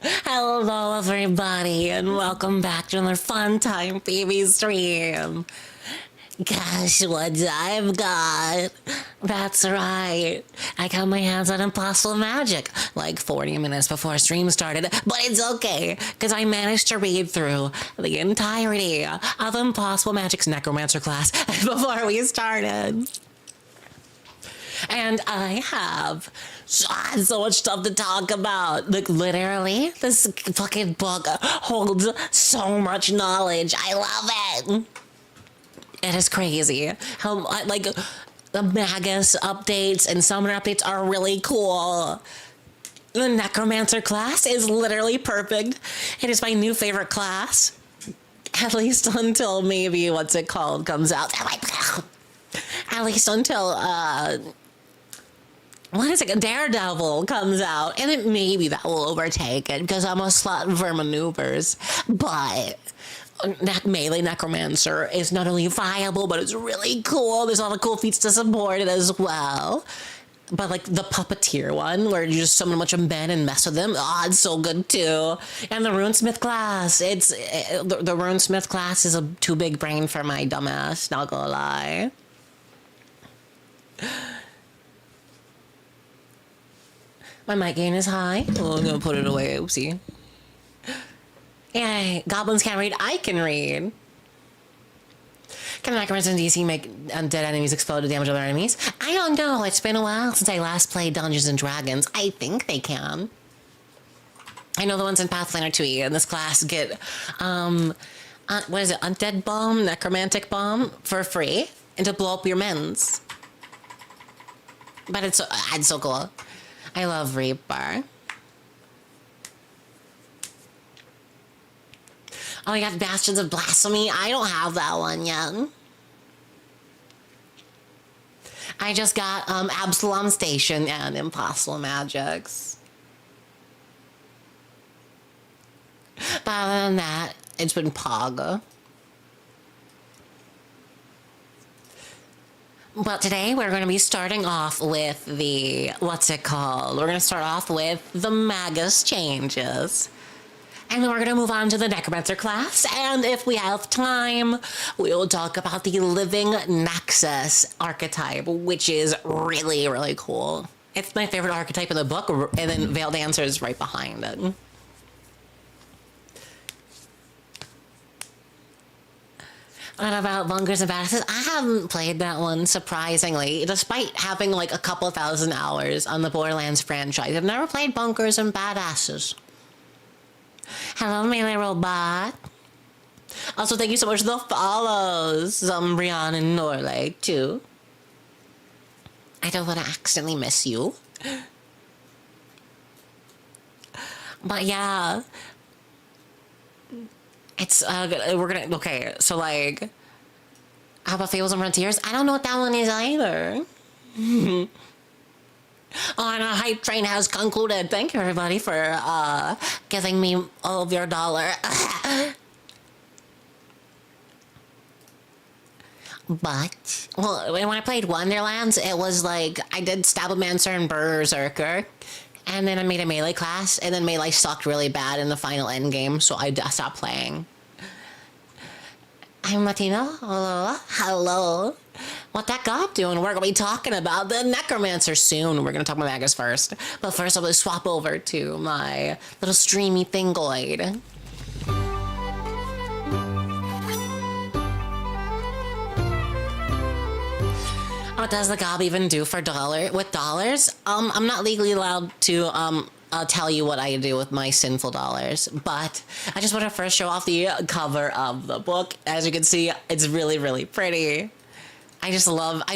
Hello, everybody, and welcome back to another fun time baby stream. Guess what I've got? That's right. I got my hands on Impossible Magic like 40 minutes before stream started, but it's okay, because I managed to read through the entirety of Impossible Magic's Necromancer class before we started. And I have so much stuff to talk about. Like, literally, this fucking book holds so much knowledge. I love it. It is crazy how, like, the Magus updates and Summoner updates are really cool. The Necromancer class is literally perfect. It is my new favorite class. At least until maybe, what's it called, comes out. At least until, what is it? Daredevil comes out, and it maybe that will overtake it because I'm a slut for maneuvers. But melee Necromancer is not only viable, but it's really cool. There's a lot of cool feats to support it as well. But like the Puppeteer one, where you just summon a bunch of men and mess with them, it's so good too. And the Runesmith class, the Runesmith class is a too big brain for my dumbass. Not gonna lie. My mic gain is high. Oh, I'm gonna put it away. Oopsie. Yay. Goblins can't read. I can read. Can the Necromancer and DC make undead enemies explode to damage other enemies? I don't know. It's been a while since I last played Dungeons and Dragons. I think they can. I know the ones in Pathfinder 2e in this class get, what is it? Undead Bomb, Necromantic Bomb for free, and to blow up your mens. But it's so cool. I love Reaper. Oh, you got Bastions of Blasphemy. I don't have that one yet. I just got Absalom Station and Impossible Magics. But other than that, it's been Pog. Well, today we're going to be starting off with the, what's it called? We're going to start off with the Magus changes. And then we're going to move on to the Necromancer class. And if we have time, we will talk about the Living Nexus archetype, which is really, really cool. It's my favorite archetype in the book, and then Veiled Dancer is right behind it. What about Bunkers and Badasses? I haven't played that one, surprisingly, despite having like a couple thousand hours on the Borderlands franchise. I've never played Bunkers and Badasses. Hello, Melee Robot. Also, thank you so much for the follows, Zumbrian and Norlake, too. I don't want to accidentally miss you. But yeah. It's, we're gonna, okay, so like, how about Fables and Frontiers? I don't know what that one is either. Oh, and a hype train has concluded. Thank you, everybody, for, giving me all of your dollar. But, well, when I played Wonderlands, it was like, I did Stablemancer and Berserker. And then I made a melee class, and then melee sucked really bad in the final end game, so I stopped playing. I'm Martina. Hello. What that got doing? We're gonna be talking about the Necromancer soon. We're gonna talk about Magus first. But first, I'm gonna swap over to my little streamy thingoid. What does the gob even do for dollars? I'm not legally allowed to tell you what I do with my sinful dollars, but I just want to first show off the cover of the book. As you can see, it's really, really pretty. I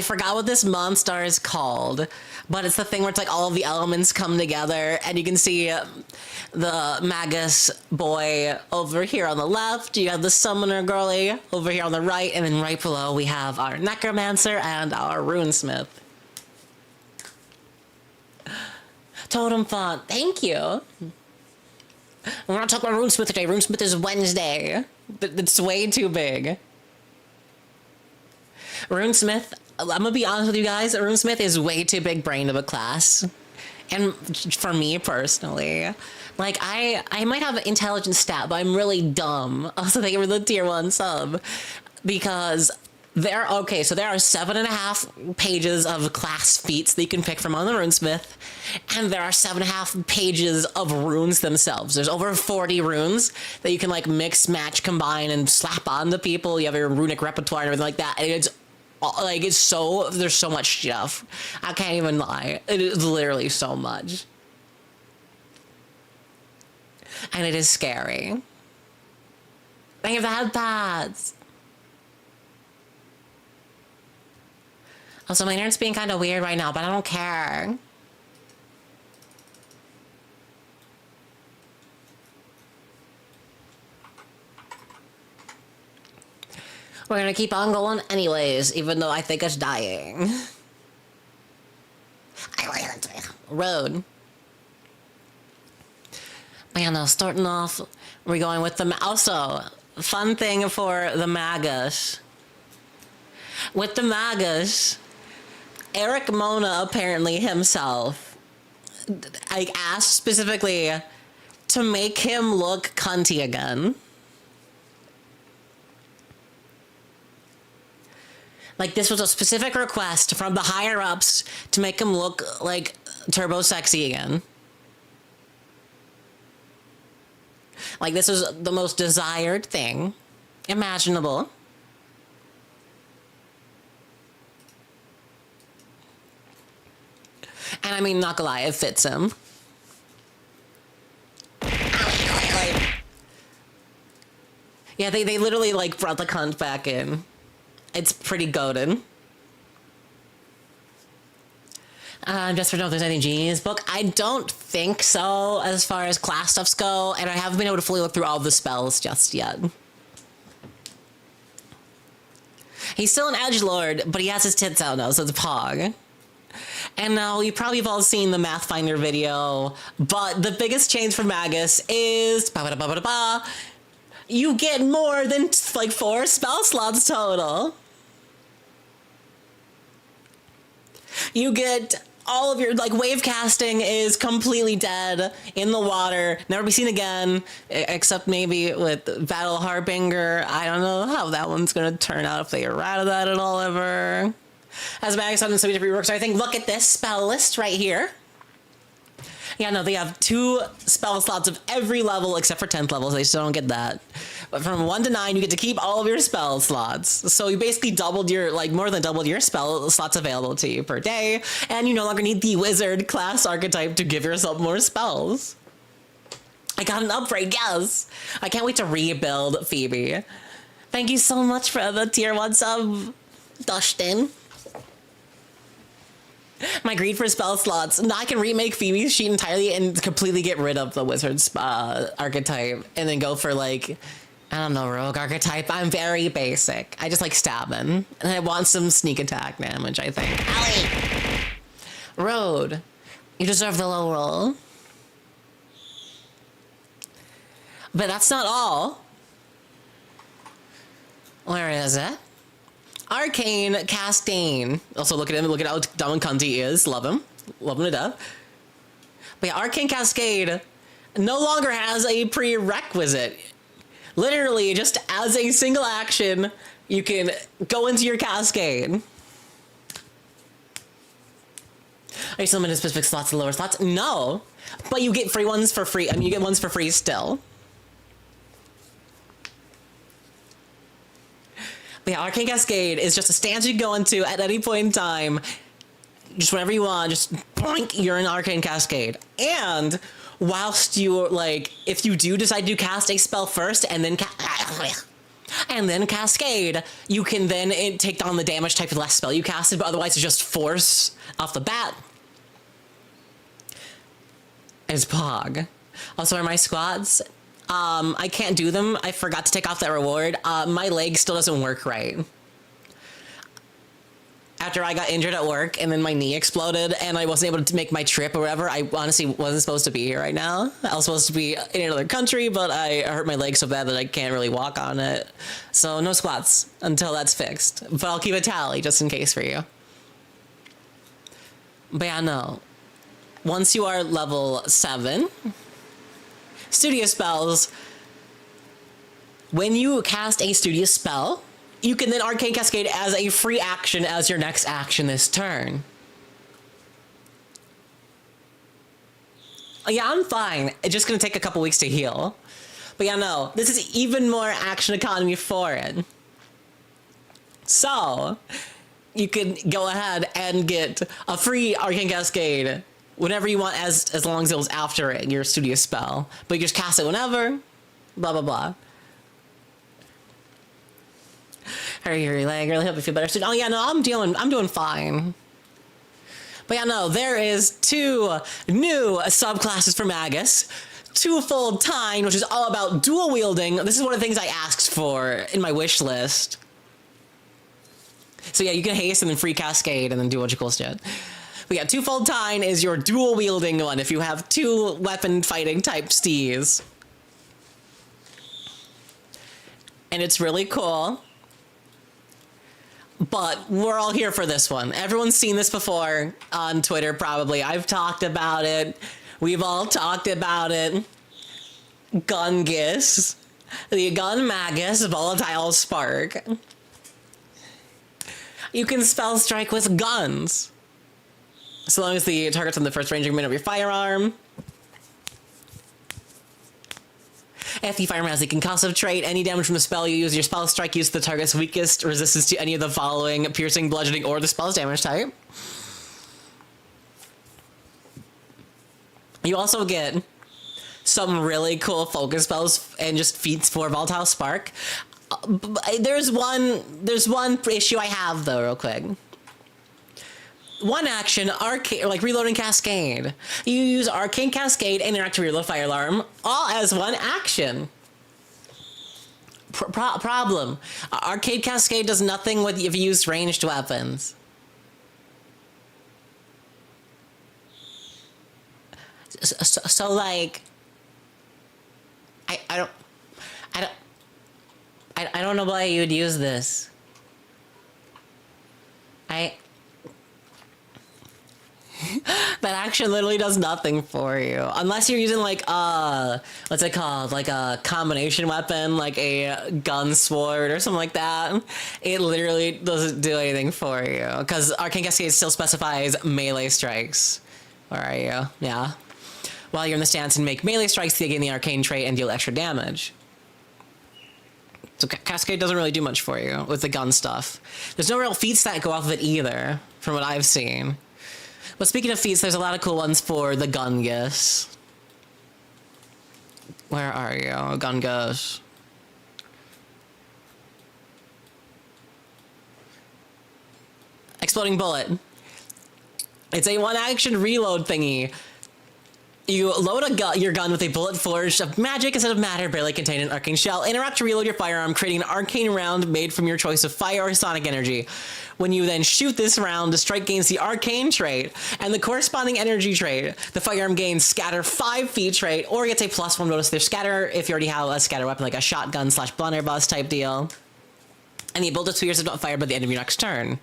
forgot what this monster is called, but it's the thing where it's like all of the elements come together, and you can see the Magus boy over here on the left, you have the Summoner girly over here on the right, and then right below we have our Necromancer and our Runesmith. Totem font, thank you. We're not talking about Runesmith today. Runesmith is Wednesday. It's way too big. Runesmith, I'm gonna be honest with you guys, Runesmith is way too big brain of a class. And for me personally, like I might have an intelligent stat, but I'm really dumb. Also, thank you for the tier 1 sub. Because so there are 7.5 pages of class feats that you can pick from on the Runesmith, and there are 7.5 pages of runes themselves. There's over 40 runes that you can like mix, match, combine, and slap on to people. You have your runic repertoire and everything like that, and there's so much stuff. I can't even lie. It is literally so much. And it is scary. Thank you for the head pads. Also, my internet's being kind of weird right now, but I don't care. We're gonna keep on going anyways, even though I think it's dying. Road. Man, now starting off, we're going with the... Also, fun thing for the Magus. With the Magus, Eric Mona apparently himself, I asked specifically to make him look cunty again. Like, this was a specific request from the higher ups to make him look like turbo sexy again. Like, this was the most desired thing imaginable. And I mean, not gonna lie, it fits him. Yeah, they literally, like, brought the cunt back in. It's pretty goated. Just for know if there's any Genius book. I don't think so, as far as class stuffs go, and I haven't been able to fully look through all the spells just yet. He's still an edgelord, but he has his tits out now, so it's Pog. And now you probably have all seen the Mathfinder video, but the biggest change for Magus is you get more than like 4 spell slots total. You get all of your, like, wave casting is completely dead in the water, never be seen again, except maybe with Battle Harbinger. I don't know how that one's gonna turn out, if they get rid of that at all ever. As Magus and Summoner reworks, I think, look at this spell list right here. Yeah, no, they have 2 spell slots of every level except for 10th level, so they still don't get that. But from 1 to 9, you get to keep all of your spell slots. So you basically doubled your, like, more than doubled your spell slots available to you per day, and you no longer need the wizard class archetype to give yourself more spells. I got an upgrade, yes! I can't wait to rebuild Phoebe. Thank you so much for the tier 1 sub, Dustin. My greed for spell slots. Now I can remake Phoebe's sheet entirely and completely get rid of the wizard archetype and then go for, like, I don't know, rogue archetype. I'm very basic. I just like stabbing. And I want some sneak attack damage, I think. Owie! Road. You deserve the low roll. But that's not all. Where is it? Arcane Cascade. Also, look at him. Look at how dumb and cunt he is. Love him. Love him to death. But yeah, Arcane Cascade no longer has a prerequisite. Literally, just as a single action, you can go into your Cascade. Are you still in specific slots and lower slots? No. But you get free ones for free. I mean, you get ones for free still. But yeah, Arcane Cascade is just a stance you can go into at any point in time. Just whenever you want, just boink, you're in Arcane Cascade. And whilst you're, like, if you do decide to cast a spell first and then Cascade, you can then take down the damage type of the last spell you casted, but otherwise it's just force off the bat. It's Pog. Also, are my squats? I can't do them. I forgot to take off that reward. My leg still doesn't work right. After I got injured at work and then my knee exploded and I wasn't able to make my trip or whatever, I honestly wasn't supposed to be here right now. I was supposed to be in another country, but I hurt my leg so bad that I can't really walk on it. So no squats until that's fixed. But I'll keep a tally just in case for you. But yeah, no. once you are level 7, studio spells, when you cast a studio spell, you can then Arcane Cascade as a free action as your next action this turn. Yeah, I'm fine. It's just gonna take a couple weeks to heal. But yeah, no, this is even more action economy for it. So, you can go ahead and get a free Arcane Cascade whenever you want, as long as it was after it, your studio spell. But you just cast it whenever, blah, blah, blah. Hurry, leg, really hope you feel better soon. Oh yeah, no, I'm doing fine. But yeah, no, there is 2 new subclasses for Magus. Twofold Tine, which is all about dual wielding. This is one of the things I asked for in my wish list. So yeah, you can haste and then free Cascade and then do a bunch of cool shit. But yeah, Twofold Tine is your dual wielding one if you have 2 weapon fighting type steeds. And it's really cool. But we're all here for this one. Everyone's seen this before on Twitter, probably. I've talked about it. We've all talked about it. Gungus. The Gun Magus Volatile Spark. You can spell strike with guns. So long as the target's on the first ranging minute of your firearm. If the firearm has a concussive trait, any damage from the spell you use, your spell strike uses the target's weakest resistance to any of the following: piercing, bludgeoning, or the spell's damage type. You also get some really cool focus spells and just feats for Volatile Spark. There's one issue I have though, real quick. One action, Reloading Cascade. You use Arcane Cascade and interact to reload Fire Alarm, all as one action. Problem. Arcane Cascade does nothing if you use ranged weapons. So like, I don't know why you would use this. That action literally does nothing for you. Unless you're using like what's it called? Like a combination weapon, like a gun sword or something like that. It literally doesn't do anything for you. Because Arcane Cascade still specifies melee strikes. Where are you? Yeah. While you're in the stance and make melee strikes, you gain the arcane trait and deal extra damage. So Cascade doesn't really do much for you with the gun stuff. There's no real feats that go off of it either, from what I've seen. But speaking of feats, there's a lot of cool ones for the Gungus. Where are you, Gungus? Exploding Bullet. It's a one-action reload thingy. You load your gun with a bullet forged of magic instead of matter, barely contained in an arcane shell. Interact to reload your firearm, creating an arcane round made from your choice of fire or sonic energy. When you then shoot this round, the strike gains the arcane trait and the corresponding energy trait. The firearm gains scatter 5 feet trait, or gets a +1 bonus to their scatter if you already have a scatter weapon like a shotgun / blunderbuss type deal. And the bullet spears is not fired by the end of your next turn.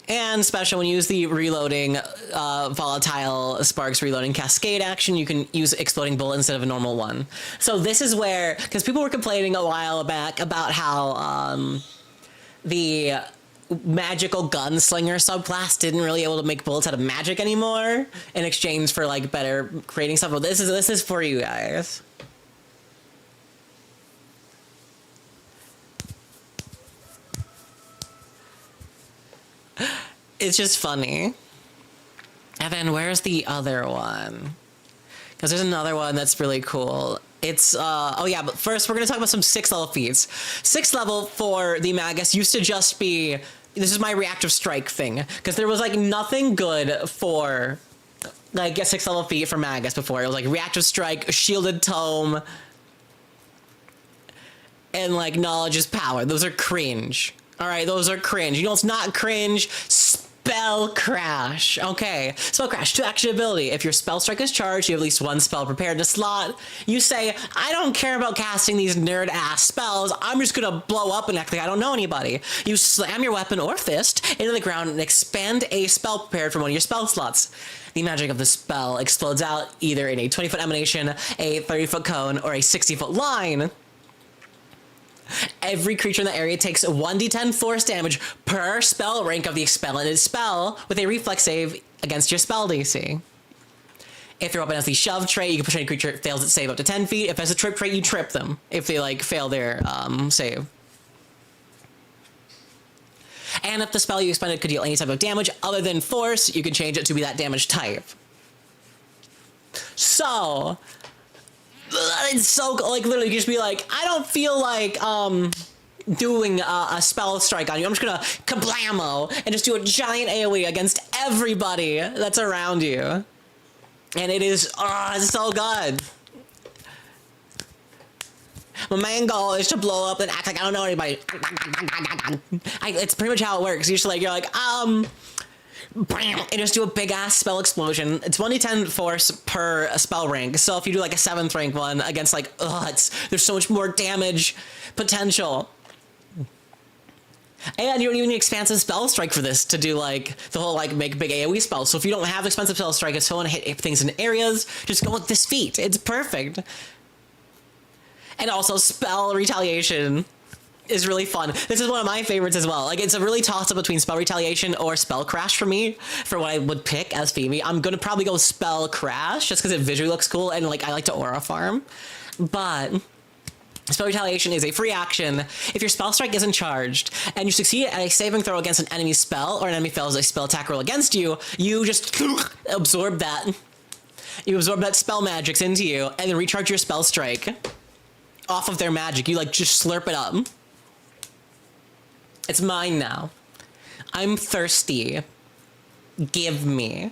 And special, when you use the reloading Volatile Sparks reloading Cascade action, you can use Exploding Bullet instead of a normal one. So this is where, because people were complaining a while back about how the magical gunslinger subclass didn't really able to make bullets out of magic anymore in exchange for like better creating stuff. Well, this is for you guys. It's just funny. And then where's the other one? Because there's another one that's really cool. It's, oh yeah, but first we're going to talk about some 6th level feats. 6th level for the Magus used to just be, this is my reactive strike thing, because there was like nothing good for like a 6th level feat for Magus before. It was like reactive strike, shielded tome, and like knowledge is power. Those are cringe. All right, those are cringe. You know what's not cringe? Spell Spell Crash. Okay, Spell Crash, 2 action ability. If your spell strike is charged, you have at least 1 spell prepared in a slot. You say, I don't care about casting these nerd-ass spells. I'm just gonna blow up and act like I don't know anybody. You slam your weapon or fist into the ground and expend a spell prepared from one of your spell slots. The magic of the spell explodes out either in a 20-foot emanation, a 30-foot cone, or a 60-foot line. Every creature in the area takes 1d10 force damage per spell rank of the expended spell with a reflex save against your spell DC. If your weapon has the shove trait, you can push any creature that fails its save up to 10 feet. If it has a trip trait, you trip them if they like fail their save. And if the spell you expended could deal any type of damage other than force, you can change it to be that damage type. So it's so, like, literally, you just be like, I don't feel like, doing a spell strike on you. I'm just gonna kablamo and just do a giant AoE against everybody that's around you. And it is, it's so good. My main goal is to blow up and act like I don't know anybody. It's pretty much how it works. You're like, bam, and just do a big ass spell explosion. It's 1d10 force per spell rank. So if you do like a 7th rank one against like, there's so much more damage potential. And you don't even need expansive spell strike for this to do like the whole like make big AoE spells. So if you don't have expensive spell strike, if someone hit things in areas, just go with this feat. It's perfect. And also spell retaliation is really fun. This is one of my favorites as well. Like, it's a really toss-up between Spell Retaliation or Spell Crash for me, for what I would pick as Phoebe. I'm gonna probably go Spell Crash, just because it visually looks cool, and, like, I like to aura farm. But Spell Retaliation is a free action. If your spell strike isn't charged, and you succeed at a saving throw against an enemy spell, or an enemy fails a spell attack roll against you, you just absorb that. You absorb that spell magics into you, and then recharge your spell strike off of their magic. You, like, just slurp it up. It's mine now. I'm thirsty. Give me.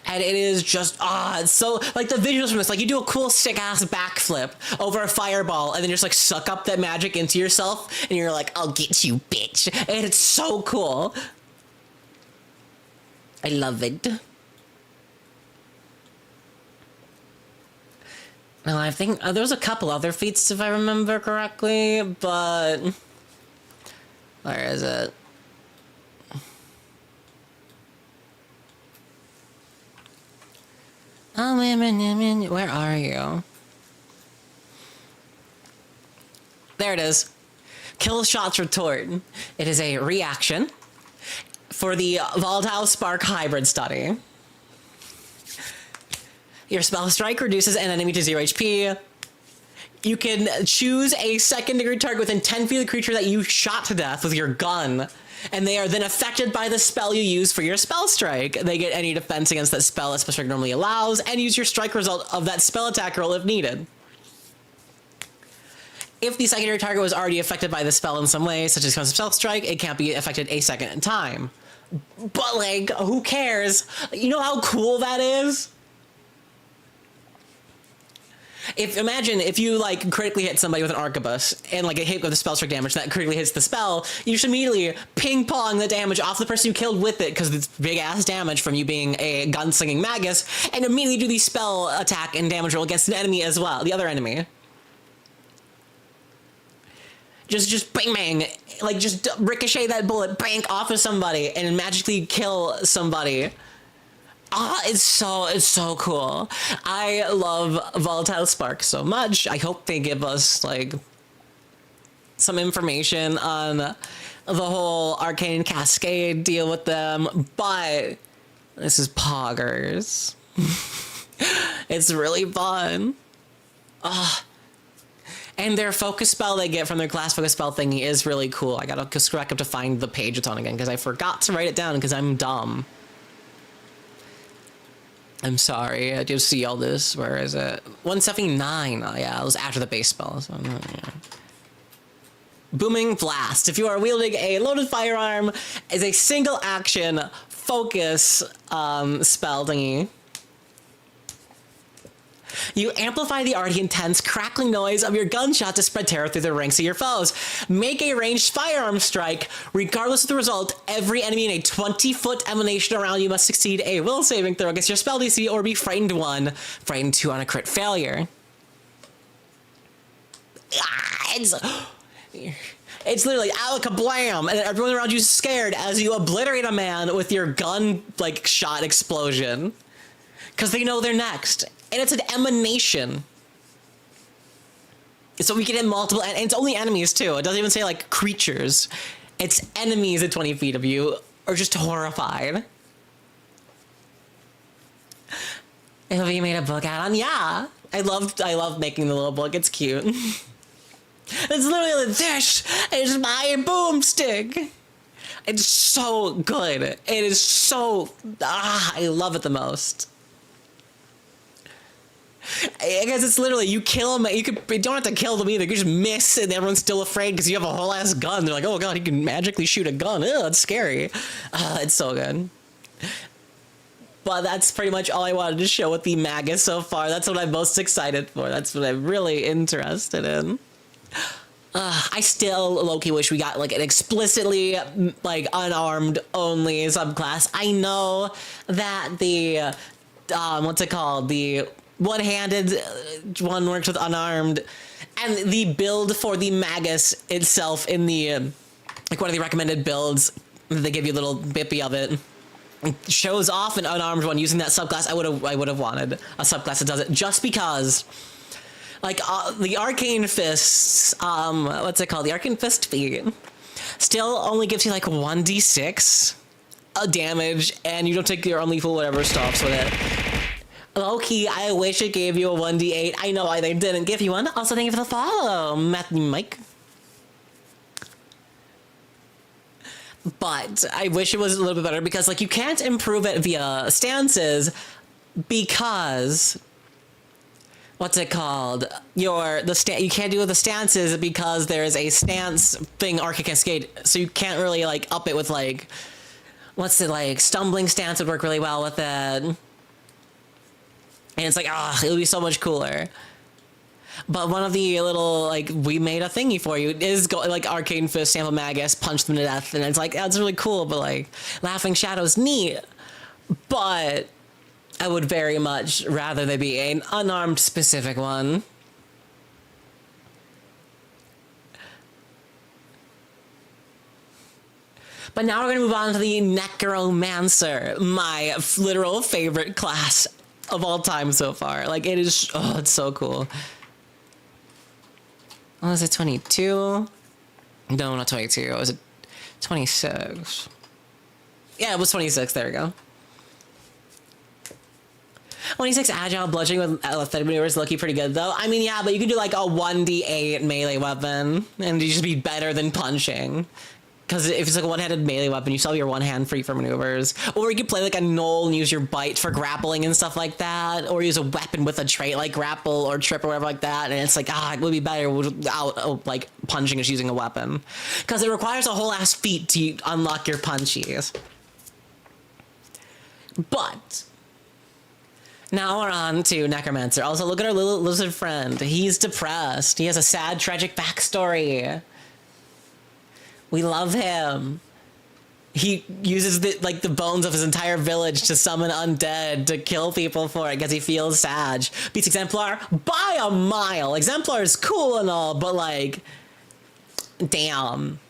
And it is just, it's so, like, the visuals from this, like, you do a cool sick-ass backflip over a fireball, and then just, like, suck up that magic into yourself, and you're like, I'll get you, bitch. And it's so cool. I love it. Now, I think there was a couple other feats, if I remember correctly, but where is it? Oh, man, where are you? There it is. Kill Shot's Retort. It is a reaction for the Volatile Spark Hybrid study. Your spell strike reduces an enemy to 0 HP. You can choose a second-degree target within 10 feet of the creature that you shot to death with your gun, and they are then affected by the spell you use for your spell strike. They get any defense against that spell that spell strike normally allows, and use your strike result of that spell attack roll if needed. If the secondary target was already affected by the spell in some way, such as concept spell strike, it can't be affected a second time. But, like, who cares? You know how cool that is? Imagine if you, like, critically hit somebody with an arquebus and, like, a hit with the spell strike damage that critically hits the spell, you should immediately ping-pong the damage off the person you killed with it, because it's big-ass damage from you being a gunslinging magus, and immediately do the spell attack and damage roll against an enemy as well, the other enemy. Just bang-bang, like, just ricochet that bullet, bank off of somebody, and magically kill somebody. It's so cool. I love Volatile Spark so much. I hope they give us, like, some information on the whole Arcane Cascade deal with them, but this is poggers. It's really fun. And their focus spell they get from their class focus spell thingy is really cool. I gotta screw back up to find the page it's on again, because I forgot to write it down because I'm dumb. I'm sorry, I do see all this. Where is it? 179. Oh, yeah, it was after the base spell. So, yeah. Booming Blast. If you are wielding a loaded firearm, is a single action focus spell thingy. You amplify the already intense crackling noise of your gunshot to spread terror through the ranks of your foes. Make a ranged firearm strike. Regardless of the result, every enemy in a 20-foot emanation around you must succeed a will saving throw against your spell DC or be frightened 1, frightened 2 on a crit failure. It's literally alakablam, and everyone around you is scared as you obliterate a man with your gun, like, shot explosion. Because they know they're next. And it's an emanation. So we can hit multiple, and it's only enemies, too. It doesn't even say, like, creatures. It's enemies at 20 feet of you, or just horrified. Have you made a book add-on? Yeah. I love making the little book. It's cute. It's literally like, this is my boomstick. It's so good. It is so... I love it the most. I guess it's literally, you kill him, you don't have to kill them either, you just miss and everyone's still afraid because you have a whole ass gun. They're like, oh god, he can magically shoot a gun. Ugh, it's scary. It's so good. But that's pretty much all I wanted to show with the Magus so far. That's what I'm most excited for. That's what I'm really interested in. I still low-key wish we got like an explicitly like unarmed only subclass. I know that the what's it called, the one-handed one works with unarmed, and the build for the Magus itself in the like one of the recommended builds, they give you a little bippy of it, shows off an unarmed one using that subclass. I would have wanted a subclass that does it, just because like the Arcane Fists, what's it called? The Arcane Fist feat still only gives you like 1d6 damage, and you don't take your unlethal whatever stops with it. Low-key, I wish it gave you a 1d8. I know why they didn't give you one. Also, thank you for the follow, Matthew Mike. But I wish it was a little bit better because, like, you can't improve it via stances because... what's it called? You can't do the stances because there's a stance thing, Arcane Cascade, so you can't really, like, up it with, like... what's it, like, Stumbling Stance would work really well with it. And it's like, it would be so much cooler. But one of the little, like, we made a thingy for you is, like, Arcane Fist, Sample Magus, punch them to death. And it's like, that's really cool, but, like, Laughing Shadow's neat. But I would very much rather they be an unarmed specific one. But now we're going to move on to the Necromancer, my literal favorite class of all time so far. Like, it is, it's so cool. What was it, 22? No, not 22. Was it 26? Yeah, it was 26. There we go. 26 agile bludgeoning with athletic maneuvers looking pretty good, though. I mean, yeah, but you can do, like, a 1d8 melee weapon, and you just be better than punching. Because if it's like a one-handed melee weapon, you still have your one hand free for maneuvers. Or you could play like a Knoll and use your bite for grappling and stuff like that. Or use a weapon with a trait like grapple or trip or whatever like that. And it's like, it would be better without like punching is using a weapon. Because it requires a whole ass feat to unlock your punchies. But now we're on to Necromancer. Also, look at our little lizard friend. He's depressed. He has a sad, tragic backstory. We love him. He uses the bones of his entire village to summon undead to kill people for it because he feels sad. Beats Exemplar by a mile. Exemplar is cool and all, but like, damn.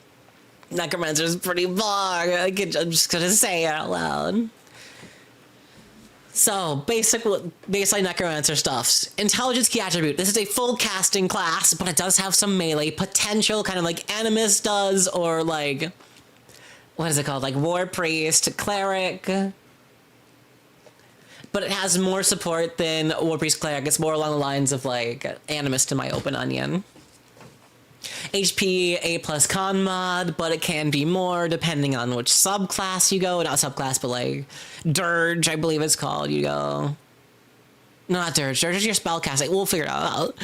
Necromancer's pretty bog. I'm just gonna say it out loud. So, basically Necromancer stuffs. Intelligence key attribute. This is a full casting class, but it does have some melee potential, kind of like Animus does, or like, what is it called? Like War Priest, Cleric. But it has more support than War Priest, Cleric. It's more along the lines of like Animus to my open onion. HP A+ con mod, but it can be more depending on which subclass you go. Not subclass, but like Dirge, I believe it's called. You go. No, not Dirge. Dirge is your spellcasting. We'll figure it out.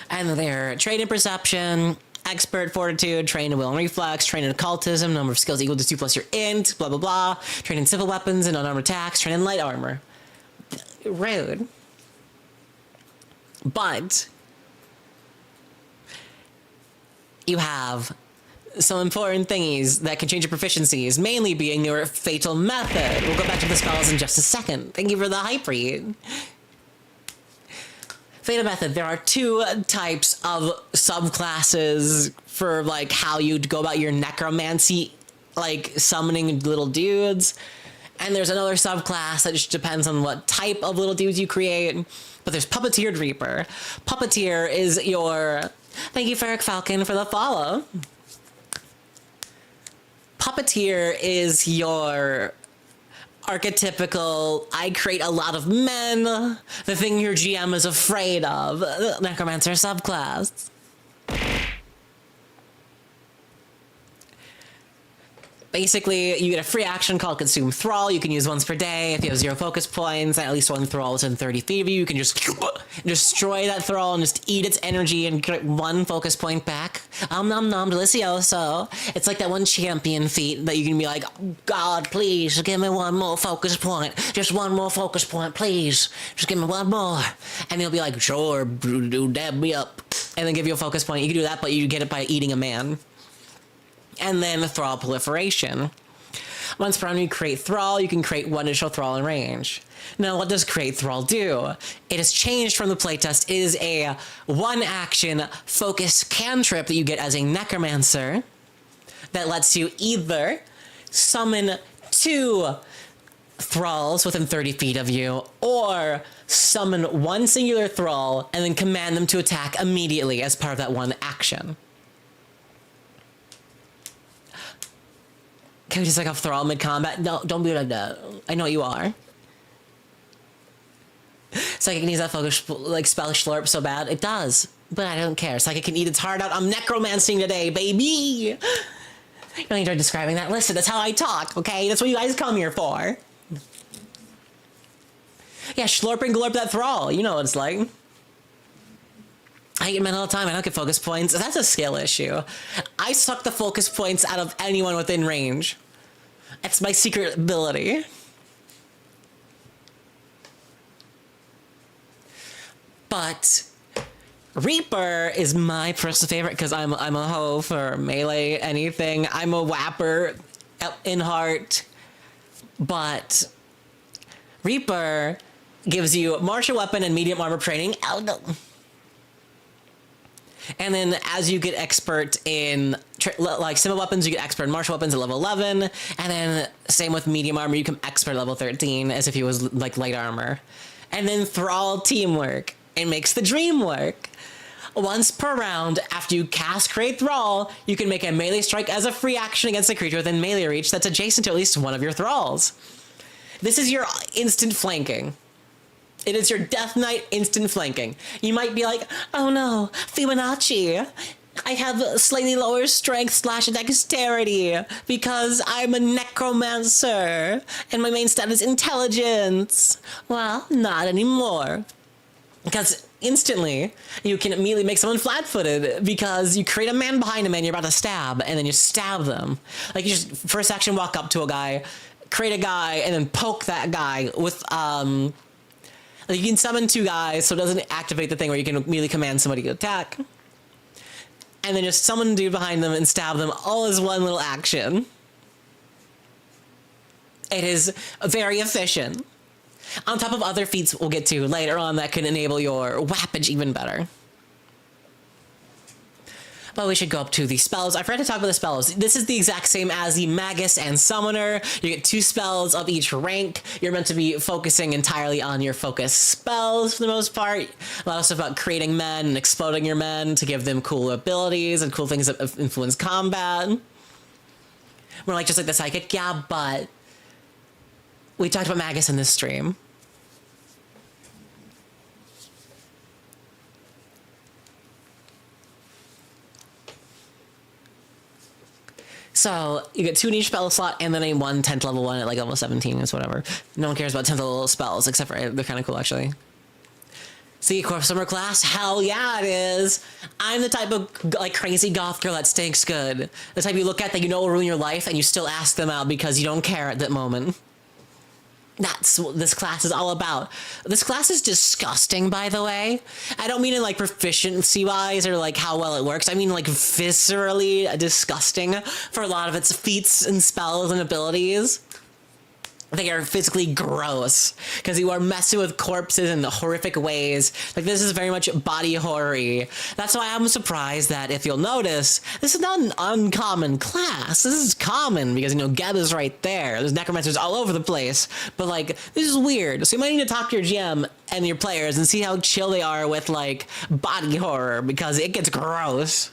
And they're trained in perception, expert fortitude, trained in will and reflex, trained in occultism, number of skills equal to 2 plus your int, blah blah blah. Trained in simple weapons and unarmed attacks, trained in light armor. Rude. But you have some important thingies that can change your proficiencies, mainly being your fatal method. We'll go back to the spells in just a second. Thank you for the hype read. Fatal method, there are two types of subclasses for like how you'd go about your necromancy, like summoning little dudes. And there's another subclass that just depends on what type of little dudes you create. But there's Puppeteered Reaper. Puppeteer is your... Thank you, Ferric Falcon, for the follow. Puppeteer is your archetypical, I create a lot of men, the thing your GM is afraid of, Necromancer subclass. Basically, you get a free action called Consume Thrall. You can use once per day. If you have 0 focus points, and at least one thrall within 30 feet of you, you can just destroy that thrall and just eat its energy and get 1 focus point back. Nom nom delicioso. It's like that one champion feat that you can be like, God, please, give me 1 more focus point. Just 1 more focus point, please. Just give me 1 more. And he'll be like, sure, dab me up. And then give you a focus point. You can do that, but you get it by eating a man. And then the Thrall Proliferation. Once per round you create Thrall, you can create 1 additional Thrall in range. Now, what does Create Thrall do? It has changed from the playtest. It is a 1-action focus cantrip that you get as a Necromancer that lets you either summon 2 Thralls within 30 feet of you, or summon 1 singular Thrall and then command them to attack immediately as part of that 1 action. Can we just like a Thrall mid-combat? No, don't be like that. I know you are. Psychic needs that focus, like, spell slurp so bad. It does, but I don't care. Psychic can eat its heart out. I'm necromancing today, baby! You don't enjoy describing that? Listen, that's how I talk, okay? That's what you guys come here for. Yeah, slurp and glurp that Thrall. You know what it's like. I get men all the time. I don't get focus points. That's a skill issue. I suck the focus points out of anyone within range. That's my secret ability. But Reaper is my personal favorite because I'm a hoe for melee anything. I'm a whapper in heart. But Reaper gives you martial weapon and medium armor training. Oh no. And then as you get expert in, like, simple weapons, you get expert in martial weapons at level 11. And then same with medium armor, you become expert at level 13 as if he was, like, light armor. And then Thrall teamwork. It makes the dream work. Once per round, after you cast Create Thrall, you can make a melee strike as a free action against a creature within melee reach that's adjacent to at least one of your Thralls. This is your instant flanking. It is your Death Knight instant flanking. You might be like, oh no, Fibonacci. I have slightly lower strength / dexterity because I'm a necromancer and my main stat is intelligence. Well, not anymore. Because instantly, you can immediately make someone flat-footed because you create a man behind him and you're about to stab, and then you stab them. Like, you just first action walk up to a guy, create a guy, and then poke that guy with, you can summon 2 guys, so it doesn't activate the thing where you can immediately command somebody to attack. And then just summon a dude behind them and stab them all as 1 little action. It is very efficient. On top of other feats we'll get to later on that can enable your whappage even better. But we should go up to the spells. I forgot to talk about the spells. This is the exact same as the Magus and Summoner. You get 2 spells of each rank. You're meant to be focusing entirely on your focus spells for the most part. A lot of stuff about creating men and exploding your men to give them cool abilities and cool things that influence combat. More like just like the psychic, yeah, but we talked about Magus in this stream. So you get 2 in each spell slot and then a 1 10th level one at like level 17 is whatever. No one cares about 10th level spells except for they're kind of cool actually. See, summer class? Hell yeah, it is. I'm the type of like crazy goth girl that stinks good. The type you look at that you know will ruin your life and you still ask them out because you don't care at that moment. That's what this class is all about. This class is disgusting, by the way. I don't mean in like proficiency-wise or like how well it works. I mean like viscerally disgusting for a lot of its feats and spells and abilities. They are physically gross because you are messing with corpses in horrific ways. Like, this is very much body horror-y. That's why I'm surprised that, if you'll notice, this is not an uncommon class. This is common because, you know, Geb is right there. There's necromancers all over the place. But, like, this is weird. So you might need to talk to your GM and your players and see how chill they are with, like, body horror, because it gets gross.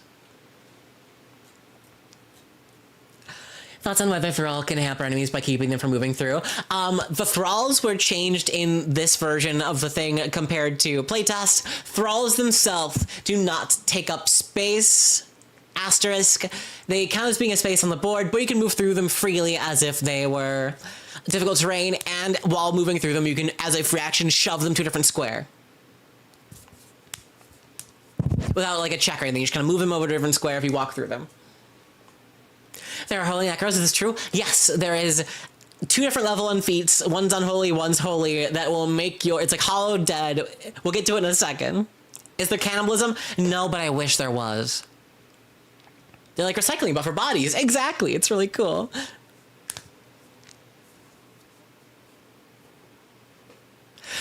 Thoughts on whether Thrall can hamper enemies by keeping them from moving through. The Thralls were changed in this version of the thing compared to playtest. Thralls themselves do not take up space. Asterisk. They count as being a space on the board, but you can move through them freely as if they were difficult terrain, and while moving through them, you can, as a free action, shove them to a different square. Without, like, a check or anything. You just kind of move them over to a different square if you walk through them. There are holy necros, is this true? Yes, there is 2 different level 1 feats. One's unholy, one's holy, that will make your... It's like Hollow Dead. We'll get to it in a second. Is there cannibalism? No, but I wish there was. They're like recycling, but for bodies. Exactly, it's really cool.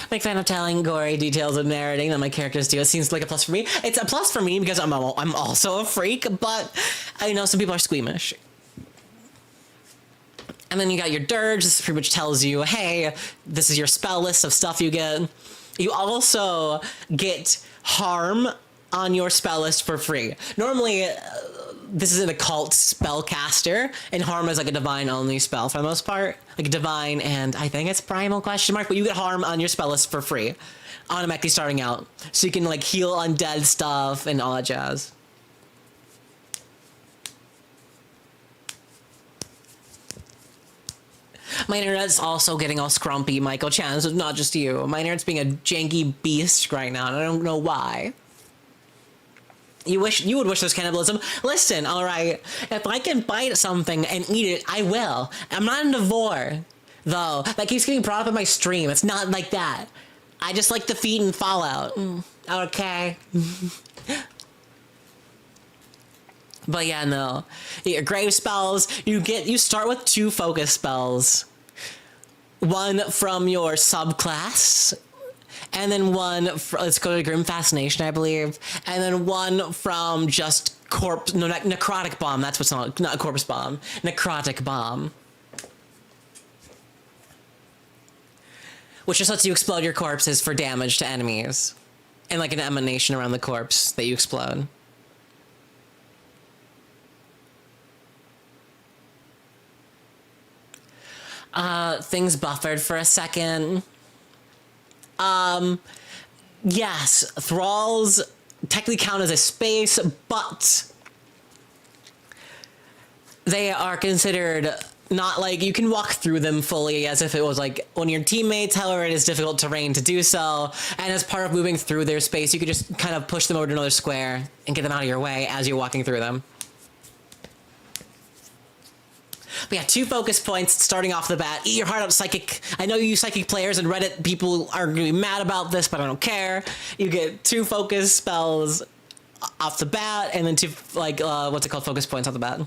Big fan of telling gory details and narrating that my characters do. It seems like a plus for me. It's a plus for me because I'm also a freak, but I know some people are squeamish. And then you got your dirge. This pretty much tells you, hey, this is your spell list of stuff you get. You also get harm on your spell list for free. Normally, this is an occult spellcaster, and harm is like a divine only spell for the most part. Like divine and I think it's primal question mark, but you get harm on your spell list for free, automatically starting out. So you can like heal undead stuff and all that jazz. My internet's also getting all scrumpy, Michael Chan. So it's not just you. My internet's being a janky beast right now, and I don't know why. You would wish there's cannibalism. Listen, all right, if I can bite something and eat it, I will. I'm not a devore, though. That keeps getting brought up in my stream. It's not like that. I just like the feet and Fallout. Okay. But yeah, no. Your grave spells, you start with 2 focus spells. One from your subclass, and then one, let's go to Grim Fascination, I believe, and then one from just Necrotic Bomb. That's what's not a Corpse Bomb. Necrotic Bomb. Which just lets you explode your corpses for damage to enemies. And like an emanation around the corpse that you explode. Things buffered for a second. Yes, Thralls technically count as a space, but they are considered not like, you can walk through them fully as if it was like one of your teammates. However, it is difficult terrain to do so, and as part of moving through their space, you could just kind of push them over to another square and get them out of your way as you're walking through them. But yeah, 2 focus points starting off the bat. Eat your heart out, Psychic. I know you Psychic players and Reddit people are going to be mad about this, but I don't care. You get 2 focus spells off the bat, and then 2, like, what's it called, focus points off the bat.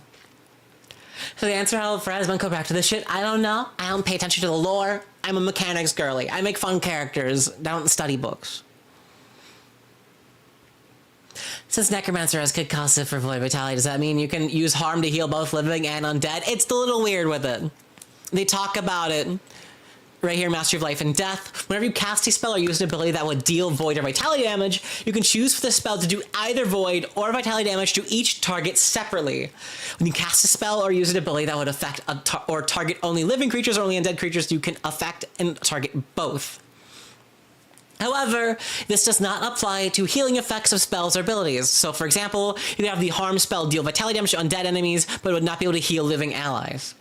So the answer, how Fred has been go back to this shit, I don't know. I don't pay attention to the lore. I'm a mechanics girly. I make fun characters. I don't study books. Since Necromancer has concussive for Void Vitality, does that mean you can use harm to heal both living and undead? It's a little weird with it. They talk about it right here in Mastery of Life and Death. Whenever you cast a spell or use an ability that would deal Void or Vitality damage, you can choose for the spell to do either Void or Vitality damage to each target separately. When you cast a spell or use an ability that would affect or target only living creatures or only undead creatures, you can affect and target both. However, this does not apply to healing effects of spells or abilities. So, for example, you could have the harm spell deal vitality damage to undead enemies, but it would not be able to heal living allies.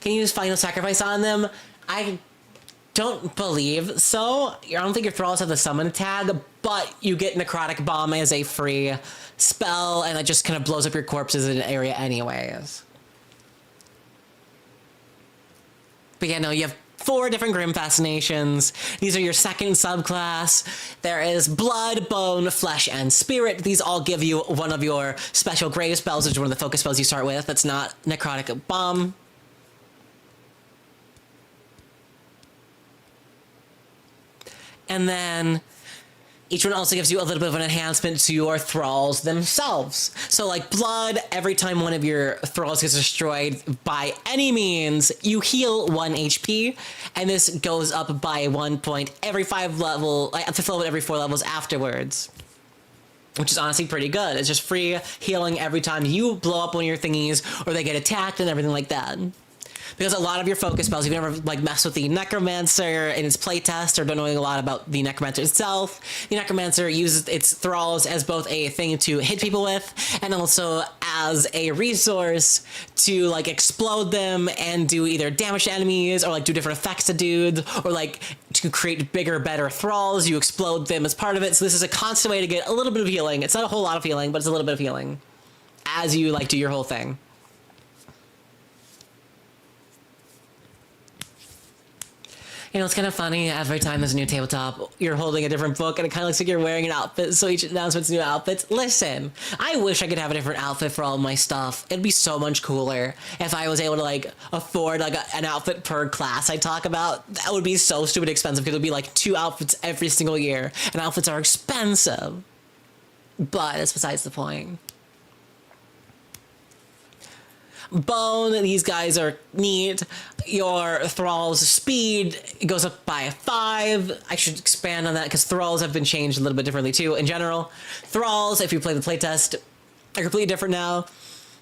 Can you use Final Sacrifice on them? I don't believe so. I don't think your Thralls have the summon tag, but you get Necrotic Bomb as a free spell, and it just kind of blows up your corpses in an area anyways. But yeah, no, you have 4 different Grim Fascinations. These are your second subclass. There is Blood, Bone, Flesh, and Spirit. These all give you one of your special grave spells, which is one of the focus spells you start with. That's not Necrotic Bomb. And then each one also gives you a little bit of an enhancement to your thralls themselves. So like Blood, every time one of your thralls gets destroyed by any means, you heal 1 HP, and this goes up by 1 point every 5 level, like at the level every 4 levels afterwards. Which is honestly pretty good. It's just free healing every time you blow up one of your thingies or they get attacked and everything like that. Because a lot of your focus spells, if you never like mess with the Necromancer in its playtest or don't know a lot about the Necromancer itself, the Necromancer uses its thralls as both a thing to hit people with and also as a resource to like explode them and do either damage to enemies or like do different effects to dudes or like to create bigger, better thralls. You explode them as part of it. So this is a constant way to get a little bit of healing. It's not a whole lot of healing, but it's a little bit of healing as you like do your whole thing. You know, it's kind of funny, every time there's a new tabletop, you're holding a different book, and it kind of looks like you're wearing an outfit, so each announcement's new outfits. Listen, I wish I could have a different outfit for all of my stuff. It'd be so much cooler if I was able to, like, afford, like, an outfit per class I talk about. That would be so stupid expensive, because it would be, like, 2 outfits every single year, and outfits are expensive. But it's besides the point. Bone, these guys are neat. Your Thrall's speed goes up by 5. I should expand on that because Thralls have been changed a little bit differently too in general. Thralls, if you play the playtest, are completely different now.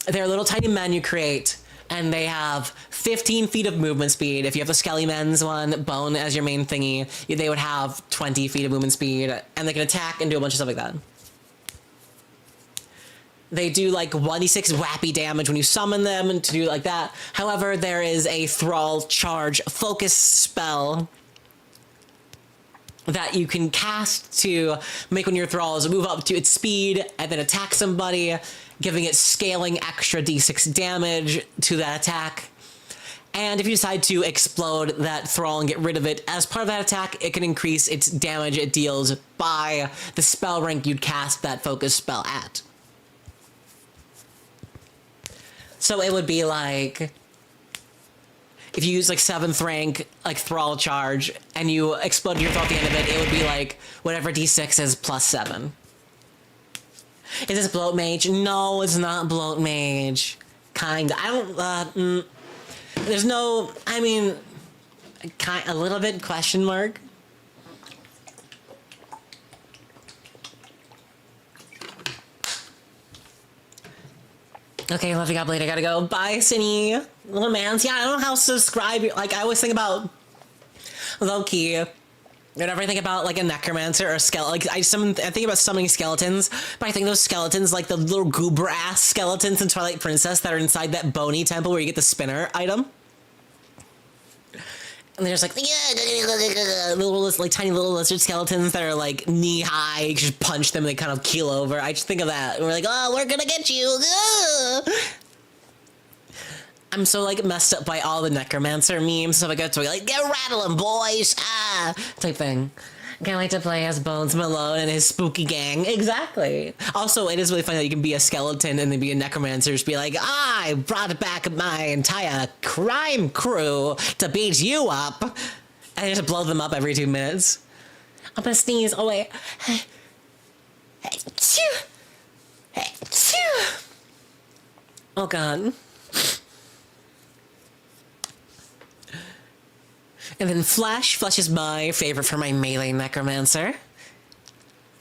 They're little tiny men you create, and they have 15 feet of movement speed. If you have the Skelly Men's one, Bone as your main thingy, they would have 20 feet of movement speed, and they can attack and do a bunch of stuff like that. They do like 1d6 whappy damage when you summon them and to do like that. However, there is a Thrall Charge focus spell that you can cast to make one of your Thralls move up to its speed and then attack somebody, giving it scaling extra d6 damage to that attack. And if you decide to explode that Thrall and get rid of it, as part of that attack, it can increase its damage it deals by the spell rank you'd cast that focus spell at. So it would be like, if you use like 7th rank, like Thrall Charge, and you explode your Thrall at the end of it, it would be like whatever d6 is plus 7. Is this Bloat Mage? No, it's not Bloat Mage. Kinda. I don't, there's no, I mean, a little bit question mark. Okay, love you, God Blade. I gotta go. Bye, Cinny. Little mans. Yeah, I don't know how to subscribe. Like, I always think about low-key. Whenever I think about, like, a necromancer or a skeleton, like, I think about summoning skeletons, but I think those skeletons, like the little goober-ass skeletons in Twilight Princess that are inside that bony temple where you get the spinner item. And they're just like, little, like, tiny little lizard skeletons that are, like, knee-high. You just punch them and they kind of keel over. I just think of that. And we're like, oh, we're gonna get you. I'm so, like, messed up by all the Necromancer memes. So I go to, like, get rattling, boys. Type thing. Can't wait to play as Bones Malone and his spooky gang. Exactly. Also, it is really funny that you can be a skeleton and then be a necromancer. Just be like, I brought back my entire crime crew to beat you up. And you just blow them up every 2 minutes. I'm gonna sneeze. Oh, wait. Oh, God. And then Flesh. Flesh is my favorite for my melee necromancer.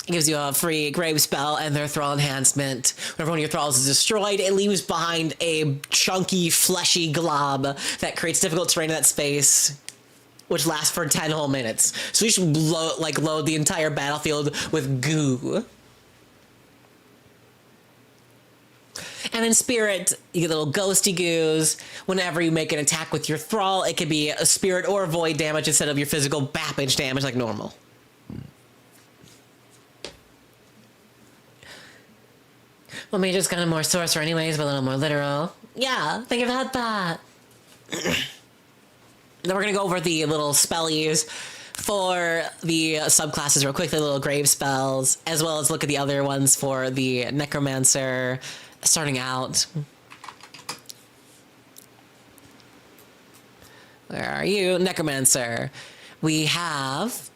It gives you a free grave spell and their thrall enhancement. Whenever one of your thralls is destroyed, it leaves behind a chunky, fleshy glob that creates difficult terrain in that space, which lasts for 10 whole minutes. So you should load the entire battlefield with goo. And in Spirit, you get little ghosty goos. Whenever you make an attack with your Thrall, it could be a Spirit or Void damage instead of your physical bappage damage like normal. Well, Mage's kind of more sorcerer anyways, but a little more literal. Yeah, think about that. Then we're gonna go over the little spellies for the subclasses real quick, the little grave spells, as well as look at the other ones for the Necromancer starting out. Where are you? Necromancer. We have...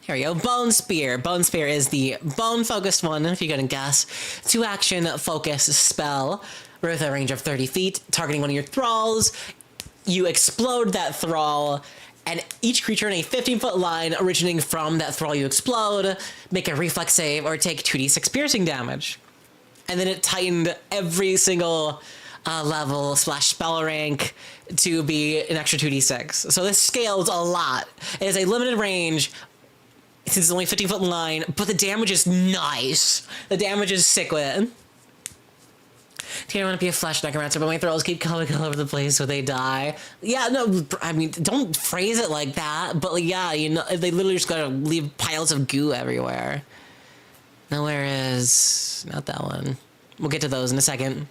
Here we go. Bone Spear. Bone Spear is the bone-focused one, if you couldn't guess. 2-action focus spell with a range of 30 feet, targeting one of your thralls. You explode that thrall, and each creature in a 15-foot line originating from that thrall you explode, make a reflex save or take 2d6 piercing damage. And then it tightened every single level / spell rank to be an extra 2d6. So this scales a lot. It is a limited range since it's only 15-foot line, but the damage is nice. The damage is sick with it. I want to be a flesh necromancer, but my thralls keep coming all over the place so they die. Yeah, no, I mean, don't phrase it like that, but like, yeah, you know, they literally just gotta leave piles of goo everywhere. Nowhere is... not that one. We'll get to those in a second.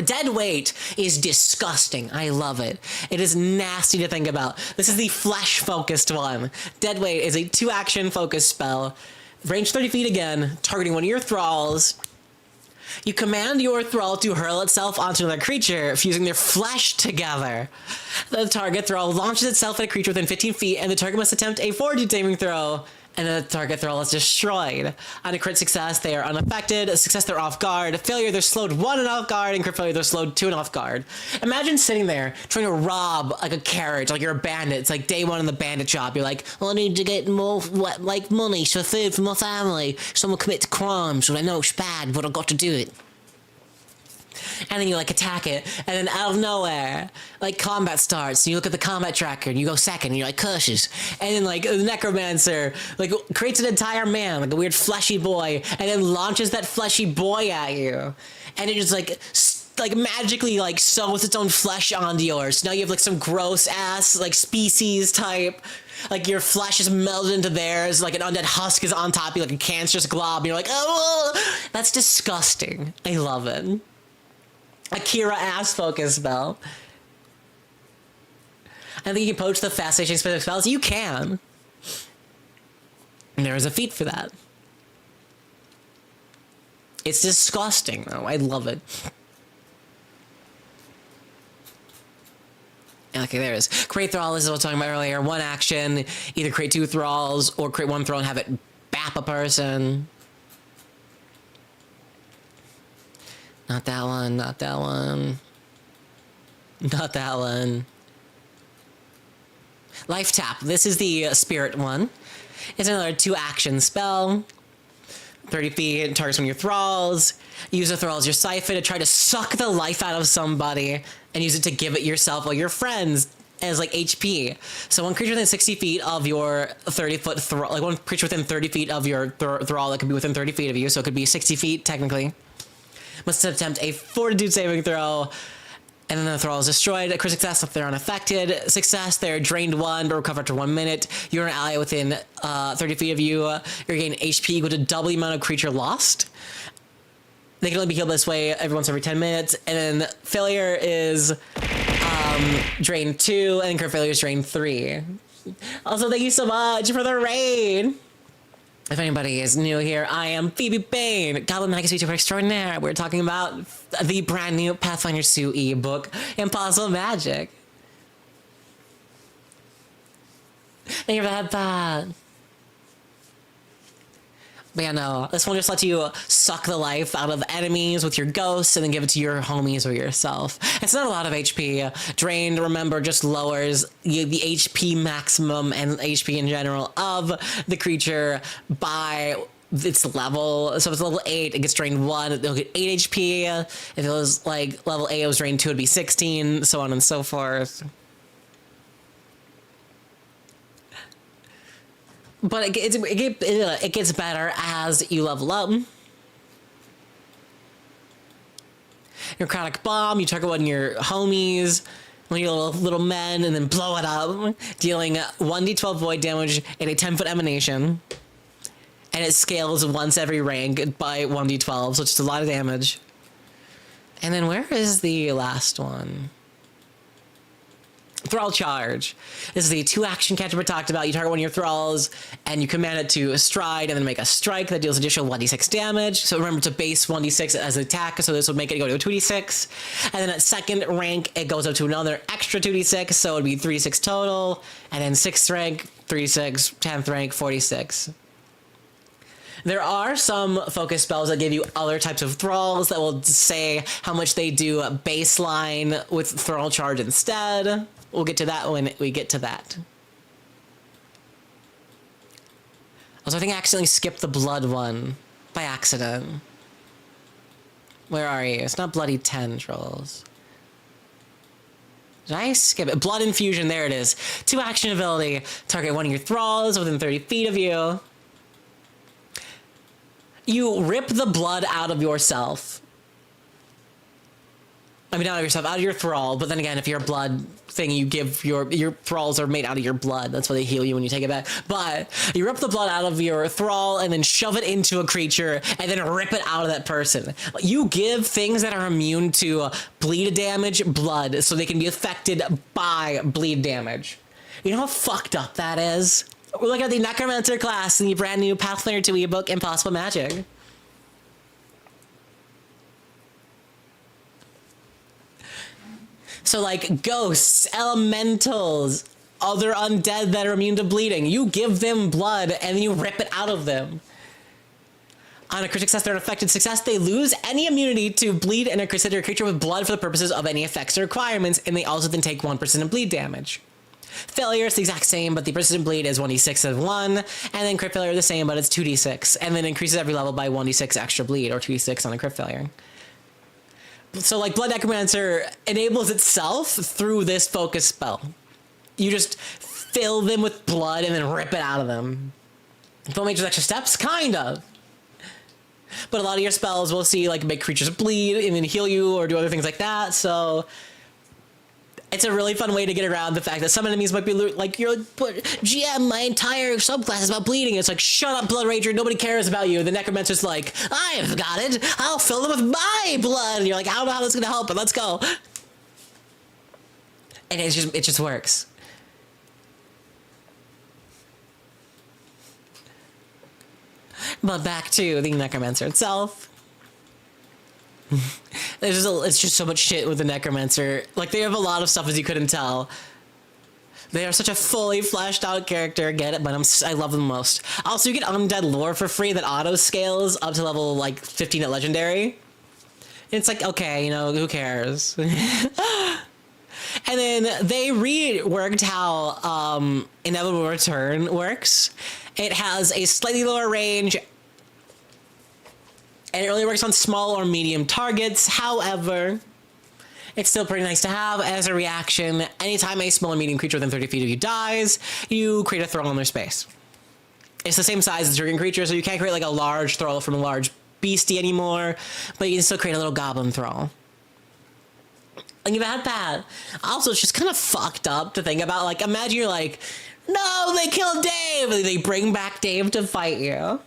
Dead weight is disgusting. I love it. It is nasty to think about. This is the flesh-focused one. Dead weight is a 2-action focus spell. Range 30 feet again, targeting one of your thralls. You command your thrall to hurl itself onto another creature, fusing their flesh together. The target thrall launches itself at a creature within 15 feet, and the target must attempt a fortitude saving throw, and the target thrall is destroyed. On a crit success, they are unaffected. A success, they're off guard. Failure, they're slowed 1 and off guard, and crit failure, they're slowed 2 and off guard. Imagine sitting there trying to rob like a carriage, like you're a bandit. It's like day 1 in the bandit shop. You're like, well, I need to get more like money for food for my family. Someone commit crimes, so I know it's bad, but I've got to do it. And then you like attack it, and then out of nowhere, like combat starts, and you look at the combat tracker, and you go second, and you're like, curses. And then like the Necromancer like creates an entire man, like a weird fleshy boy, and then launches that fleshy boy at you. And it just like magically like sews its own flesh onto yours. Now you have like some gross ass like species type. Like your flesh is melded into theirs, like an undead husk is on top of you, like a cancerous glob, and you're like, oh, that's disgusting. I love it. Akira ass focus spell. I think you can poach the fascination specific spells. You can. And there is a feat for that. It's disgusting though. I love it. Okay, there it is. Create thrall, this is what I was talking about earlier. 1 action, either create 2 thralls or create 1 thrall and have it bap a person. Not that one, not that one. Not that one. Life Tap. This is the spirit one. It's another 2-action spell. 30 feet, targets one of your thralls. Use a thrall as your siphon to try to suck the life out of somebody and use it to give it yourself or your friends as like HP. So one creature within 60 feet of your 30-foot thrall, like one creature within 30 feet of your thrall that could be within 30 feet of you, so it could be 60 feet technically, must attempt a fortitude saving throw, and then the thrall is destroyed. A crit success if they're unaffected. Success, they're drained 1 but recover after 1 minute. You're an ally within 30 feet of you. You're gaining HP equal to double the amount of creature lost. They can only be healed this way every 10 minutes. And then failure is drain 2, and crit failure is drain 3. Also, thank you so much for the raid. If anybody is new here, I am Phoebe Bain, Goblin Magus VTuber Extraordinaire. We're talking about the brand new Pathfinder 2e book, Impossible Magic. Thank you for that, Pat. But yeah, no, this one just lets you suck the life out of enemies with your ghosts and then give it to your homies or yourself. It's not a lot of HP. Drained, remember, just lowers the HP maximum and HP in general of the creature by its level. So if it's level 8, it gets drained 1, it'll get 8 HP. If it was like level 8, it was drained 2, it'd be 16, so on and so forth. But it gets better as you level up. Your Chronic Bomb, you target one of your homies, one of your little men, and then blow it up, dealing 1d12 void damage in a 10-foot emanation. And it scales once every rank by 1d12, so it's just a lot of damage. And then where is the last one? Thrall Charge. This is the 2-action cantrip we talked about. You target one of your thralls, and you command it to stride, and then make a strike that deals additional 1d6 damage. So remember, it's a base 1d6 as an attack, so this would make it go to a 2d6. And then at 2nd rank, it goes up to another extra 2d6, so it'd be 3d6 total. And then 6th rank, 3d6, 10th rank, 46. There are some focus spells that give you other types of thralls that will say how much they do baseline with Thrall Charge instead. We'll get to that when we get to that. Also, I think I accidentally skipped the blood one by accident. Where are you? It's not bloody tendrils. Did I skip it? Blood infusion, there it is. 2-action ability. Target one of your thralls within 30 feet of you. You rip the blood out of yourself. I mean, not out of yourself, out of your thrall. But then again, if you're a blood thing, you give your thralls are made out of your blood. That's why they heal you when you take it back. But you rip the blood out of your thrall and then shove it into a creature and then rip it out of that person. You give things that are immune to bleed damage blood so they can be affected by bleed damage. You know how fucked up that is? We're looking at the Necromancer class in the brand new Pathfinder 2e book, Impossible Magic. So like ghosts, elementals, other undead that are immune to bleeding, you give them blood and then you rip it out of them. On a crit success or an affected success, they lose any immunity to bleed and are considered a creature with blood for the purposes of any effects or requirements, and they also then take 1% of bleed damage. Failure is the exact same, but the persistent bleed is 1d6 of 1, and then crit failure is the same, but it's 2d6, and then increases every level by 1d6 extra bleed, or 2d6 on a crit failure. So, like, Blood Necromancer enables itself through this focus spell. You just fill them with blood and then rip it out of them. Don't make those extra steps? Kind of. But a lot of your spells will see, like, make creatures bleed and then heal you or do other things like that, so it's a really fun way to get around the fact that some enemies might be like, you're like, but GM, my entire subclass is about bleeding. It's like, shut up, Blood Rager, nobody cares about you. The Necromancer's like, I've got it. I'll fill them with my blood. And you're like, I don't know how this is going to help, but let's go. And it just works. But back to the Necromancer itself. It's just so much shit with the Necromancer. Like, they have a lot of stuff, as you couldn't tell. They are such a fully fleshed out character, get it, but I love them most. Also, you get undead lore for free that auto scales up to level, like, 15 at Legendary. It's like, okay, you know, who cares? And then they reworked how Inevitable Return works. It has a slightly lower range, and it only works on small or medium targets. However, it's still pretty nice to have as a reaction. Anytime a small or medium creature within 30 feet of you dies, you create a thrall in their space. It's the same size as a triggering creature, so you can't create like a large thrall from a large beastie anymore, but you can still create a little goblin thrall. And you've had that. Also, it's just kind of fucked up to think about. Like, imagine you're like, no, they killed Dave! And they bring back Dave to fight you.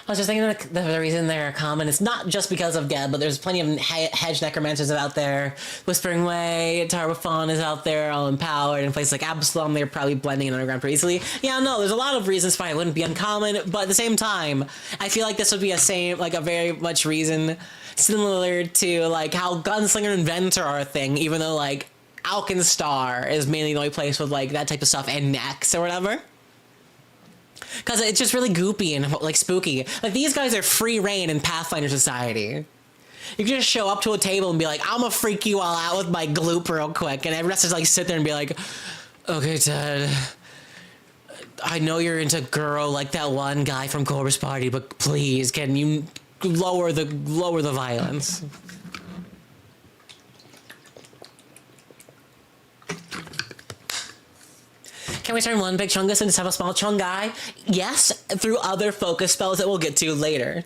I was just thinking that the reason they're common is not just because of Geb, but there's plenty of hedge necromancers out there. Whispering Way, Tarwafon is out there, all empowered. In places like Absalom, they're probably blending in underground pretty easily. Yeah, no, there's a lot of reasons why it wouldn't be uncommon, but at the same time, I feel like this would be a very much reason similar to like how Gunslinger and Inventor are a thing, even though like Alkenstar is mainly the only place with like that type of stuff and Nex or whatever. Because it's just really goopy and, like, spooky. Like, these guys are free reign in Pathfinder Society. You can just show up to a table and be like, I'm gonna freak you all out with my gloop real quick. And everyone has to, like, sit there and be like, okay, Ted, I know you're into girl like that one guy from Corvus Party, but please, can you lower the violence? Can we turn one big chungus and just have a small chungai? Yes, through other focus spells that we'll get to later.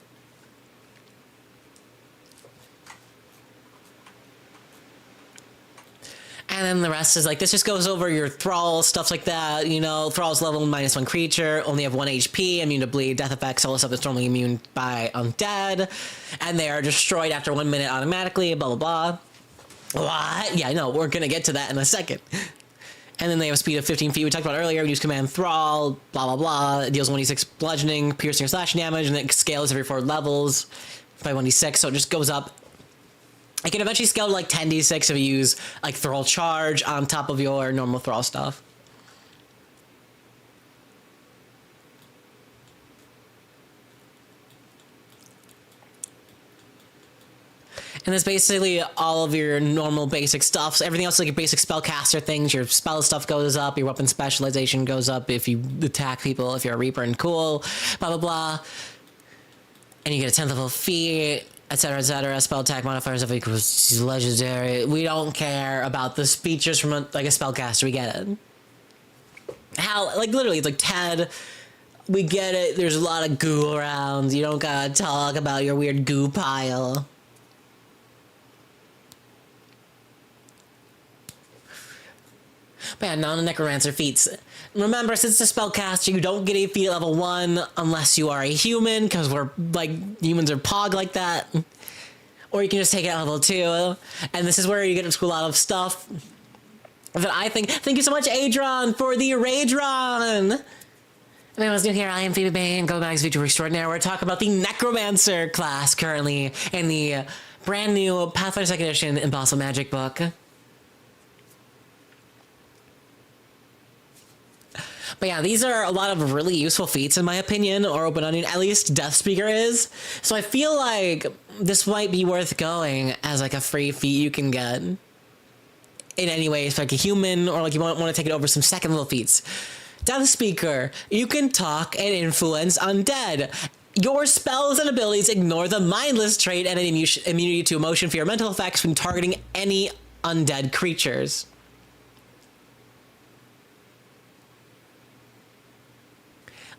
And then the rest is like, this just goes over your thralls, stuff like that. You know, thralls level -1 creature, only have 1 HP, immune to bleed, death effects, all the stuff that's normally immune by undead. And they are destroyed after 1 minute automatically, blah, blah, blah. What? Yeah, I know, we're gonna get to that in a second. And then they have a speed of 15 feet. We talked about earlier. We use command thrall, blah, blah, blah. It deals 1d6 bludgeoning, piercing, or slashing damage, and it scales every 4 levels by 1d6, so it just goes up. It can eventually scale to like 10d6 if you use like Thrall Charge on top of your normal Thrall stuff. And that's basically all of your normal basic stuff. So everything else, like your basic spellcaster things, your spell stuff goes up, your weapon specialization goes up if you attack people, if you're a Reaper and cool, blah, blah, blah. And you get a 10th level feat, etc., etc. Spell attack modifiers of equals legendary. We don't care about the features from a spellcaster. We get it. How, like, literally, it's like Ted. We get it. There's a lot of goo around. You don't gotta talk about your weird goo pile. But yeah, non-necromancer feats. Remember, since the spellcaster, you don't get a feat at level 1 unless you are a human, because we're, like, humans are pog like that. Or you can just take it at level 2. And this is where you get to a lot of stuff that I think... Thank you so much, Adron, for the Raidron! If anyone's new here, I am Phoebe Bane, Go Magus Future Extraordinaire. We're talking about the Necromancer class currently in the brand new Pathfinder 2nd Edition Impossible Magic book. But yeah, these are a lot of really useful feats, in my opinion, or Open Onion, at least Death Speaker is. So I feel like this might be worth going as like a free feat you can get. In any way, if like a human, or like you want to take it over some second level feats. Death Speaker, you can talk and influence undead. Your spells and abilities ignore the mindless trait and immunity to emotion, fear, mental effects when targeting any undead creatures.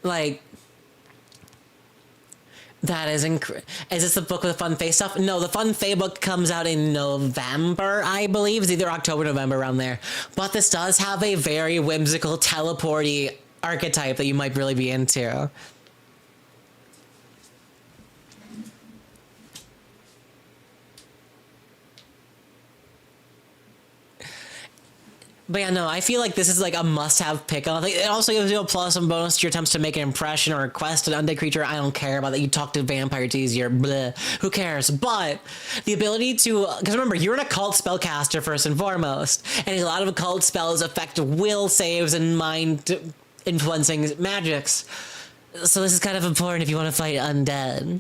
Like, that is is this the book with the Fun Fae stuff? No, the Fun Fae book comes out in November, I believe. It's either October, November, around there. But this does have a very whimsical, teleporty archetype that you might really be into. But yeah, no, I feel like this is like a must-have pick. It also gives you a plus and bonus to your attempts to make an impression or request an undead creature. I don't care about that. You talk to vampire, it's easier. Bleh. Who cares? But the ability to... Because remember, you're an occult spellcaster first and foremost. And a lot of occult spells affect will saves and mind-influencing magics. So this is kind of important if you want to fight undead.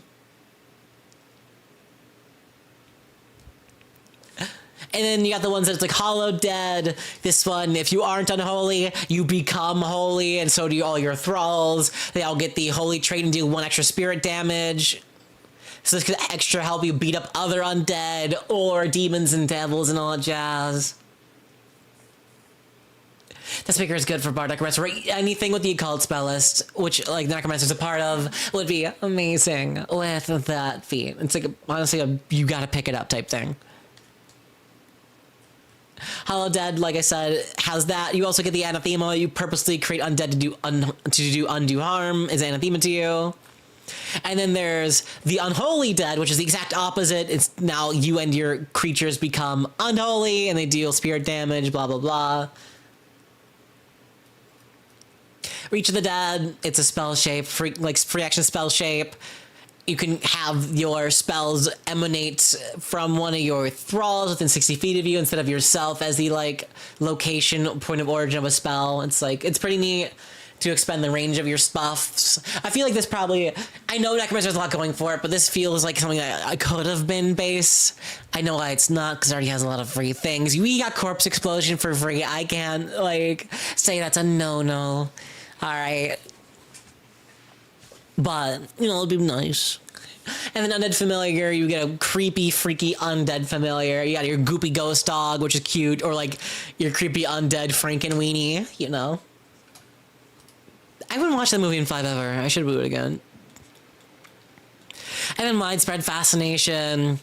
And then you got the ones that's like Hollow Dead. This one, if you aren't unholy, you become holy, and so do all your thralls. They all get the holy trait and do 1 extra spirit damage. So this could extra help you beat up other undead or demons and devils and all that jazz. The speaker is good for Bard Necromancer. Anything with the occult spell list, which like Necromancer is a part of, would be amazing with that feat. It's like honestly you gotta pick it up type thing. Hollow Dead, like I said, has that. You also get the Anathema. You purposely create undead to do undue harm. Is Anathema to you. And then there's the Unholy Dead, which is the exact opposite. It's now you and your creatures become unholy, and they deal spirit damage, blah, blah, blah. Reach of the Dead, it's a spell shape, free action spell shape. You can have your spells emanate from one of your thralls within 60 feet of you instead of yourself as the, like, location, point of origin of a spell. It's, like, it's pretty neat to expand the range of your stuffs. I feel like this probably... I know Necromancer has a lot going for it, but this feels like something that I could have been base. I know why it's not, because it already has a lot of free things. We got Corpse Explosion for free. I can't, like, say that's a no-no. Alright. But, you know, it'll be nice. And then Undead Familiar, you get a creepy, freaky Undead Familiar. You got your goopy ghost dog, which is cute, or like your creepy Undead Frankenweenie, you know. I haven't watched that movie in 5 ever. I should boot it again. And then Widespread Fascination.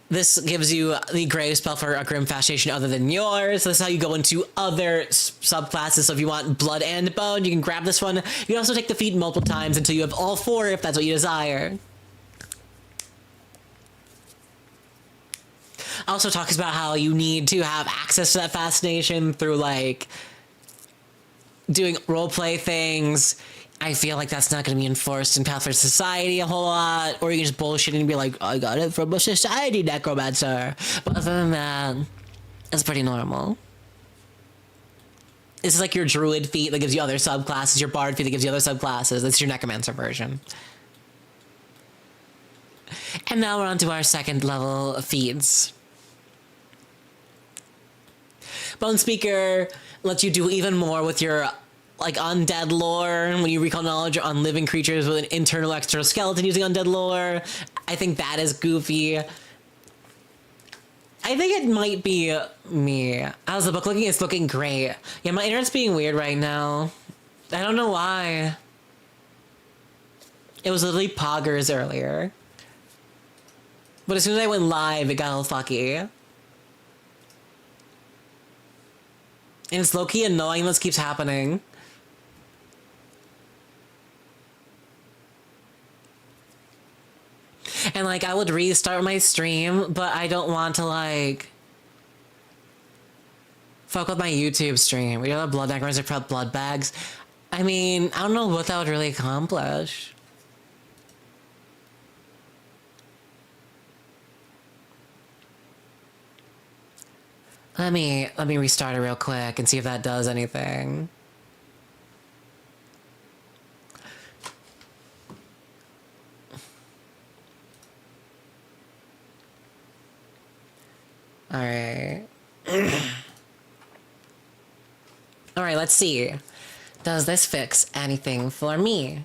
This gives you the grave spell for a Grim Fascination other than yours. This is how you go into other subclasses. So if you want Blood and Bone, you can grab this one. You can also take the feat multiple times until you have all 4 if that's what you desire. Also talks about how you need to have access to that fascination through, like, doing roleplay things. I feel like that's not going to be enforced in Pathfinder Society a whole lot, or you can just bullshit and be like, I got it from a society necromancer. But other than that, it's pretty normal. This is like your druid feat that gives you other subclasses, your bard feat that gives you other subclasses. That's your necromancer version. And now we're on to our 2nd level feats. Bone Speaker lets you do even more with your, like, undead lore. When you recall knowledge on living creatures with an internal external skeleton using undead lore. I think that is goofy. I think it might be me. How's the book looking? It's looking great. Yeah, my internet's being weird right now. I don't know why. It was literally poggers earlier. But as soon as I went live, it got all fucky. And it's low-key annoying this keeps happening. And, like, I would restart my stream, but I don't want to, like, fuck with my YouTube stream. We have blood necromancer prep blood bags. I mean, I don't know what that would really accomplish. Let me restart it real quick and see if that does anything. All right. All right, let's see. Does this fix anything for me?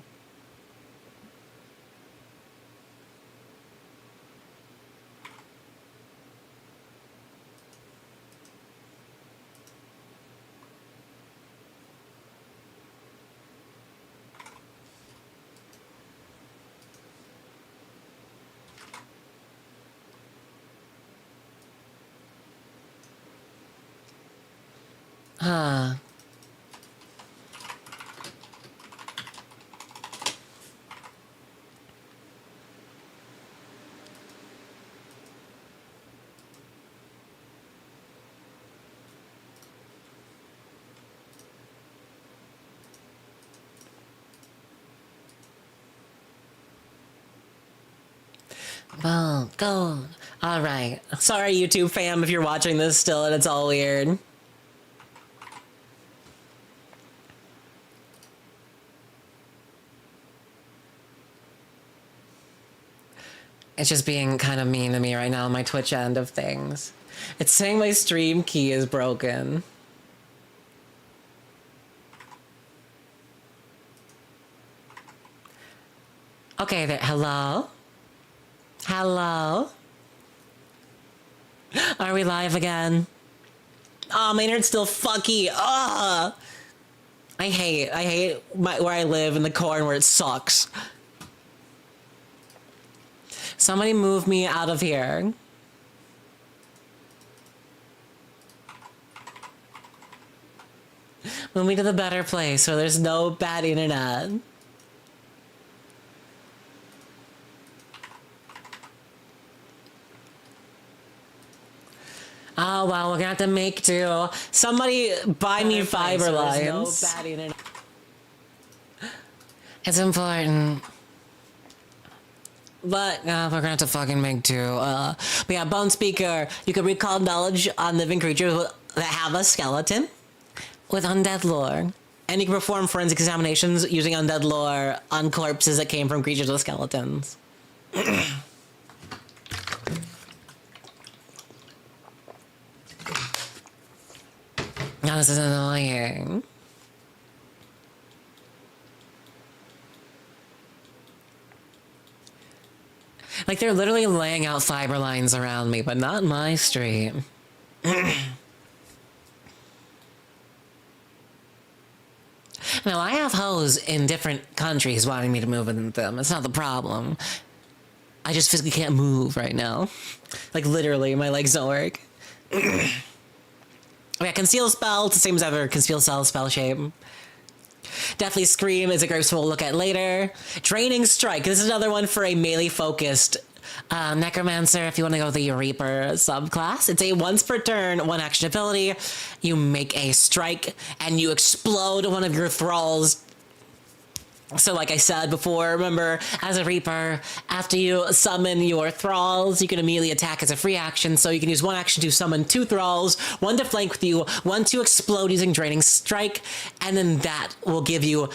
Huh. Well, go. All right. Sorry, YouTube fam, if you're watching this still and it's all weird. It's just being kind of mean to me right now on my Twitch end of things. It's saying my stream key is broken. Okay, there. Hello? Hello? Are we live again? Oh, my internet's still fucky. Ugh! I hate where I live in the corn where it sucks. Somebody move me out of here. Move me to the better place where there's no bad internet. Oh, well, we're gonna have to make do. Somebody buy me fiber lines. No bad internet. It's important. But we're gonna have to fucking make do. But yeah, Bone Speaker, you can recall knowledge on living creatures that have a skeleton with undead lore. And you can perform forensic examinations using undead lore on corpses that came from creatures with skeletons. Now this is annoying. Like, they're literally laying out fiber lines around me, but not my street. Now, I have hoes in different countries wanting me to move in with them. It's not the problem. I just physically can't move right now. Like, literally, my legs don't work. Yeah, conceal spell, it's the same as ever. Conceal spell shape. Deathly Scream is a grave spell we'll look at later. Draining Strike. This is another one for a melee-focused Necromancer, if you want to go with the Reaper subclass. It's a once per turn, one action ability. You make a strike, and you explode one of your thralls. So like I said before, remember, as a Reaper, after you summon your thralls, you can immediately attack as a free action. So you can use one action to summon two thralls, one to flank with you, one to explode using Draining Strike, and then that will give you,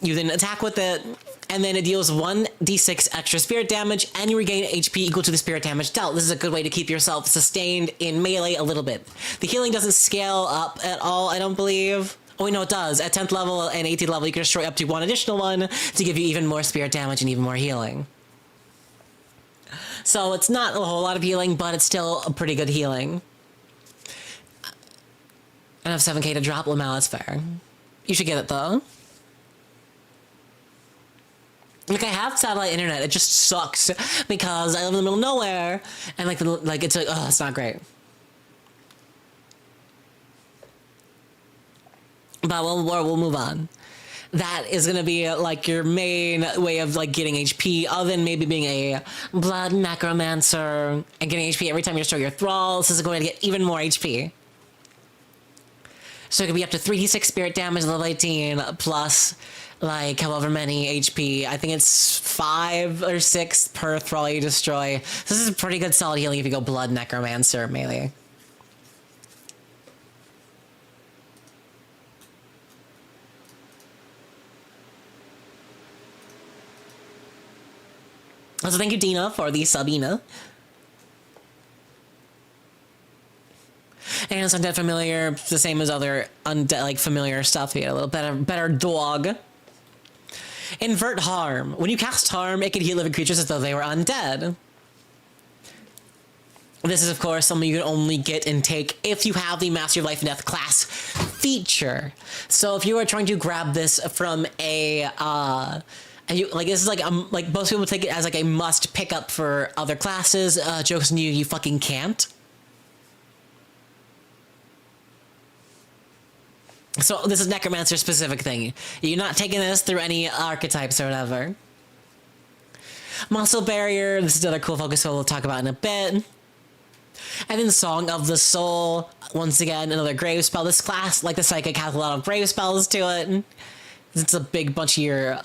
you then attack with it, and then it deals 1d6 extra spirit damage, and you regain HP equal to the spirit damage dealt. This is a good way to keep yourself sustained in melee a little bit. The healing doesn't scale up at all, I don't believe. Oh, wait, no, it does. At 10th level and 18th level, you can destroy up to one additional one to give you even more spirit damage and even more healing. So it's not a whole lot of healing, but it's still a pretty good healing. I have 7k to drop. Lamau, that's fair. You should get it, though. Like, I have satellite internet. It just sucks because I live in the middle of nowhere, and it's like, oh, it's not great. But we'll move on. That is going to be like your main way of like getting HP, other than maybe being a blood necromancer and getting HP every time you destroy your thralls. This is going to get even more HP. So it could be up to 3d6 spirit damage level 18 plus like however many HP. I think it's 5 or 6 per thrall you destroy. So this is a pretty good solid healing if you go blood necromancer melee. So thank you, Dina, for the Sabina. And it's undead familiar, the same as other undead, like familiar stuff. Yeah, a little better dog. Invert Harm. When you cast Harm, it can heal living creatures as though they were undead. This is, of course, something you can only get and take if you have the Master of Life and Death class feature. So if you are trying to grab this from a this is like most people take it as like a must pick up for other classes. Jokes on you, you fucking can't. So this is Necromancer specific thing. You're not taking this through any archetypes or whatever. Muscle Barrier, this is another cool focus we'll talk about in a bit. And then Song of the Soul, once again, another grave spell. This class, like the Psychic, has a lot of grave spells to it. It's a big bunch of your,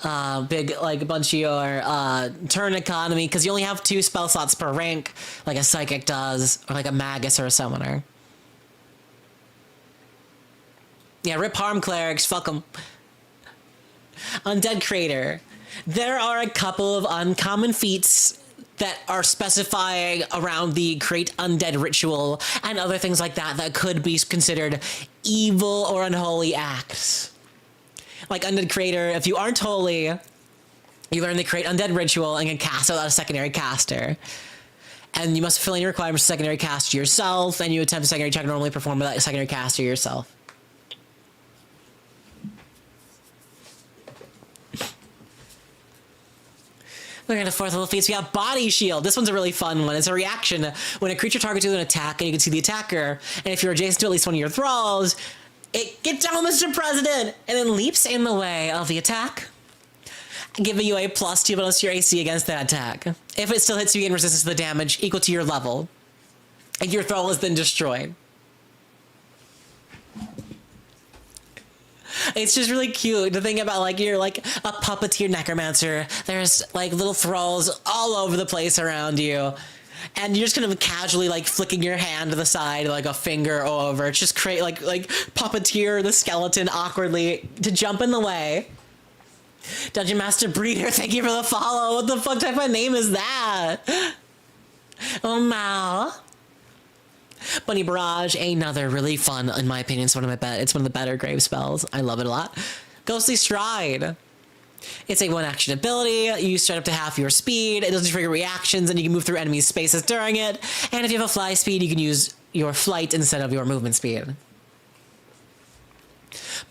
turn economy, because you only have 2 spell slots per rank, like a Psychic does, or like a Magus or a Summoner. Yeah, rip Harm Clerics, fuck them. Undead Creator. There are a couple of uncommon feats that are specifying around the Create Undead ritual and other things like that that could be considered evil or unholy acts. Like Undead Creator, if you aren't holy, you learn the Create Undead ritual and can cast it without a secondary caster. And you must fill in your requirements for secondary caster yourself, and you attempt a secondary check normally performed without a secondary caster yourself. We're going to 4th level feats. We have Body Shield. This one's a really fun one. It's a reaction when a creature targets you with an attack, and you can see the attacker. And if you're adjacent to at least one of your thralls, it gets down, Mr. President, and then leaps in the way of the attack, giving you a +2 bonus to your AC against that attack. If it still hits you, you gain resistance to the damage equal to your level, and your thrall is then destroyed. It's just really cute to think about, like, you're like a puppeteer necromancer. There's like little thralls all over the place around you, and you're just kind of casually like flicking your hand to the side, like a finger over. It's just create like puppeteer the skeleton awkwardly to jump in the way. Dungeon Master Breeder, thank you for the follow. What the fuck type of name is that? Oh, Mal. Bunny Barrage, another really fun, in my opinion, it's one of the better grave spells. I love it a lot. Ghostly Stride. It's a 1-action ability. You stride up to half your speed. It doesn't trigger reactions, and you can move through enemy spaces during it. And if you have a fly speed, you can use your flight instead of your movement speed.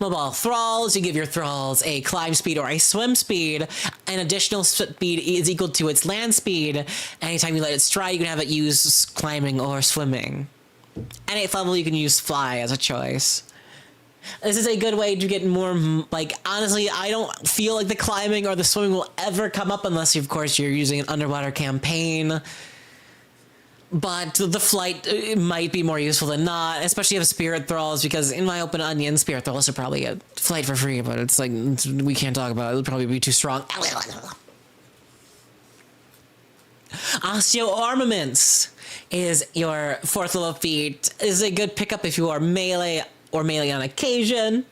Mobile thralls, you give your thralls a climb speed or a swim speed. An additional speed is equal to its land speed. Anytime you let it strike, you can have it use climbing or swimming. At 8th level, you can use fly as a choice. This is a good way to get more, like, honestly, I don't feel like the climbing or the swimming will ever come up unless, of course, you're using an underwater campaign. But the flight might be more useful than not, especially if spirit thralls, because in my open onion, spirit thralls are probably a flight for free, but it's like, we can't talk about it. It'll probably be too strong. Osteo Armaments is your 4th level feat. Is a good pickup if you are melee or melee on occasion.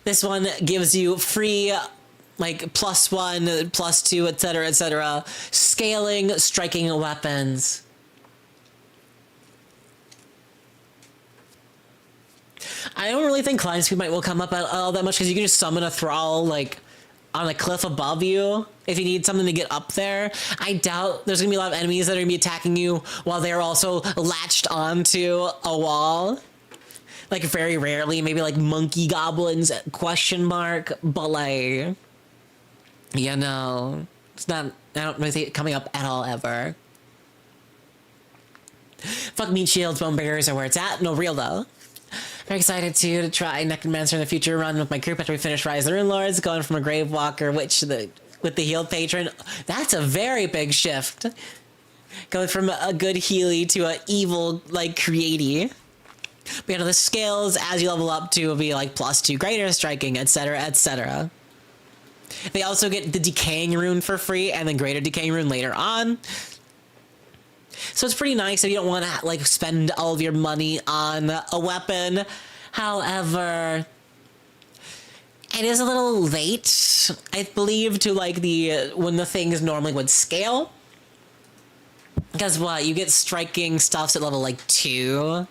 This one gives you free, like, +1, +2, etc., scaling, striking weapons. I don't really think climb speed will come up all that much, because you can just summon a thrall, like, on a cliff above you if you need something to get up there. I doubt there's gonna be a lot of enemies that are gonna be attacking you while they're also latched onto a wall. Like, very rarely, maybe like monkey goblins, question mark, but like, you know, it's not, I don't really see it coming up at all ever. Fuck meat shields, bone barriers are where it's at. No, real though. Very excited to try Necromancer in the future run with my group after we finish Rise of the Rune Lords, going from a Grave Walker witch to with the healed patron. That's a very big shift. Going from a good healy to a evil, like, creaty. But you know, the skills as you level up to will be like +2 greater striking, etc. They also get the decaying rune for free and then greater decaying rune later on. So it's pretty nice if you don't want to, like, spend all of your money on a weapon. However, it is a little late, I believe, to, like, when the things normally would scale. Because what? You get striking stuffs at level, like, 2.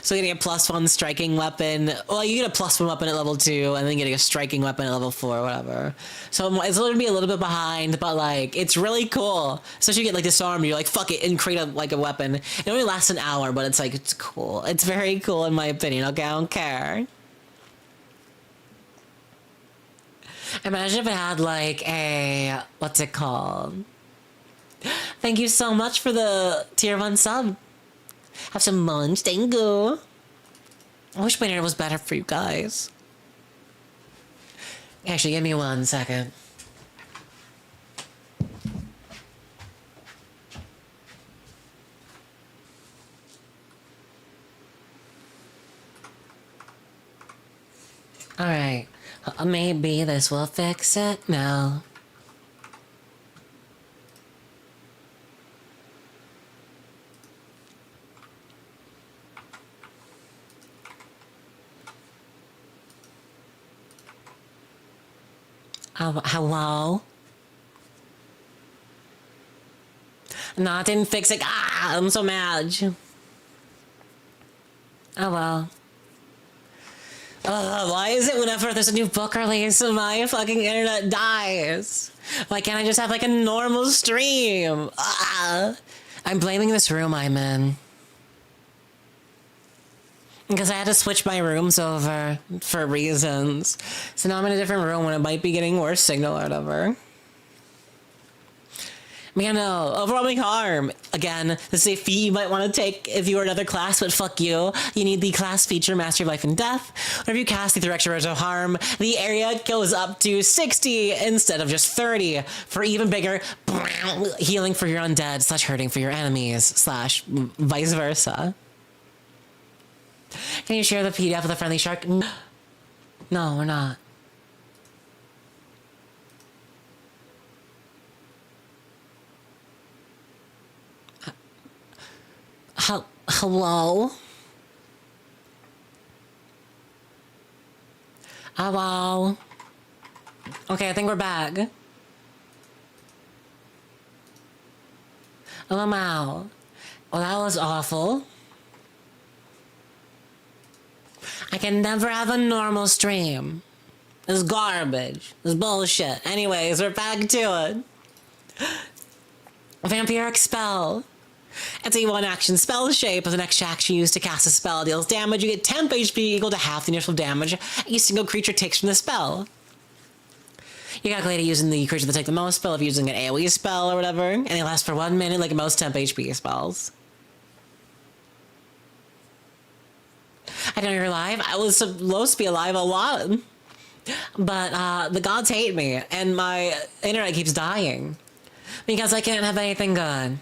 So getting a +1 striking weapon, well, you get a +1 weapon at level 2, and then getting a striking weapon at level 4, whatever. So it's going to be a little bit behind, but, like, it's really cool. Especially you get, like, disarmed, you're like, fuck it, and create, a weapon. It only lasts an hour, but it's, like, it's cool. It's very cool, in my opinion, okay? I don't care. Imagine if it had, like, a, what's it called? Thank you so much for the tier 1 sub. Have some munch, thank you. I wish my internet was better for you guys. Actually, give me 1 second. Alright, maybe this will fix it. No. Hello? No, I didn't fix it. Ah, I'm so mad. Oh well. Why is it whenever there's a new book release, my fucking internet dies? Why can't I just have, like, a normal stream? I'm blaming this room I'm in. Because I had to switch my rooms over for reasons. So now I'm in a different room when it might be getting worse signal or whatever. Man, no. Overwhelming harm. Again, this is a feat you might want to take if you were another class, but fuck you. You need the class feature Mastery of Life and Death. Whenever you cast the extra range of harm, the area goes up to 60 instead of just 30 for even bigger healing for your undead / hurting for your enemies / vice versa. Can you share the PDF with a friendly shark? No, we're not. Hello? Hello? Okay, I think we're back. Oh, wow. Well, that was awful. I can never have a normal stream. It's garbage. It's bullshit. Anyways, we're back to it. Vampiric spell. It's a one-action spell shape. As the next action used to cast a spell deals damage, you get temp HP equal to half the initial damage a single creature takes from the spell. You calculate it using the creature that take the most spell, if you're using an AoE spell or whatever, and they last for 1 minute like most temp HP spells. I know you're alive. I was supposed to be alive a lot. But the gods hate me, and my internet keeps dying. Because I can't have anything good.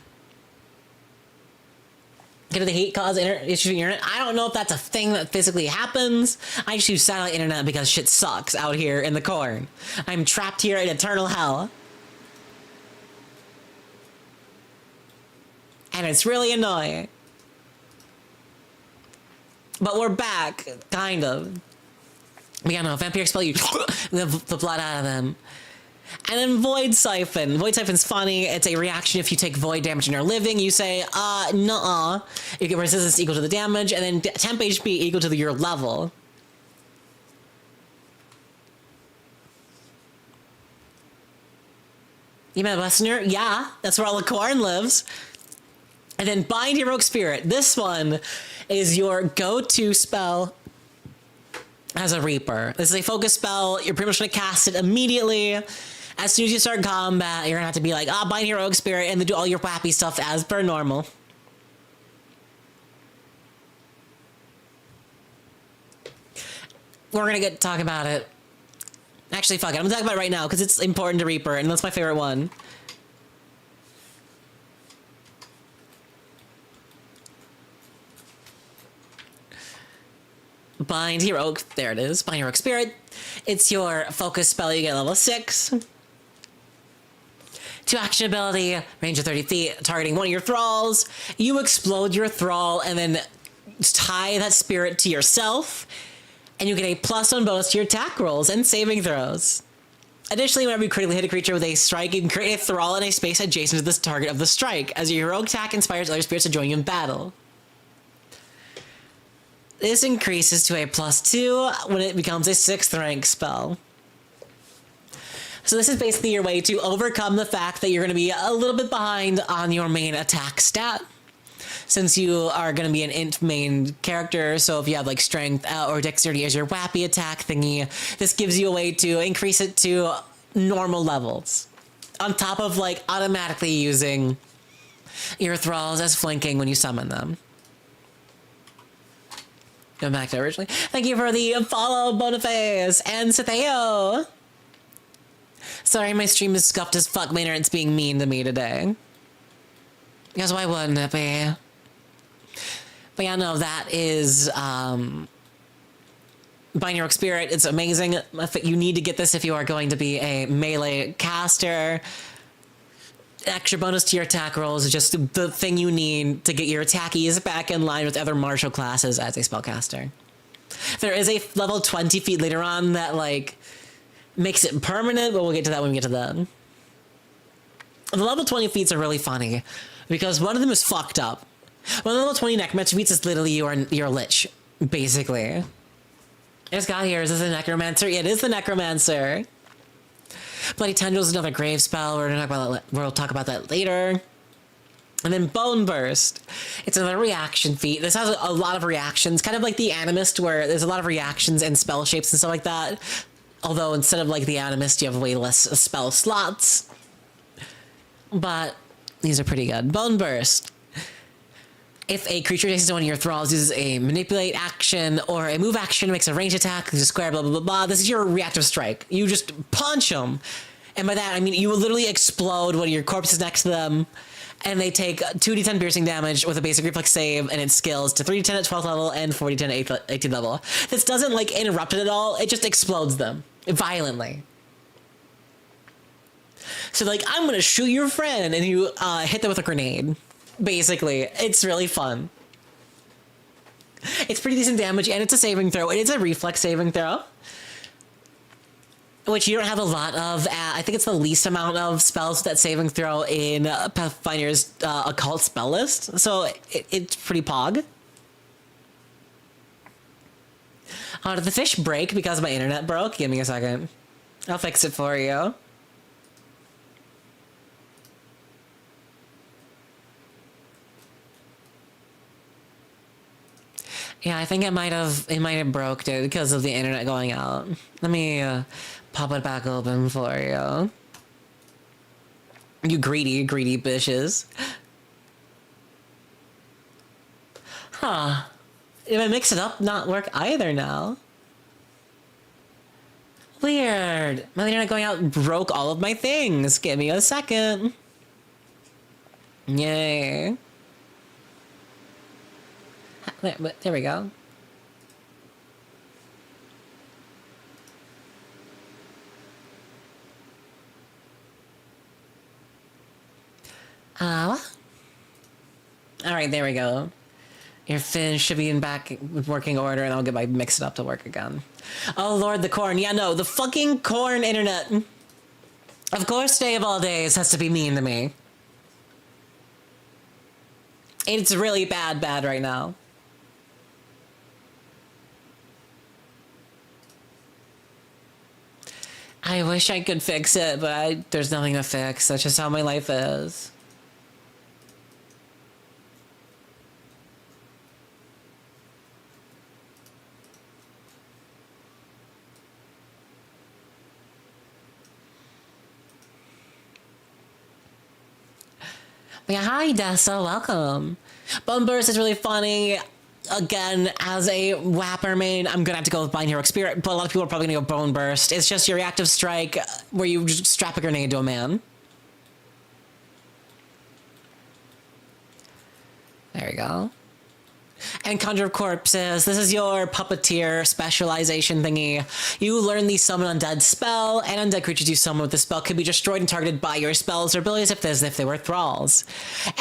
Can the heat cause issues with your internet? I don't know if that's a thing that physically happens. I just use satellite internet because shit sucks out here in the corn. I'm trapped here in eternal hell. And it's really annoying. But we're back, kind of. But yeah, no, vampire spell, you the blood out of them. And then Void Siphon. Void Siphon's funny. It's a reaction if you take void damage and you're living. You say, nuh-uh. You get resistance equal to the damage, and then temp HP equal to your level. You met a Westerner? Yeah, that's where all the corn lives. And then Bind Heroic Spirit. This one is your go-to spell as a Reaper. This is a focus spell. You're pretty much going to cast it immediately. As soon as you start combat, you're going to have to be like, Bind Heroic Spirit, and then do all your wappy stuff as per normal. We're going to talk about it. Actually, fuck it. I'm going to talk about it right now, because it's important to Reaper, and that's my favorite one. Bind Heroic, there it is, Bind Heroic Spirit. It's your focus spell, you get level 6. 2 action ability, range of 30 feet, targeting one of your thralls. You explode your thrall and then tie that spirit to yourself, and you get a +1 bonus to your attack rolls and saving throws. Additionally, whenever you critically hit a creature with a strike, you can create a thrall in a space adjacent to this target of the strike, as your heroic attack inspires other spirits to join you in battle. This increases to a +2 when it becomes a 6th rank spell. So this is basically your way to overcome the fact that you're going to be a little bit behind on your main attack stat. Since you are going to be an int main character, so if you have like strength or dexterity as your wappy attack thingy, this gives you a way to increase it to normal levels. On top of like automatically using your thralls as flanking when you summon them. Go back to originally. Thank you for the follow, Boniface and Cetheo. Sorry, my stream is scuffed as fuck. My internet's being mean to me today. Because why wouldn't it be? But yeah, no, that is Bind Heroic Spirit. It's amazing. You need to get this if you are going to be a melee caster. Extra bonus to your attack rolls is just the thing you need to get your attackies back in line with other martial classes as a spellcaster. There is a level 20 feet later on that like makes it permanent, but we'll get to that when we get to that. The level 20 feats are really funny because one of them is fucked up. One of the level 20 Necromancer feats is literally your Lich, basically. I just got here. Is this a Necromancer? Yeah, it is the Necromancer. Bloody Tendril is another grave spell. We'll talk about that later. And then Bone Burst. It's another reaction feat. This has a lot of reactions, kind of like the Animist, where there's a lot of reactions and spell shapes and stuff like that. Although instead of like the Animist, you have way less spell slots. But these are pretty good. Bone Burst. If a creature adjacent to one of your thralls uses a manipulate action or a move action, makes a range attack, there's a square, blah, blah, blah, blah. This is your reactive strike. You just punch them. And by that, I mean, you will literally explode when your corpse is next to them. And they take 2d10 piercing damage with a basic reflex save, and it scales to 3d10 at 12th level and 4d10 at 18th level. This doesn't, like, interrupt it at all. It just explodes them violently. So, like, I'm going to shoot your friend, and you hit them with a grenade. Basically, it's really fun. It's pretty decent damage, and it's a saving throw. It is a reflex saving throw, which you don't have a lot of. I think it's the least amount of spells with that saving throw in Pathfinder's occult spell list, so it's pretty pog. Did the fish break because my internet broke? Give me a second. I'll fix it for you. Yeah, I think it might have broke, dude, because of the internet going out. Let me pop it back open for you. You greedy bitches. Huh. If I mix it up, not work either now. Weird. My internet going out broke all of my things. Give me a second. Yay. There we go. What? Alright, there we go. Your fin should be in back working order, and I'll get my mix it up to work again. Oh lord, the corn. Yeah, no, the fucking corn internet. Of course, day of all days has to be mean to me. It's really bad right now. I wish I could fix it, but there's nothing to fix. That's just how my life is. Yeah, hi Dessa, welcome. Bone Burst is really funny. Again, as a Whapper main, I'm gonna have to go with Blind Heroic Spirit, but a lot of people are probably gonna go Bone Burst. It's just your reactive strike where you just strap a grenade to a man. There we go. And Conjure of Corpses, this is your puppeteer specialization thingy. You learn the Summon Undead spell, and undead creatures you summon with the spell can be destroyed and targeted by your spells or abilities as if they were thralls.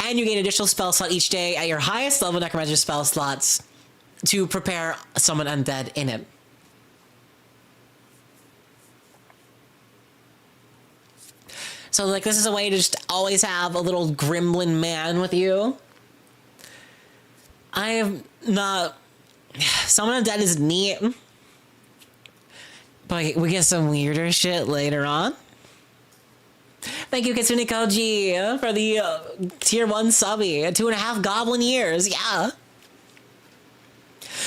And you gain additional spell slot each day at your highest level Necromancer spell slots to prepare Summon Undead in it. So like this is a way to just always have a little gremlin man with you. I have not... Summon Undead is neat. But we get some weirder shit later on. Thank you, Kitsune Koji, for the tier 1 subby. 2.5 goblin years, yeah.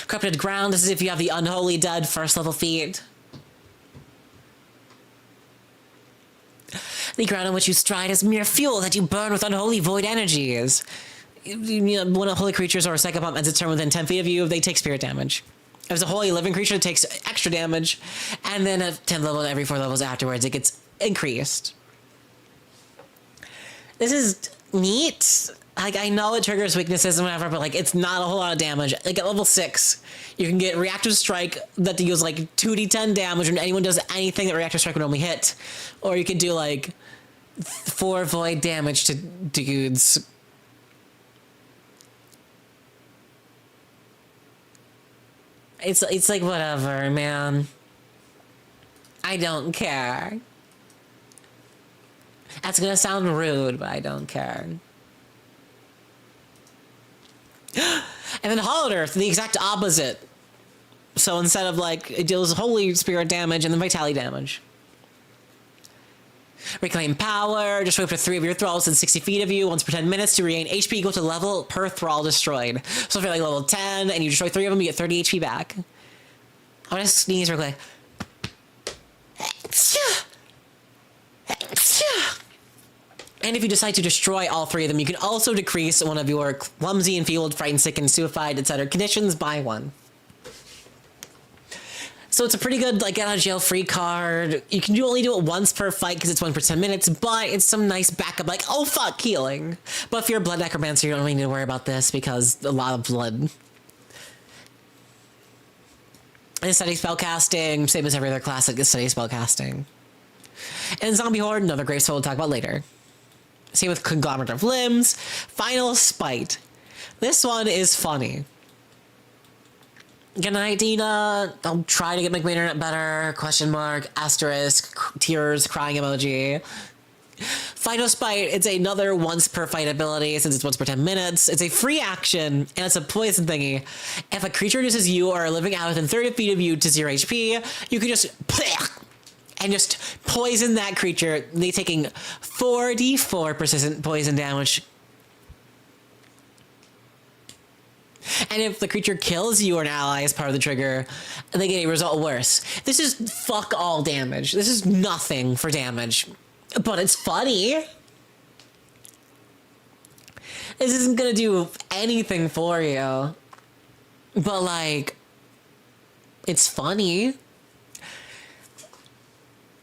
Corrupted Ground, this is if you have the Unholy Dead first level feat. The ground on which you stride is mere fuel that you burn with unholy void energies. You know, when a holy creatures or a psychic bomb ends its turn within 10 feet of you, they take spirit damage. If it's a holy living creature, it takes extra damage, and then at 10th level and every 4 levels afterwards, it gets increased. This is neat. Like, I know it triggers weaknesses and whatever, but like, it's not a whole lot of damage. Like at level 6, you can get reactive strike that deals like 2d10 damage when anyone does anything that reactive strike would only hit, or you could do like 4 void damage to dudes. It's like whatever, man. I don't care. That's gonna sound rude, but I don't care. And then Hollowed Earth, the exact opposite. So instead of like, it deals holy spirit damage and then vitality damage. Reclaim power, destroy up to 3 of your thralls within 60 feet of you once per 10 minutes to regain HP equal to level per thrall destroyed. So if you're like level 10 and you destroy 3 of them, you get 30 HP back. I'm gonna sneeze real quick. And if you decide to destroy all 3 of them, you can also decrease one of your clumsy, enfeebled, frightened, sick, and stupefied, etc. conditions by 1. So it's a pretty good, like, get out of jail free card. You can only do it once per fight because it's 1 per 10 minutes, but it's some nice backup, like, oh fuck, healing. But if you're a blood necromancer, you don't really need to worry about this because a lot of blood. And steady spellcasting, same as every other classic, is steady spellcasting. And Zombie Horde, another great spell we'll talk about later. Same with Conglomerate of Limbs. Final Spite. This one is funny. Good night, Dina. I'll try to make my internet better. Question mark, asterisk, tears, crying emoji. Final Spite, it's another once per fight ability since it's once per 10 minutes. It's a free action, and it's a poison thingy. If a creature reduces you or a living out within 30 feet of you to 0 HP, you can just and just poison that creature. They taking 4d4 persistent poison damage. And if the creature kills you or an ally as part of the trigger, they get a result worse. This is fuck all damage. This is nothing for damage. But it's funny. This isn't gonna do anything for you. But, like, it's funny.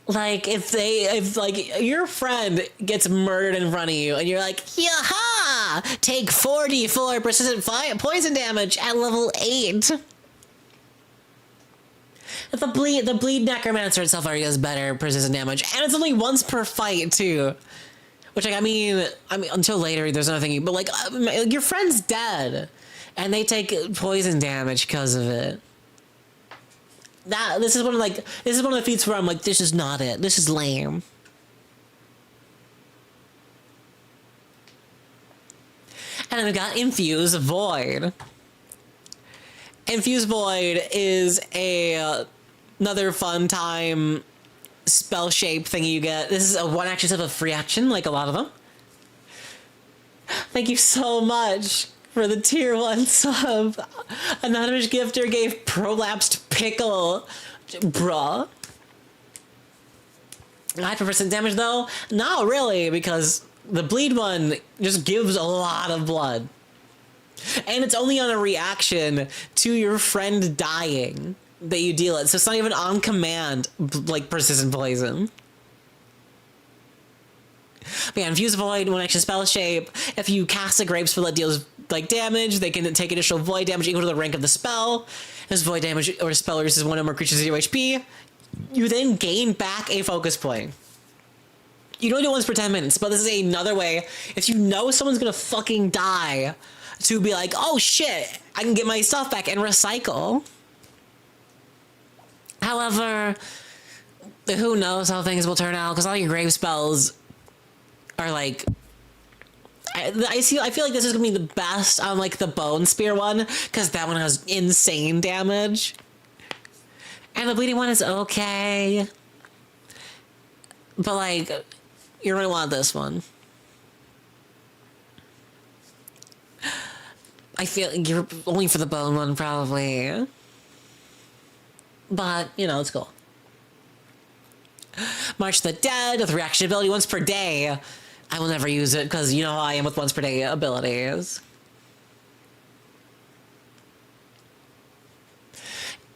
Like, if like, your friend gets murdered in front of you, and you're like, yaha! Take 44 persistent poison damage at level 8. The bleed Necromancer itself already does better persistent damage, and it's only once per fight, too. Which, like, I mean, until later, there's nothing, but, like, your friend's dead, and they take poison damage because of it. This is one of the feats where I'm like, this is not it. This is lame. And then we've got Infuse Void. Infuse Void is another fun time spell shape thing you get. This is a 1 action of a free action, like a lot of them. Thank you so much for the tier 1 sub. Anonymous gifter gave prolapsed pickle. Bruh. High percent damage though? Not really, because the bleed one just gives a lot of blood. And it's only on a reaction to your friend dying that you deal it. So it's not even on command, like persistent poison. But yeah, Infuse Void, 1 action spell shape. If you cast a Grave Spell that deals like damage, they can take additional void damage equal to the rank of the spell. This void damage or spell reduces 1 or more creatures 0 HP. You then gain back a focus point. You don't do it once per 10 minutes, but this is another way, if you know someone's gonna fucking die, to be like, oh shit, I can get my stuff back and recycle. However, who knows how things will turn out, because all your grave spells are like, I feel like this is gonna be the best on like the Bone Spear one, because that one has insane damage. And the bleeding one is okay. But like, you're gonna want this one. I feel like you're only for the bone one probably. But, you know, it's cool. March the Dead with reaction ability once per day. I will never use it because you know how I am with once per day abilities.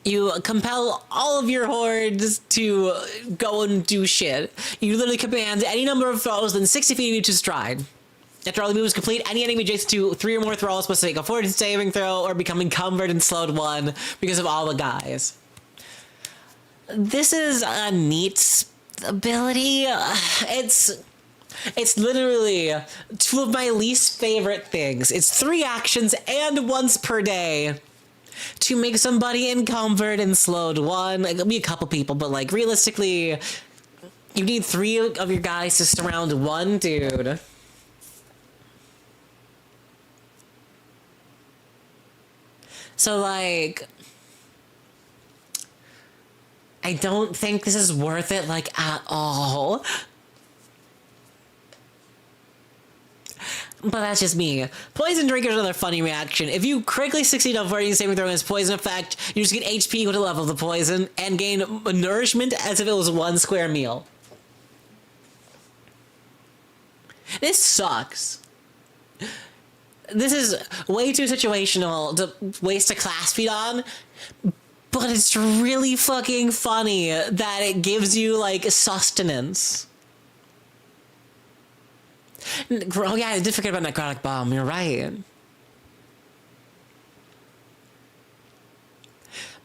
You compel all of your hordes to go and do shit. You literally command any number of throws within 60 feet of you to stride. After all the moves complete, any enemy adjacent to 3 or more throws must make a fortitude saving throw or become encumbered and slowed 1 because of all the guys. This is a neat ability. It's literally 2 of my least favorite things. It's 3 actions and once per day to make somebody encumbered and slowed 1. It could be a couple people, but like realistically, you need 3 of your guys to surround 1 dude. So like, I don't think this is worth it like at all. But that's just me. Poison Drinker is another funny reaction. If you critically succeed on avoiding saving throw as poison effect, you just get HP equal to the level of the poison and gain nourishment as if it was 1 square meal. This sucks. This is way too situational to waste a class feat on, but it's really fucking funny that it gives you, like, sustenance. Oh yeah, I did forget about Necrotic Bomb, you're right.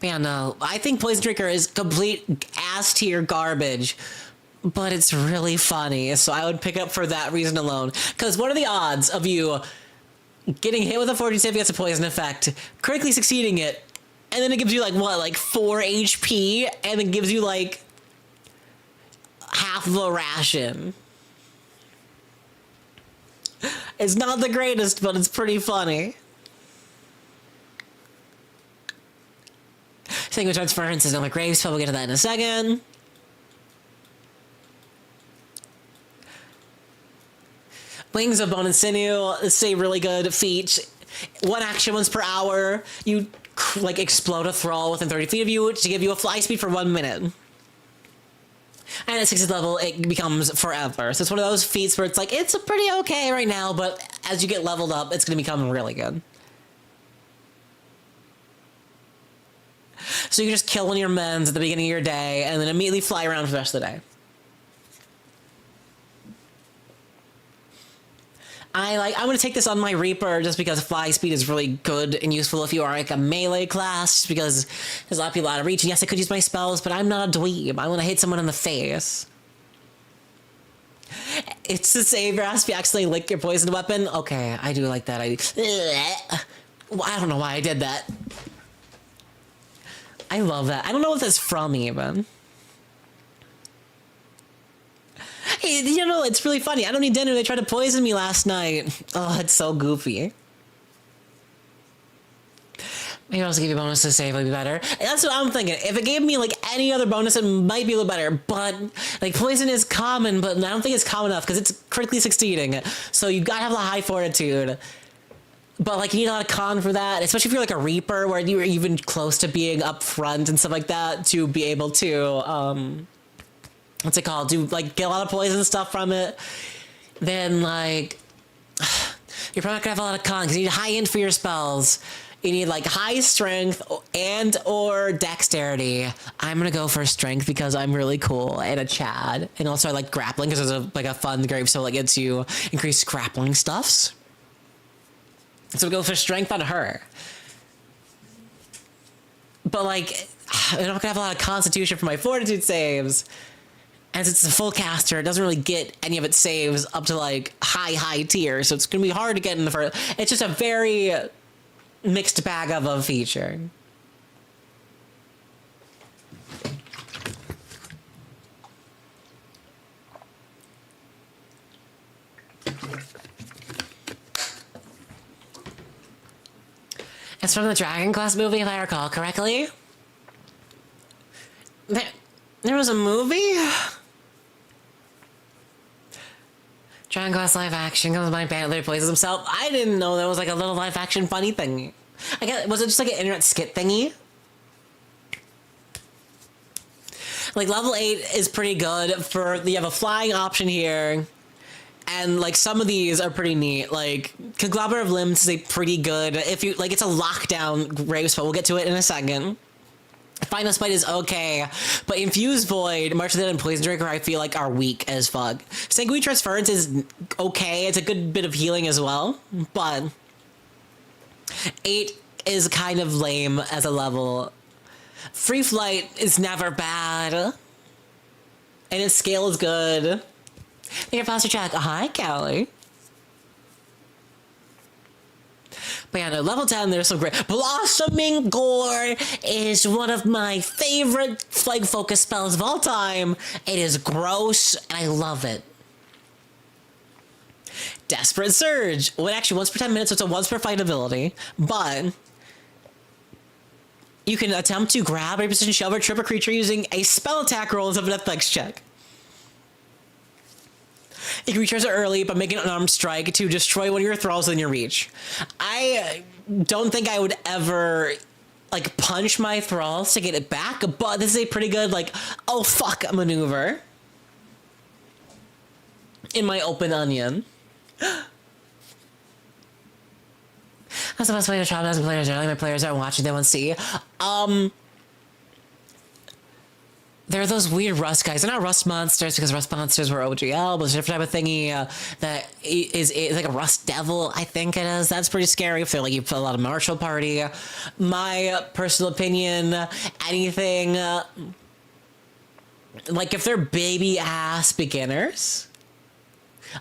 But yeah, no, I think Poison Drinker is complete ass-tier garbage, but it's really funny, so I would pick up for that reason alone. Because what are the odds of you getting hit with a 40 save against a poison effect, critically succeeding it, and then it gives you like, what, like 4 HP, and it gives you like half of a ration. It's not the greatest, but it's pretty funny. Saying with transference is on the grave spell, we'll get to that in a second. Wings of Bone and Sinew, this is a really good feat. 1 action once per hour. You like explode a thrall within 30 feet of you to give you a fly speed for 1 minute. And at 60th level, it becomes forever. So it's one of those feats where it's like, it's pretty okay right now, but as you get leveled up, it's going to become really good. So you can just kill one of your mens at the beginning of your day and then immediately fly around for the rest of the day. I'm going to take this on my Reaper just because fly speed is really good and useful if you are like a melee class, just because there's a lot of people out of reach. And yes, I could use my spells, but I'm not a dweeb. I want to hit someone in the face. It's the save your ass if you accidentally lick your poisoned weapon. Okay, I do like that. I don't know why I did that. I love that. I don't know what that's from even. Hey, you know, it's really funny. I don't need dinner. They tried to poison me last night. Oh, it's so goofy. Maybe I'll just give you a bonus to save, it'll be better. That's what I'm thinking. If it gave me, like, any other bonus, it might be a little better. But, like, poison is common, but I don't think it's common enough, because it's critically succeeding. So you gotta have a high fortitude. But, like, you need a lot of con for that, especially if you're, like, a Reaper, where you're even close to being up front and stuff like that, to be able to, what's it called? Do like get a lot of poison stuff from it, then like you're probably not gonna have a lot of con because you need high int for your spells. You need like high strength and or dexterity. I'm gonna go for strength because I'm really cool and a Chad, and also I like grappling because there's a fun grave soul that gets you increased grappling stuffs. So go for strength on her. But like I'm not gonna have a lot of constitution for my fortitude saves. As it's a full caster, it doesn't really get any of its saves up to like high tier, so it's gonna be hard to get in the first. It's just a very mixed bag of a feature. It's from the Dragon Quest movie, if I recall correctly. There was a movie? Dragon Quest live action comes my band places himself. I didn't know there was like a little live action funny thing. I guess, was it just like an internet skit thingy? Like level 8 is pretty good for, you have a flying option here. And like some of these are pretty neat. Like Conglomerate of Limbs is a pretty good, if you like, it's a lockdown grave spell. We'll get to it in a second. Final Spite is okay, but Infused Void, March of the Dead, and Poison Drinker I feel like are weak as fuck. Sanguine Transference is okay, it's a good bit of healing as well, but 8 is kind of lame as a level. Free Flight is never bad, and its scale is good. Thank you, Foster Jack. Hi, Callie. But yeah, no, level 10, there's some great... Blossoming Gore is one of my favorite flag focus spells of all time. It is gross, and I love it. Desperate Surge. Well, actually, once per 10 minutes, so it's a once per fight ability. But you can attempt to grab, reposition, shove, or trip a creature using a spell attack roll as of an athletics check. You can recharge it early, but make an unarmed strike to destroy one of your thralls within your reach. I don't think I would ever, like, punch my thralls to get it back, but this is a pretty good, like, oh fuck maneuver. In my open onion. That's the best way to traumatize my players. Generally, my players aren't watching, they won't see. They're those weird rust guys. They're not rust monsters because rust monsters were OGL, but it's a different type of thingy that is like a rust devil, I think it is. That's pretty scary if they're like, you put a lot of martial party. My personal opinion, anything like if they're baby ass beginners,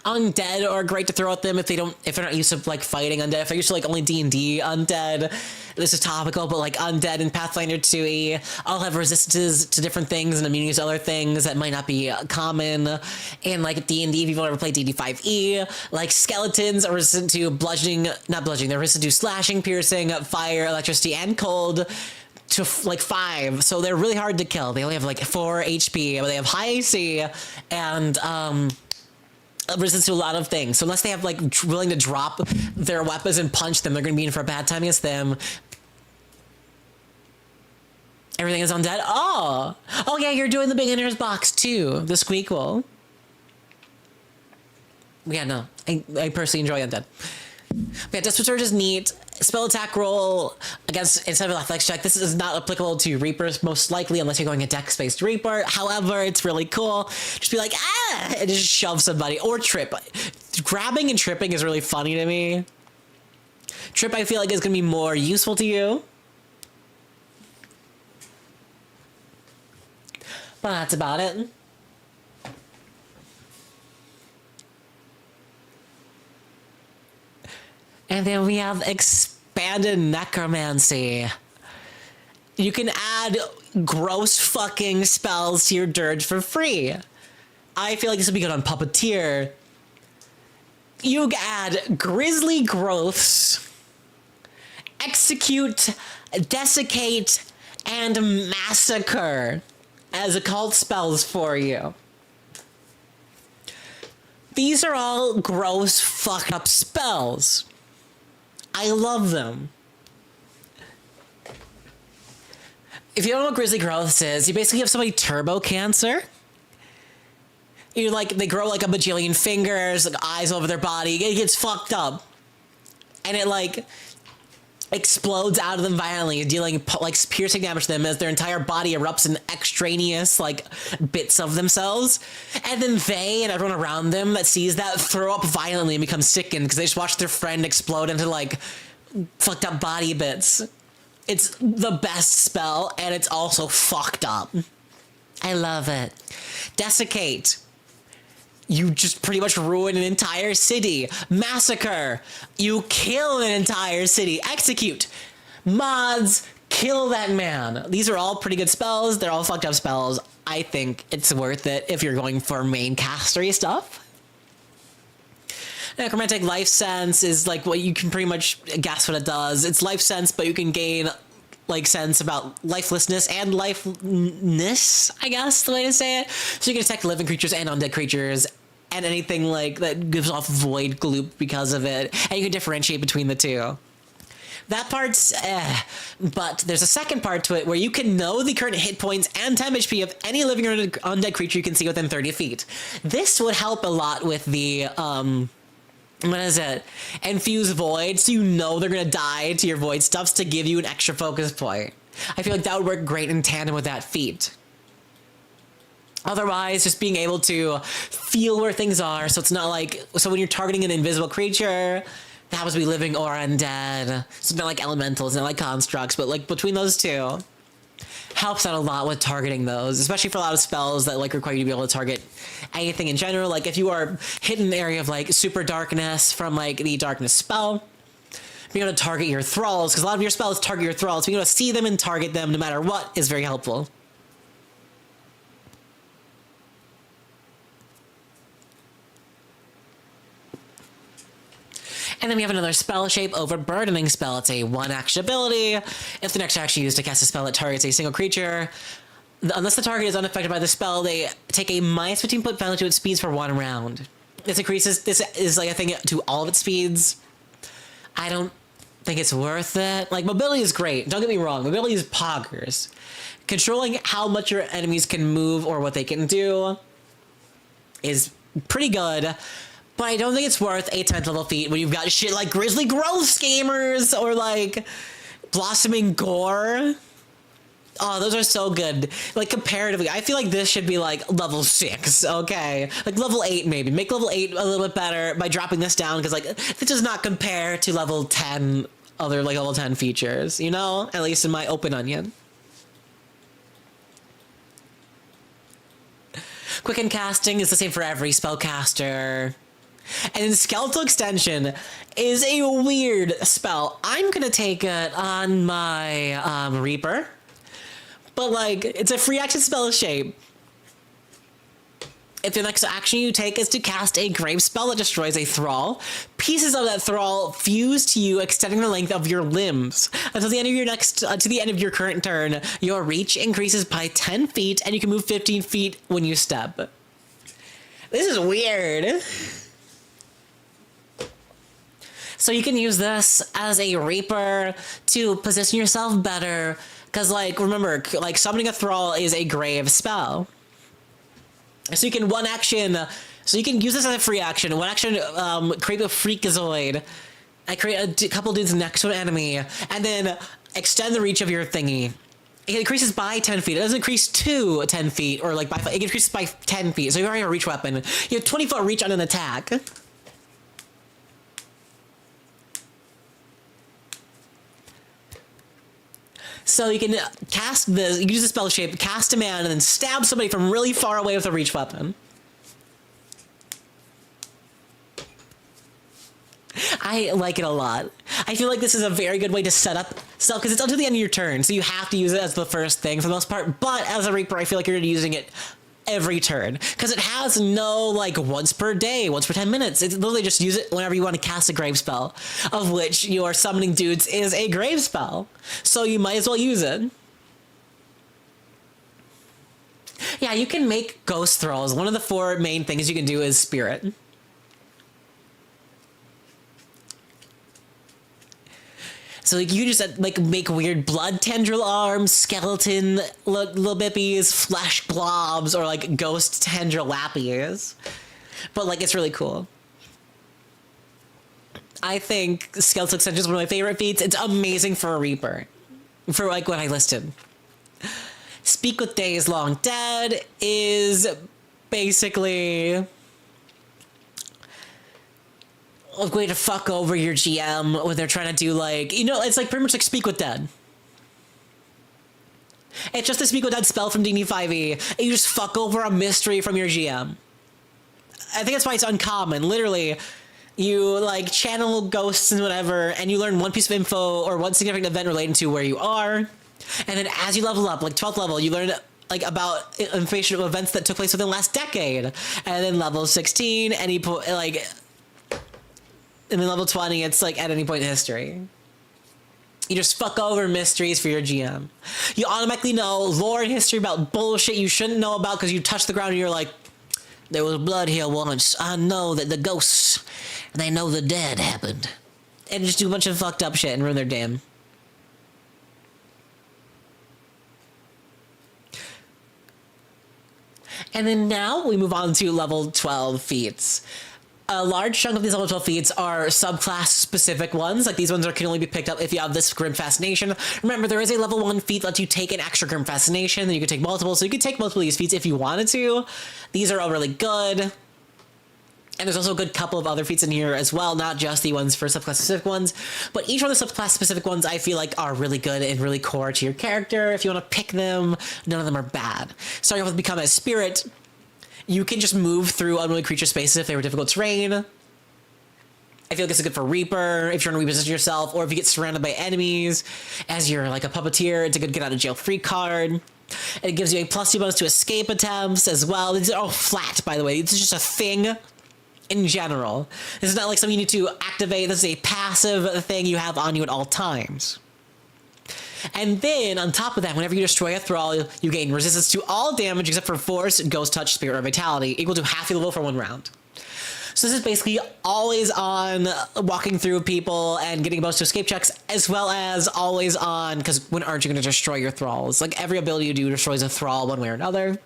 undead are great to throw at them if they're not used to like fighting undead. If they're used to like only D&D undead, this is topical, but like undead in Pathfinder 2e all have resistances to different things and immunities to other things that might not be common. And like D&D, if you've ever played D&D 5e, like skeletons are resistant to not bludgeoning, they're resistant to slashing, piercing, fire, electricity, and cold to like 5. So they're really hard to kill. They only have like 4 HP, but they have high AC and resistance to a lot of things. So unless they have like willing to drop their weapons and punch them, they're going to be in for a bad time against them. Everything is undead. Oh yeah, you're doing the beginner's box too. The squeakle. Yeah, no, I personally enjoy undead. Yeah, Desperate Surge is neat. Spell attack roll against instead of an athletics check. This is not applicable to Reapers, most likely, unless you're going a dex-based Reaper. However, it's really cool. Just be like, and just shove somebody. Or trip. Grabbing and tripping is really funny to me. Trip, I feel like, is going to be more useful to you. But that's about it. And then we have expanded necromancy. You can add gross fucking spells to your dirge for free. I feel like this would be good on Puppeteer. You add grisly growths, execute, desiccate, and massacre as occult spells for you. These are all gross, fucked up spells. I love them. If you don't know what Grizzly Growths is, you basically have somebody turbo cancer. You like, they grow like a bajillion fingers, like eyes over their body. It gets fucked up. And it like explodes out of them violently, dealing like piercing damage to them as their entire body erupts in extraneous like bits of themselves. And then they and everyone around them that sees that throw up violently and become sickened because they just watched their friend explode into like fucked up body bits. It's the best spell and it's also fucked up. I love it. Desiccate. You just pretty much ruin an entire city. Massacre. You kill an entire city. Execute. Mods. Kill that man. These are all pretty good spells. They're all fucked up spells. I think it's worth it if you're going for main castery stuff. Necromantic Life Sense is like what you can pretty much guess what it does. It's life sense, but you can gain like sense about lifelessness and lifelessness, I guess the way to say it. So you can detect living creatures and undead creatures and anything like that gives off void gloop because of it, and you can differentiate between the two. That part's but there's a second part to it where you can know the current hit points and temp HP of any living or undead creature you can see within 30 feet. This would help a lot with the what is it? Infuse Void, so you know they're gonna die to your Void stuffs to give you an extra focus point. I feel like that would work great in tandem with that feat. Otherwise, just being able to feel where things are, so it's not like, so when you're targeting an invisible creature, that happens to be living or undead. So it's not like elementals, not like constructs, but like between those two, helps out a lot with targeting those, especially for a lot of spells that like require you to be able to target anything in general. Like if you are hidden in an area of like super darkness from like the darkness spell, being able to target your thralls, because a lot of your spells target your thralls, being able to see them and target them no matter what is very helpful. And then we have another spell shape, Overburdening Spell. It's a 1-action ability. If the next action used to cast a spell that targets a single creature, unless the target is unaffected by the spell, they take a minus 15 point penalty to its speeds for 1 round. This is like a thing to all of its speeds. I don't think it's worth it. Like, mobility is great. Don't get me wrong. Mobility is poggers. Controlling how much your enemies can move or what they can do is pretty good. But I don't think it's worth a 10th level feat when you've got shit like Grizzly Growth Schemers or like Blossoming Gore. Oh, those are so good. Like comparatively, I feel like this should be like level 6, okay? Like level 8 maybe. Make level 8 a little bit better by dropping this down because like this does not compare to level 10 other like level 10 features, you know? At least in my open onion. Quicken casting is the same for every spellcaster. And then Skeletal Extension is a weird spell. I'm gonna take it on my Reaper. But like, it's a free action spell shape. If the next action you take is to cast a grave spell that destroys a thrall, pieces of that thrall fuse to you, extending the length of your limbs. Until the end of your to the end of your current turn, your reach increases by 10 feet and you can move 15 feet when you step. This is weird. So you can use this as a Reaper to position yourself better. Because, like, remember, like, summoning a Thrall is a grave spell. So you can one action... So you can use this as a free action. One action, create a Freakazoid. I create a couple dudes next to an enemy. And then extend the reach of your thingy. It increases by 10 feet. It doesn't increase to 10 feet, or, like, it increases by 10 feet. So you already have a reach weapon. You have 20-foot reach on an attack. So you can cast this, you can use the spell shape, cast a man, and then stab somebody from really far away with a reach weapon. I like it a lot. I feel like this is a very good way to set up stuff, because it's until the end of your turn, so you have to use it as the first thing for the most part, but as a Reaper, I feel like you're using it every turn, because it has no, like, once per day, once per 10 minutes. It's literally just use it whenever you want to cast a grave spell, of which your summoning dudes is a grave spell. So you might as well use it. Yeah, you can make ghost thralls. One of the 4 main things you can do is spirit. So like, you just like make weird blood tendril arms, skeleton little bippies, flesh blobs, or like ghost tendril lappies. But like, it's really cool. I think skeletal extension is one of my favorite feats. It's amazing for a Reaper, for like what I listed. Speak with Days Long Dead is basically a way to fuck over your GM when they're trying to do, like, you know, it's like pretty much like Speak with Dead. It's just a Speak with Dead spell from D&D 5e, and you just fuck over a mystery from your GM. I think that's why it's uncommon. Literally, you, like, channel ghosts and whatever, and you learn one piece of info or one significant event relating to where you are, and then as you level up, like 12th level, you learn like about information of events that took place within the last decade, and then level 16, any point, like, and then level 20, it's like at any point in history. You just fuck over mysteries for your GM. You automatically know lore and history about bullshit you shouldn't know about because you touch the ground and you're like, there was blood here once. I know that the ghosts, they know the dead happened. And just do a bunch of fucked up shit and ruin their damn. And then now we move on to level 12 feats. A large chunk of these level 12 feats are subclass specific ones. Like, these ones can only be picked up if you have this Grim Fascination. Remember, there is a level 1 feat that lets you take an extra Grim Fascination, then you can take multiple. So you could take multiple of these feats if you wanted to. These are all really good. And there's also a good couple of other feats in here as well, not just the ones for subclass specific ones. But each one of the subclass specific ones I feel like are really good and really core to your character. If you want to pick them, none of them are bad. Starting off with Become a Spirit. You can just move through unruly creature spaces if they were difficult terrain. I feel like it's good for Reaper, if you're trying to reposition yourself, or if you get surrounded by enemies. As you're like a puppeteer, it's a good get out of jail free card. And it gives you a +2 bonus to escape attempts as well. These are all flat, by the way. It's just a thing in general. This is not like something you need to activate. This is a passive thing you have on you at all times. And then, on top of that, whenever you destroy a Thrall, you gain resistance to all damage except for Force, Ghost Touch, Spirit, or Vitality, equal to half your level for 1 round. So this is basically always on walking through people and getting bonus to escape checks, as well as always on, because when aren't you going to destroy your Thralls? Like, every ability you do destroys a Thrall one way or another.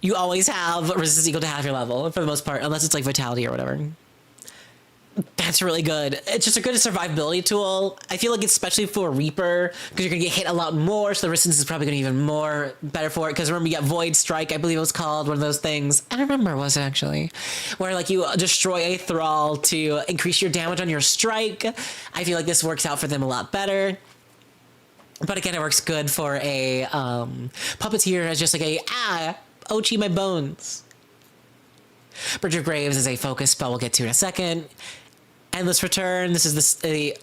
You always have resistance equal to half your level, for the most part, unless it's like Vitality or whatever. That's really good. It's just a good survivability tool. I feel like it's especially for Reaper, because you're going to get hit a lot more, so the resistance is probably going to be even more better for it, because remember, you got Void Strike, I believe it was called, one of those things. I don't remember, was it actually? Where, like, you destroy a Thrall to increase your damage on your strike. I feel like this works out for them a lot better. But again, it works good for a Puppeteer as just like a, Ochi my bones. Bridge of Graves is a focus spell we'll get to in a second. Endless Return, this is a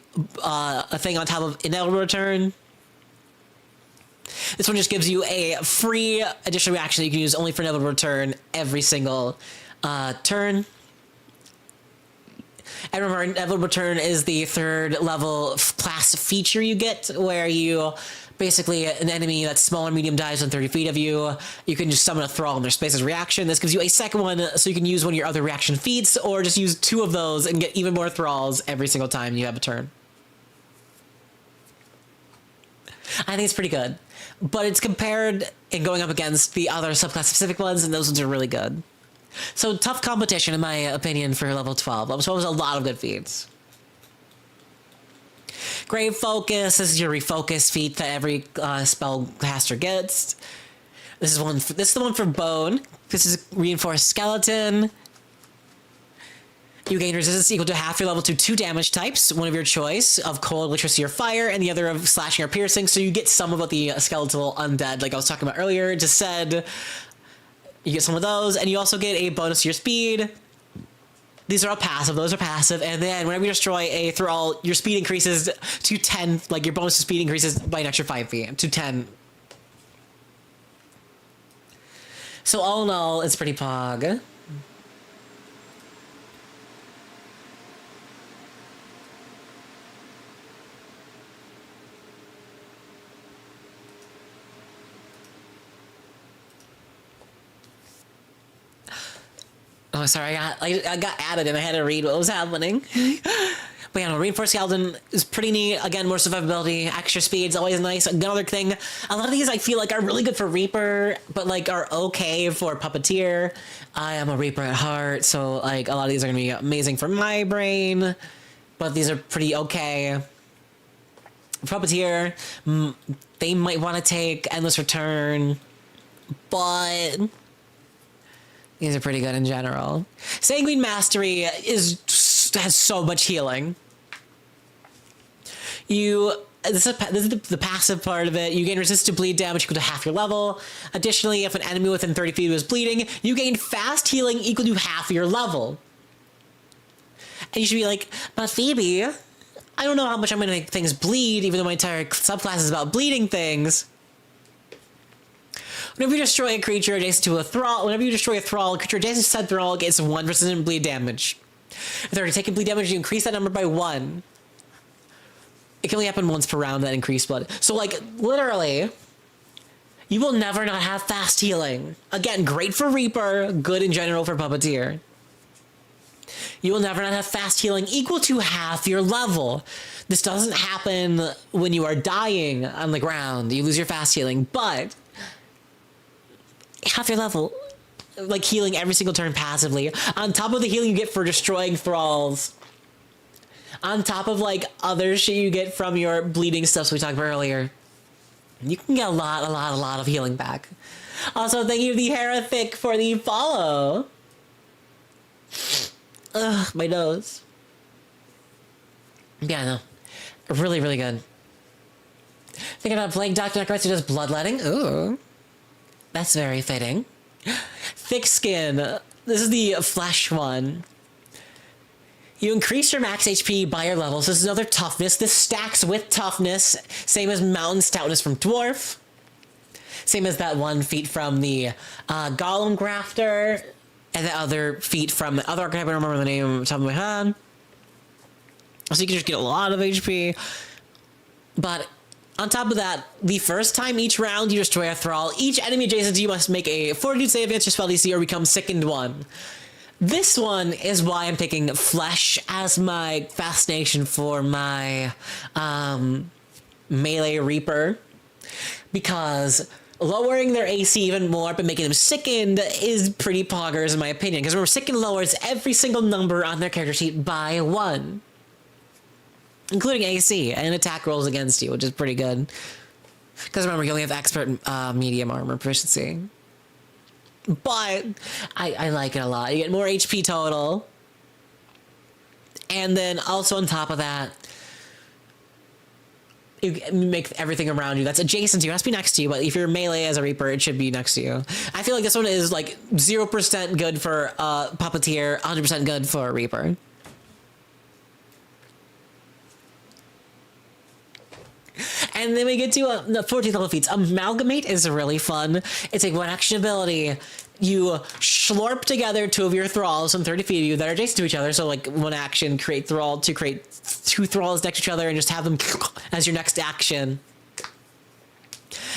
thing on top of Inevitable Return. This one just gives you a free additional reaction that you can use only for Inevitable Return every single turn. And remember, Inevitable Return is the 3rd level class feature you get, where you Basically, an enemy that's small or medium dies within 30 feet of you. You can just summon a thrall in their space as a reaction. This gives you a second one, so you can use one of your other reaction feats, or just use 2 of those and get even more thralls every single time you have a turn. I think it's pretty good. But it's compared and going up against the other subclass-specific ones, and those ones are really good. So, tough competition, in my opinion, for level 12. Level 12 is a lot of good feats. Grave Focus. This is your refocus feat that every spellcaster gets. This is the one for Bone. This is Reinforced Skeleton. You gain resistance equal to half your level to 2 damage types, one of your choice, of cold, electricity, or fire, and the other of slashing or piercing. So you get some of what the skeletal undead, like I was talking about earlier, just said. You get some of those, and you also get a bonus to your speed. These are all passive. Those are passive. And then whenever you destroy a thrall, your speed increases to 10. Like, your bonus to speed increases by an extra 5 feet to 10. So all in all, it's pretty pog. Oh, sorry, I got added and I had to read what was happening. But yeah, no, Reinforced Skeleton is pretty neat. Again, more survivability, extra speed's always nice. Another thing, a lot of these I feel like are really good for Reaper, but like are okay for Puppeteer. I am a Reaper at heart, so like a lot of these are gonna be amazing for my brain, but these are pretty okay. Puppeteer, they might want to take Endless Return, but these are pretty good in general. Sanguine Mastery has so much healing. This is the passive part of it. You gain resistance to bleed damage equal to half your level. Additionally, if an enemy within 30 feet was bleeding, you gain fast healing equal to half your level. And you should be like, but Phoebe, I don't know how much I'm going to make things bleed, even though my entire subclass is about bleeding things. Whenever you destroy a creature adjacent to a thrall, a creature adjacent to said thrall gets 1 resistant bleed damage. If they're taking bleed damage, you increase that number by 1. It can only happen once per round, that increased blood. So, like, literally, you will never not have fast healing. Again, great for Reaper, good in general for Puppeteer. You will never not have fast healing equal to half your level. This doesn't happen when you are dying on the ground. You lose your fast healing, but half your level, like healing every single turn passively, on top of the healing you get for destroying thralls, on top of like other shit you get from your bleeding stuff we talked about earlier, you can get a lot of healing back. Also, thank you, the Heretic, for the follow. Ugh, my nose. Yeah, no, really, really good. Thinking about playing Dr. Necromancer who does bloodletting. Ooh. That's very fitting. Thick Skin. This is the flesh one. You increase your max HP by your level. So this is another toughness. This stacks with toughness. Same as Mountain Stoutness from Dwarf. Same as that one feat from the Golem Grafter. And the other feat from the other archetype. I don't remember the name off the top of my head. So you can just get a lot of HP. But on top of that, the first time each round you destroy a thrall, each enemy adjacent to you must make a fortitude save against your spell DC or become sickened 1. This one is why I'm picking Flesh as my fascination for my melee Reaper. Because lowering their AC even more but making them sickened is pretty poggers in my opinion. Because remember, sickened lowers every single number on their character sheet by 1. Including AC and attack rolls against you, which is pretty good. Because remember, you only have expert medium armor proficiency. But I like it a lot. You get more HP total. And then also on top of that, you make everything around you that's adjacent to you. It has to be next to you, but if you're melee as a Reaper, it should be next to you. I feel like this one is like 0% good for Puppeteer, 100% good for Reaper. And then we get to the 14th level feats. Amalgamate is really fun. It's a one-action ability. You slurp together 2 of your thralls from 30 feet of you that are adjacent to each other. So, like, one action, create 2 thralls next to each other and just have them as your next action.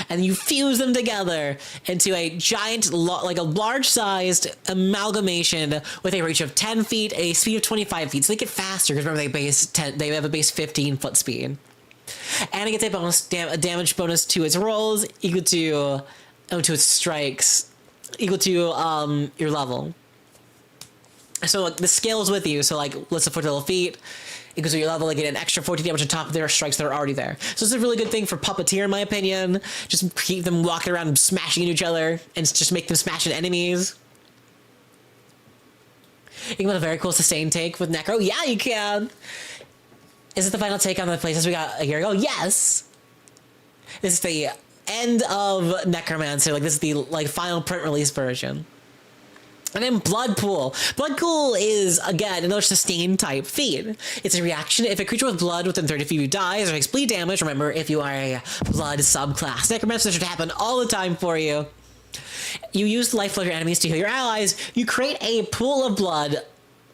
and you fuse them together into a giant, like a large-sized amalgamation with a reach of 10 feet, a speed of 25 feet. So they get faster because remember they have a base 15-foot speed, and it gets a damage bonus to its rolls equal to its strikes equal to your level. So like, the scales with you. So like, let's say 40 level feet equals to your level, like get an extra 14 damage on top of their strikes that are already there. So it's a really good thing for Puppeteer, in my opinion. Just keep them walking around and smashing into each other, and just make them smash into enemies. You can have a very cool sustain take with Necro. Yeah, you can. Is it the final take on the places we got a year ago? Yes. This is the end of Necromancer. Like this is the like final print release version. And then Blood Pool. Blood Pool is, again, another sustain type feat. It's a reaction. If a creature with blood within 30 feet of you dies or takes bleed damage, remember, if you are a blood subclass, Necromancer should happen all the time for you. You use life of your enemies to heal your allies. You create a pool of blood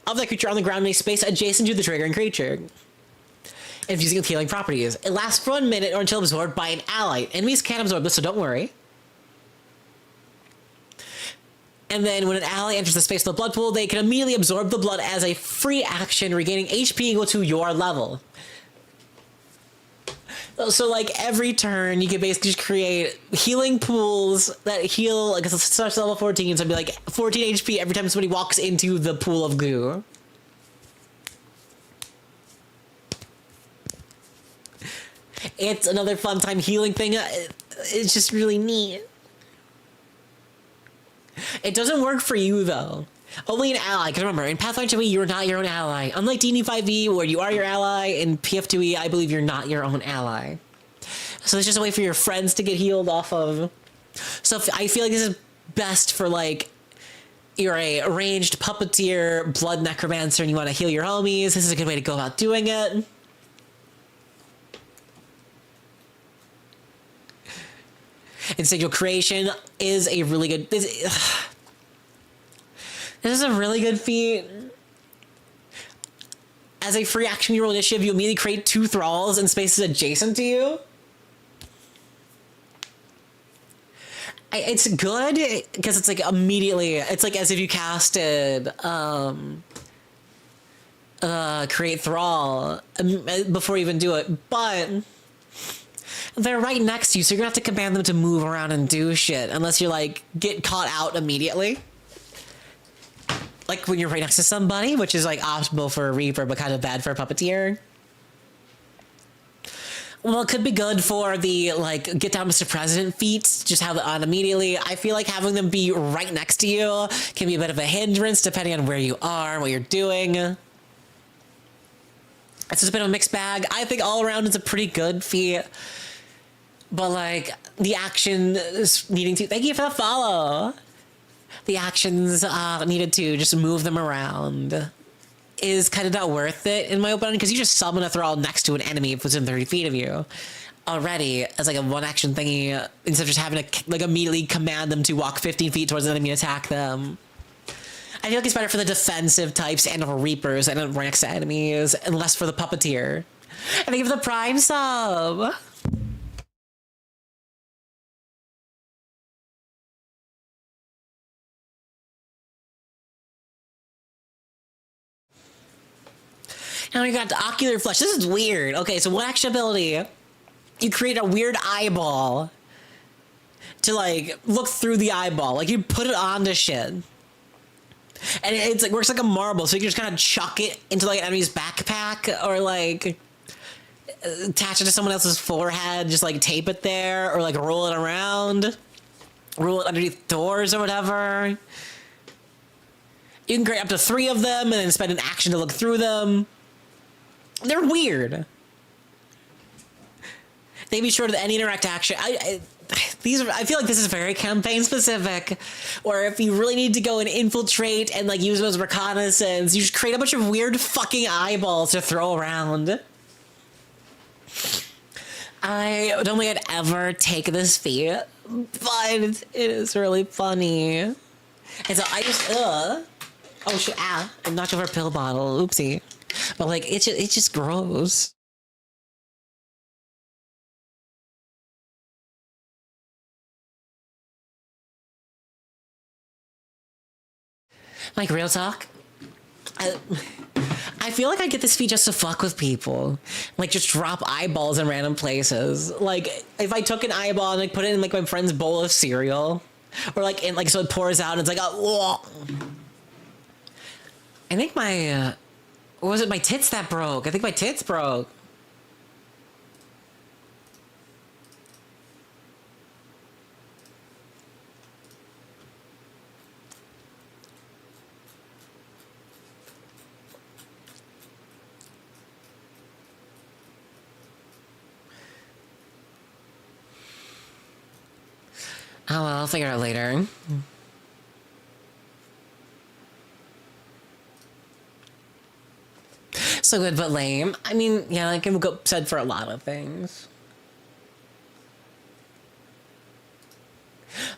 of that creature on the ground in a space adjacent to the triggering creature. And using its healing properties. It lasts for 1 minute or until absorbed by an ally. Enemies can't absorb this, so don't worry. And then when an ally enters the space of the blood pool, they can immediately absorb the blood as a free action, regaining HP equal to your level. So like every turn, you can basically just create healing pools that heal, like it starts at level 14, so it'd be like 14 HP every time somebody walks into the pool of goo. It's another fun time healing thing. It's just really neat. It doesn't work for you, though. Only an ally, because remember, in Pathfinder 2e, you're not your own ally. Unlike D&D 5e, where you are your ally, in PF2e, I believe you're not your own ally. So it's just a way for your friends to get healed off of. So I feel like this is best for, like, you're a ranged Puppeteer, Blood Necromancer, and you want to heal your homies. This is a good way to go about doing it. Instinctual Creation is a really good... This is a really good feat. As a free action, you roll initiative, you immediately create 2 thralls in spaces adjacent to you. It's good, because it's like immediately... It's like as if you casted... create thrall before you even do it, but... They're right next to you, so you're gonna have to command them to move around and do shit, unless you, like, get caught out immediately. Like when you're right next to somebody, which is, like, optimal for a Reaper, but kind of bad for a Puppeteer. Well, it could be good for the, like, get down Mr. President feats, just have it on immediately. I feel like having them be right next to you can be a bit of a hindrance, depending on where you are, what you're doing. It's just a bit of a mixed bag. I think all around it's a pretty good feat. But, like, the actions needing to... Thank you for the follow! The actions needed to just move them around is kind of not worth it, in my opinion, because you just summon a thrall next to an enemy if it's within 30 feet of you already as, like, a one-action thingy, instead of just having to, like, immediately command them to walk 15 feet towards the enemy and attack them. I feel like it's better for the defensive types and for Reapers and right next to enemies, and less for the Puppeteer. And thank you for the Prime sub! Now we got the Ocular Flesh. This is weird. Okay, so one action ability, you create a weird eyeball to, like, look through the eyeball. Like, you put it onto shit. And it's like works like a marble, so you can just kind of chuck it into, like, an enemy's backpack, or, like, attach it to someone else's forehead, just, like, tape it there, or, like, roll it around. Roll it underneath doors or whatever. You can create up to 3 of them, and then spend an action to look through them. They're weird. They be short of any direct action. I feel like this is very campaign specific, or if you really need to go and infiltrate and, like, use them as reconnaissance, you just create a bunch of weird fucking eyeballs to throw around. I don't think I'd ever take this feat, but it is really funny. And so I just, oh shit, I knocked over a pill bottle, oopsie. But, like, it just grows. Like, real talk? I feel like I get this feat just to fuck with people. Like, just drop eyeballs in random places. Like, if I took an eyeball and like put it in like my friend's bowl of cereal, or like in like so it pours out and it's like, oh, whoa. I think my or was it my tits that broke? I think my tits broke. Oh, well, I'll figure it out later. So good, but lame. I mean, yeah, I can go said for a lot of things.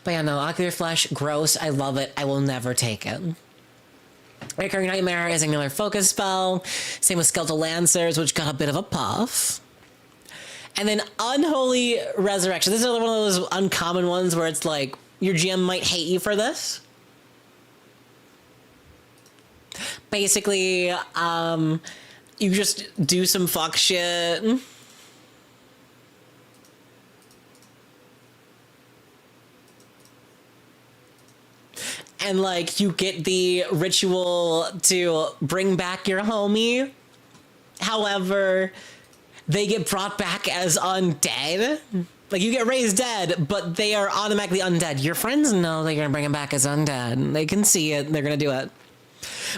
But yeah, no, ocular flesh, gross. I love it. I will never take it. Recurring Nightmare is another focus spell. Same with Skeletal Lancers, which got a bit of a puff. And then Unholy Resurrection. This is another one of those uncommon ones where it's like, your GM might hate you for this. Basically, you just do some fuck shit. And like, you get the ritual to bring back your homie. However, they get brought back as undead. Like, you get raised dead, but they are automatically undead. Your friends know that you're gonna bring them back as undead. They can see it, they're gonna do it.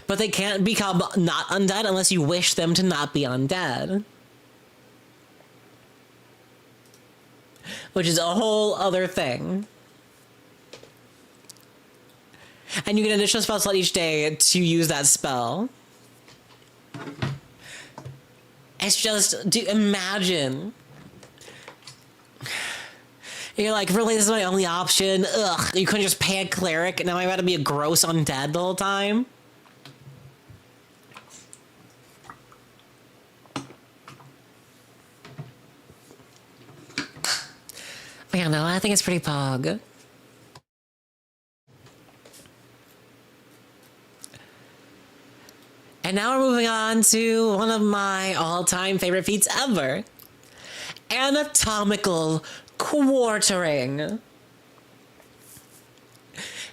But they can't become not undead unless you wish them to not be undead. Which is a whole other thing. And you get an additional spell slot each day to use that spell. It's just, imagine. You're like, really, this is my only option? Ugh, you couldn't just pay a cleric? Now I gotta be a gross undead the whole time? But yeah, no, I think it's pretty pog. And now we're moving on to one of my all-time favorite feats ever. Anatomical Quartering.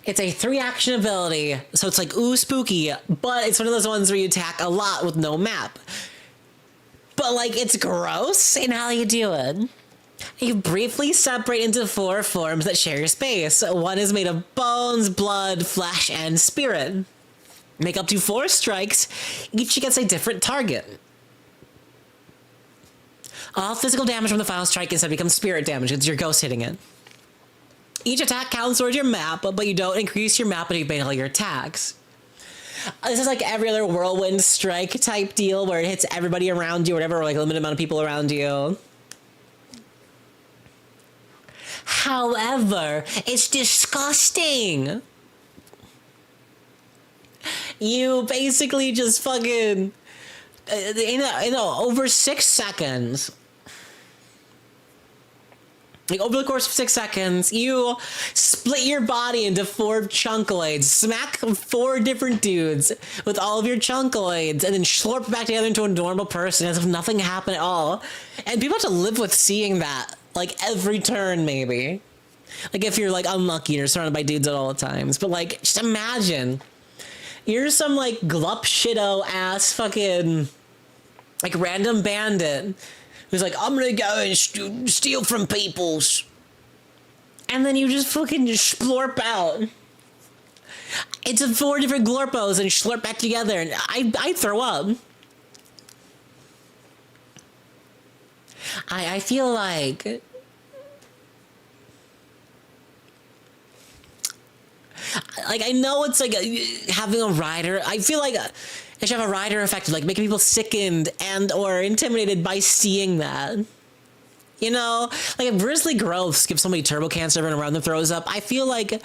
It's a 3-action ability, so it's like, ooh, spooky, but it's one of those ones where you attack a lot with no map. But, like, it's gross in how you do it. You briefly separate into 4 forms that share your space. One is made of bones, blood, flesh, and spirit. Make up to 4 strikes, each against a different target. All physical damage from the final strike instead becomes spirit damage. It's your ghost hitting it. Each attack counts towards your map, but you don't increase your map when you've made all your attacks. This is like every other whirlwind strike type deal where it hits everybody around you or whatever, or like a limited amount of people around you. However, it's disgusting. You basically just fucking, over 6 seconds, like over the course of 6 seconds, you split your body into 4 chunkoids, smack 4 different dudes with all of your chunkoids, and then slurp back together into a normal person as if nothing happened at all. And people have to live with seeing that, like, every turn, maybe. Like, if you're, like, unlucky and you're surrounded by dudes at all times. But, like, just imagine. You're some, like, glup shitto ass fucking, like, random bandit who's like, I'm gonna go and steal from peoples. And then you just fucking just splorp out. It's 4 different glorpos and slurp back together, and I throw up. I feel like I know it's like having a rider. I feel like it should have a rider effect, like making people sickened and or intimidated by seeing that. You know, like if Grizzly Growths give somebody turbo cancer and around them throws up, I feel like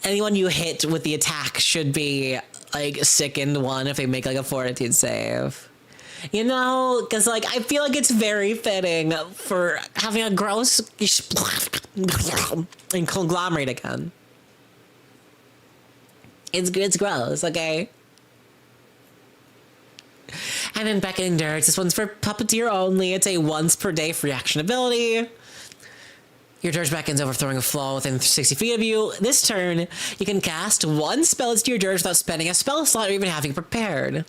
anyone you hit with the attack should be like sickened one if they make like a fortitude save. You know, because like I feel like it's very fitting for having a gross and conglomerate again. It's gross, okay? And then Beckoning Dirge. This one's for Puppeteer only. It's a once per day free action ability. Your Dirge beckons, overthrowing a flaw within 60 feet of you. This turn, you can cast one spell into your Dirge without spending a spell slot or even having prepared.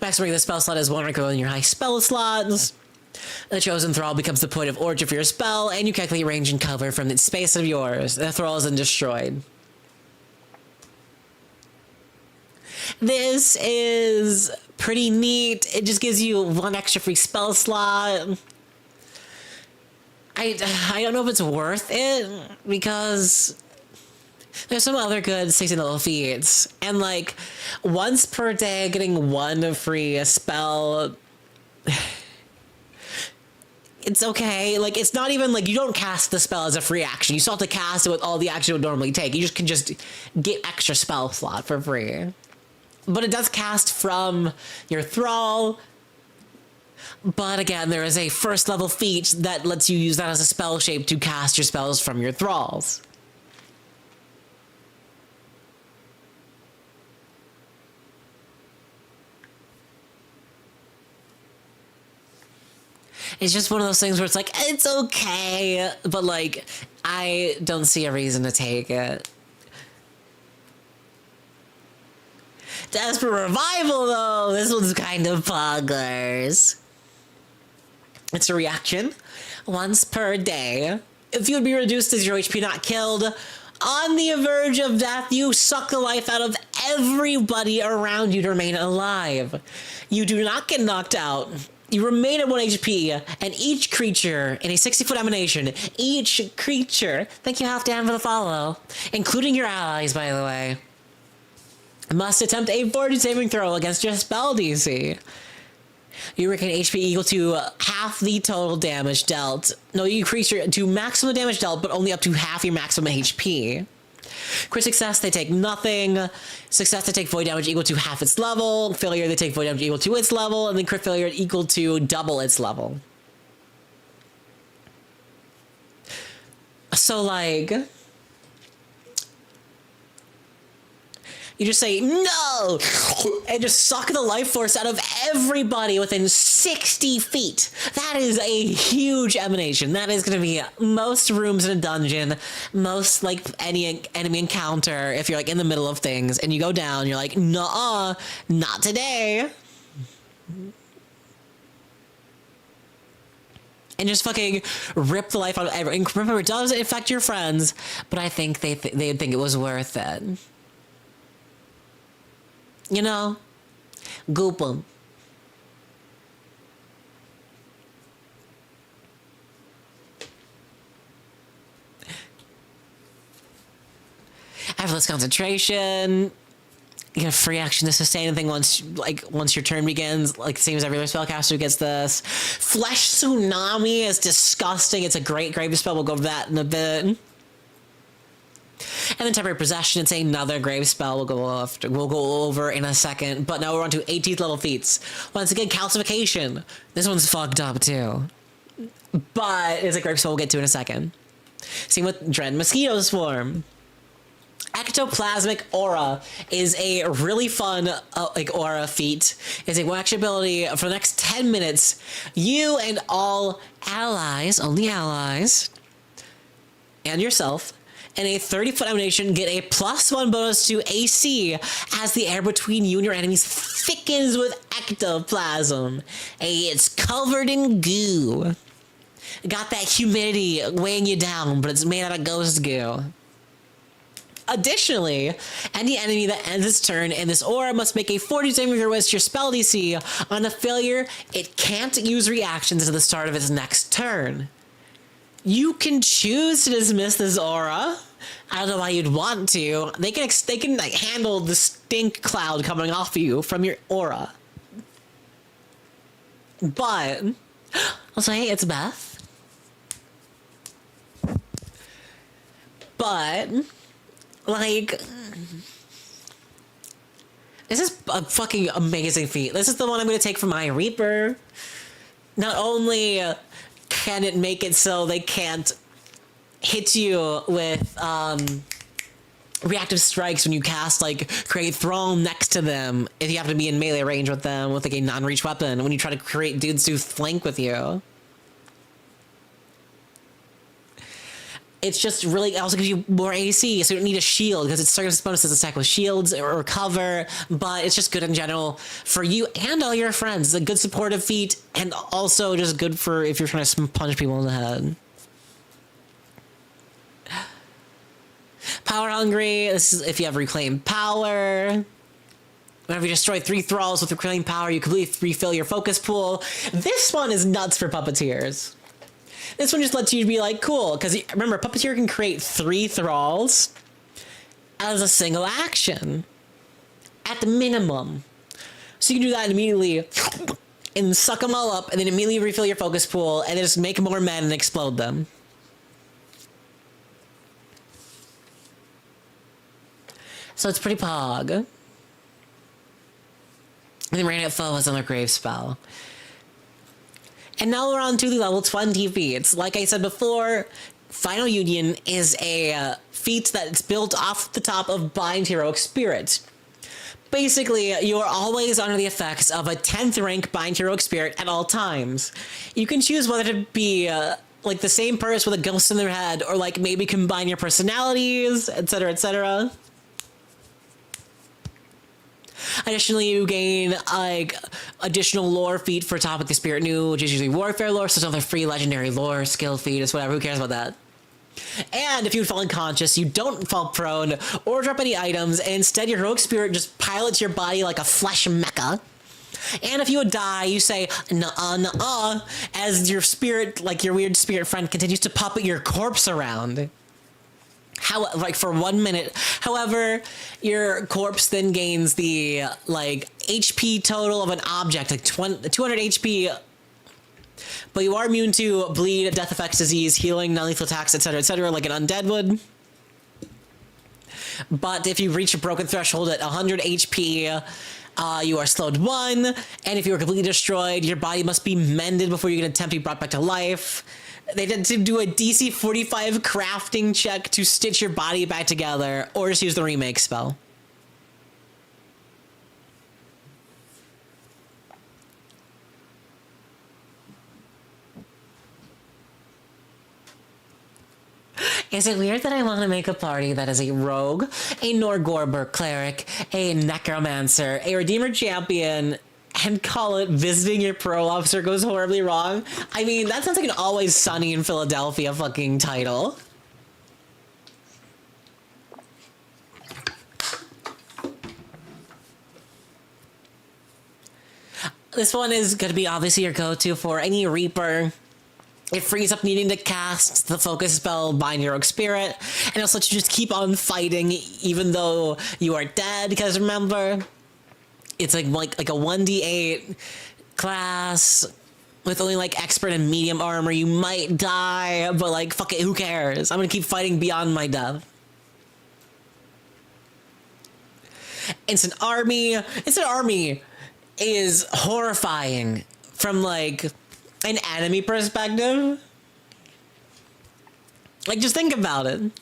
Maximum the spell slot is one rank in your high spell slots. The chosen thrall becomes the point of origin for your spell, and you calculate range and cover from its space of yours. The thrall is then destroyed. This is pretty neat. It just gives you one extra free spell slot. I don't know if it's worth it, because there's some other good 16 level feats. And like, once per day getting one free spell, it's okay. Like, it's not even like you don't cast the spell as a free action. You still have to cast it with all the action it would normally take. You can just get extra spell slot for free. But it does cast from your thrall. But again, there is a first level feat that lets you use that as a spell shape to cast your spells from your thralls. It's just one of those things where it's like, it's okay, but like, I don't see a reason to take it. Desperate Revival, though, this one's kind of poggers. It's a reaction once per day. If you would be reduced as your HP not killed, on the verge of death, you suck the life out of everybody around you to remain alive. You do not get knocked out. You remain at 1 HP, and each creature in a 60-foot emanation, each creature, thank you, Halfdan, for the follow, including your allies, by the way, must attempt a 40 saving throw against your spell DC. You regain HP equal to half the total damage dealt. No, you increase your to maximum damage dealt, but only up to half your maximum HP. Crit success, they take nothing. Success, they take void damage equal to half its level. Failure, they take void damage equal to its level. And then crit failure equal to double its level. So, like, you just say, no! And just suck the life force out of everybody within 60 feet. That is a huge emanation. That is going to be most rooms in a dungeon, most, like, any enemy encounter, if you're, like, in the middle of things, and you go down, you're like, nuh-uh, not today. And just fucking rip the life out of everyone. And remember, it does affect your friends, but I think they'd think it was worth it. You know, goop 'em. Effortless concentration. You get a free action to sustain anything once your turn begins. Like, same as every other spellcaster gets this. Flesh Tsunami is disgusting. It's a great grave spell. We'll go over that in a bit. And then Temporary Possession, it's another grave spell we'll go over in a second. But now we're on to 18th level feats. Once again, Calcification. This one's fucked up too. But it's a grave spell we'll get to in a second. Same with Dread Mosquito Swarm. Ectoplasmic Aura is a really fun aura feat. It's a one-action ability for the next 10 minutes. You and all allies, only allies, and yourself, and a 30-foot emanation get a +1 bonus to AC as the air between you and your enemies thickens with ectoplasm. It's covered in goo. Got that humidity weighing you down, but it's made out of ghost goo. Additionally, any enemy that ends its turn in this aura must make a 40 saving throw against your spell DC. On a failure, it can't use reactions until the start of its next turn. You can choose to dismiss this aura. I don't know why you'd want to. They can like handle the stink cloud coming off of you from your aura. But I'll say it's Beth. But like, this is a fucking amazing feat. This is the one I'm going to take for my Reaper. Not only can it make it so they can't hit you with reactive strikes when you cast like create thrall next to them if you have to be in melee range with them with like a non-reach weapon when you try to create dudes to flank with you. It's just really, it also gives you more AC, so you don't need a shield because it's circumstance bonuses attack with shields or cover, but it's just good in general for you and all your friends. It's a good supportive feat and also just good for if you're trying to punch people in the head. Power hungry, this is if you have reclaimed power. Whenever you destroy 3 thralls with reclaimed power, you completely refill your focus pool. This one is nuts for puppeteers. This one just lets you be like, cool, because remember, puppeteer can create 3 thralls as a single action, at the minimum. So you can do that immediately and suck them all up, and then immediately refill your focus pool, and then just make more men and explode them. So it's pretty pog. And then Radiant Foe has another grave spell. And now we're on to the level 20 feats. Like I said before, Final Union is a feat that's built off the top of Bind Heroic Spirit. Basically, you are always under the effects of a 10th rank Bind Heroic Spirit at all times. You can choose whether to be like the same person with a ghost in their head, or like maybe combine your personalities, etc., etc. Additionally, you gain like additional lore feat for Topic the Spirit New, which is usually warfare lore, so it's another free legendary lore skill feat. It's whatever. Who cares about that? And if you fall unconscious, you don't fall prone or drop any items, and instead your heroic spirit just pilots your body like a flesh mecha. And if you would die, you say "nuh-uh, nuh-uh," as your spirit, like your weird spirit friend, continues to puppet your corpse around. Like for 1 minute. However, your corpse then gains the like HP total of an object, like 200 HP. But you are immune to bleed, death effects, disease, healing, non-lethal attacks, etc., like an undead would. But if you reach a broken threshold at 100 HP, you are slowed 1. And if you are completely destroyed, your body must be mended before you can attempt to be brought back to life. They tend to do a DC 45 crafting check to stitch your body back together, or just use the remake spell. Is it weird that I want to make a party that is a rogue, a Norgorber cleric, a necromancer, a redeemer champion, and call it visiting your parole officer goes horribly wrong? I mean, that sounds like an Always Sunny in Philadelphia fucking title. This one is going to be obviously your go-to for any Reaper. It frees up needing to cast the focus spell Bind Heroic Spirit, and it'll let you just keep on fighting even though you are dead, because remember, it's like a 1d8 class with only like expert and medium armor. You might die, but like fuck it, who cares? I'm gonna keep fighting beyond my death. Instant Army is horrifying from like an enemy perspective. Like, just think about it.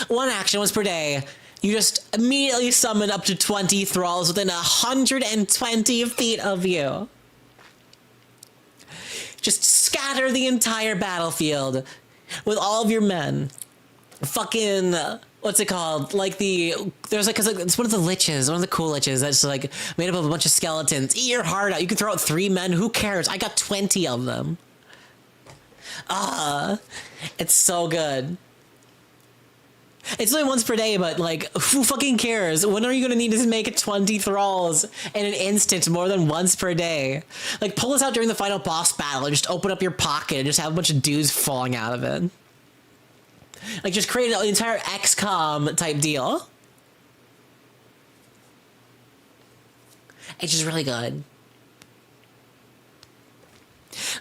1 action once per day. You just immediately summon up to 20 thralls within 120 feet of you. Just scatter the entire battlefield with all of your men. Fucking, what's it called? Like there's like, cause like, it's one of the liches, one of the cool liches that's like made up of a bunch of skeletons. Eat your heart out. You can throw out 3 men. Who cares? I got 20 of them. It's so good. It's only once per day, but like, who fucking cares? When are you gonna need to make 20 thralls in an instant more than once per day? Like, pull this out during the final boss battle and just open up your pocket and just have a bunch of dudes falling out of it. Like, just create an entire XCOM type deal. It's just really good.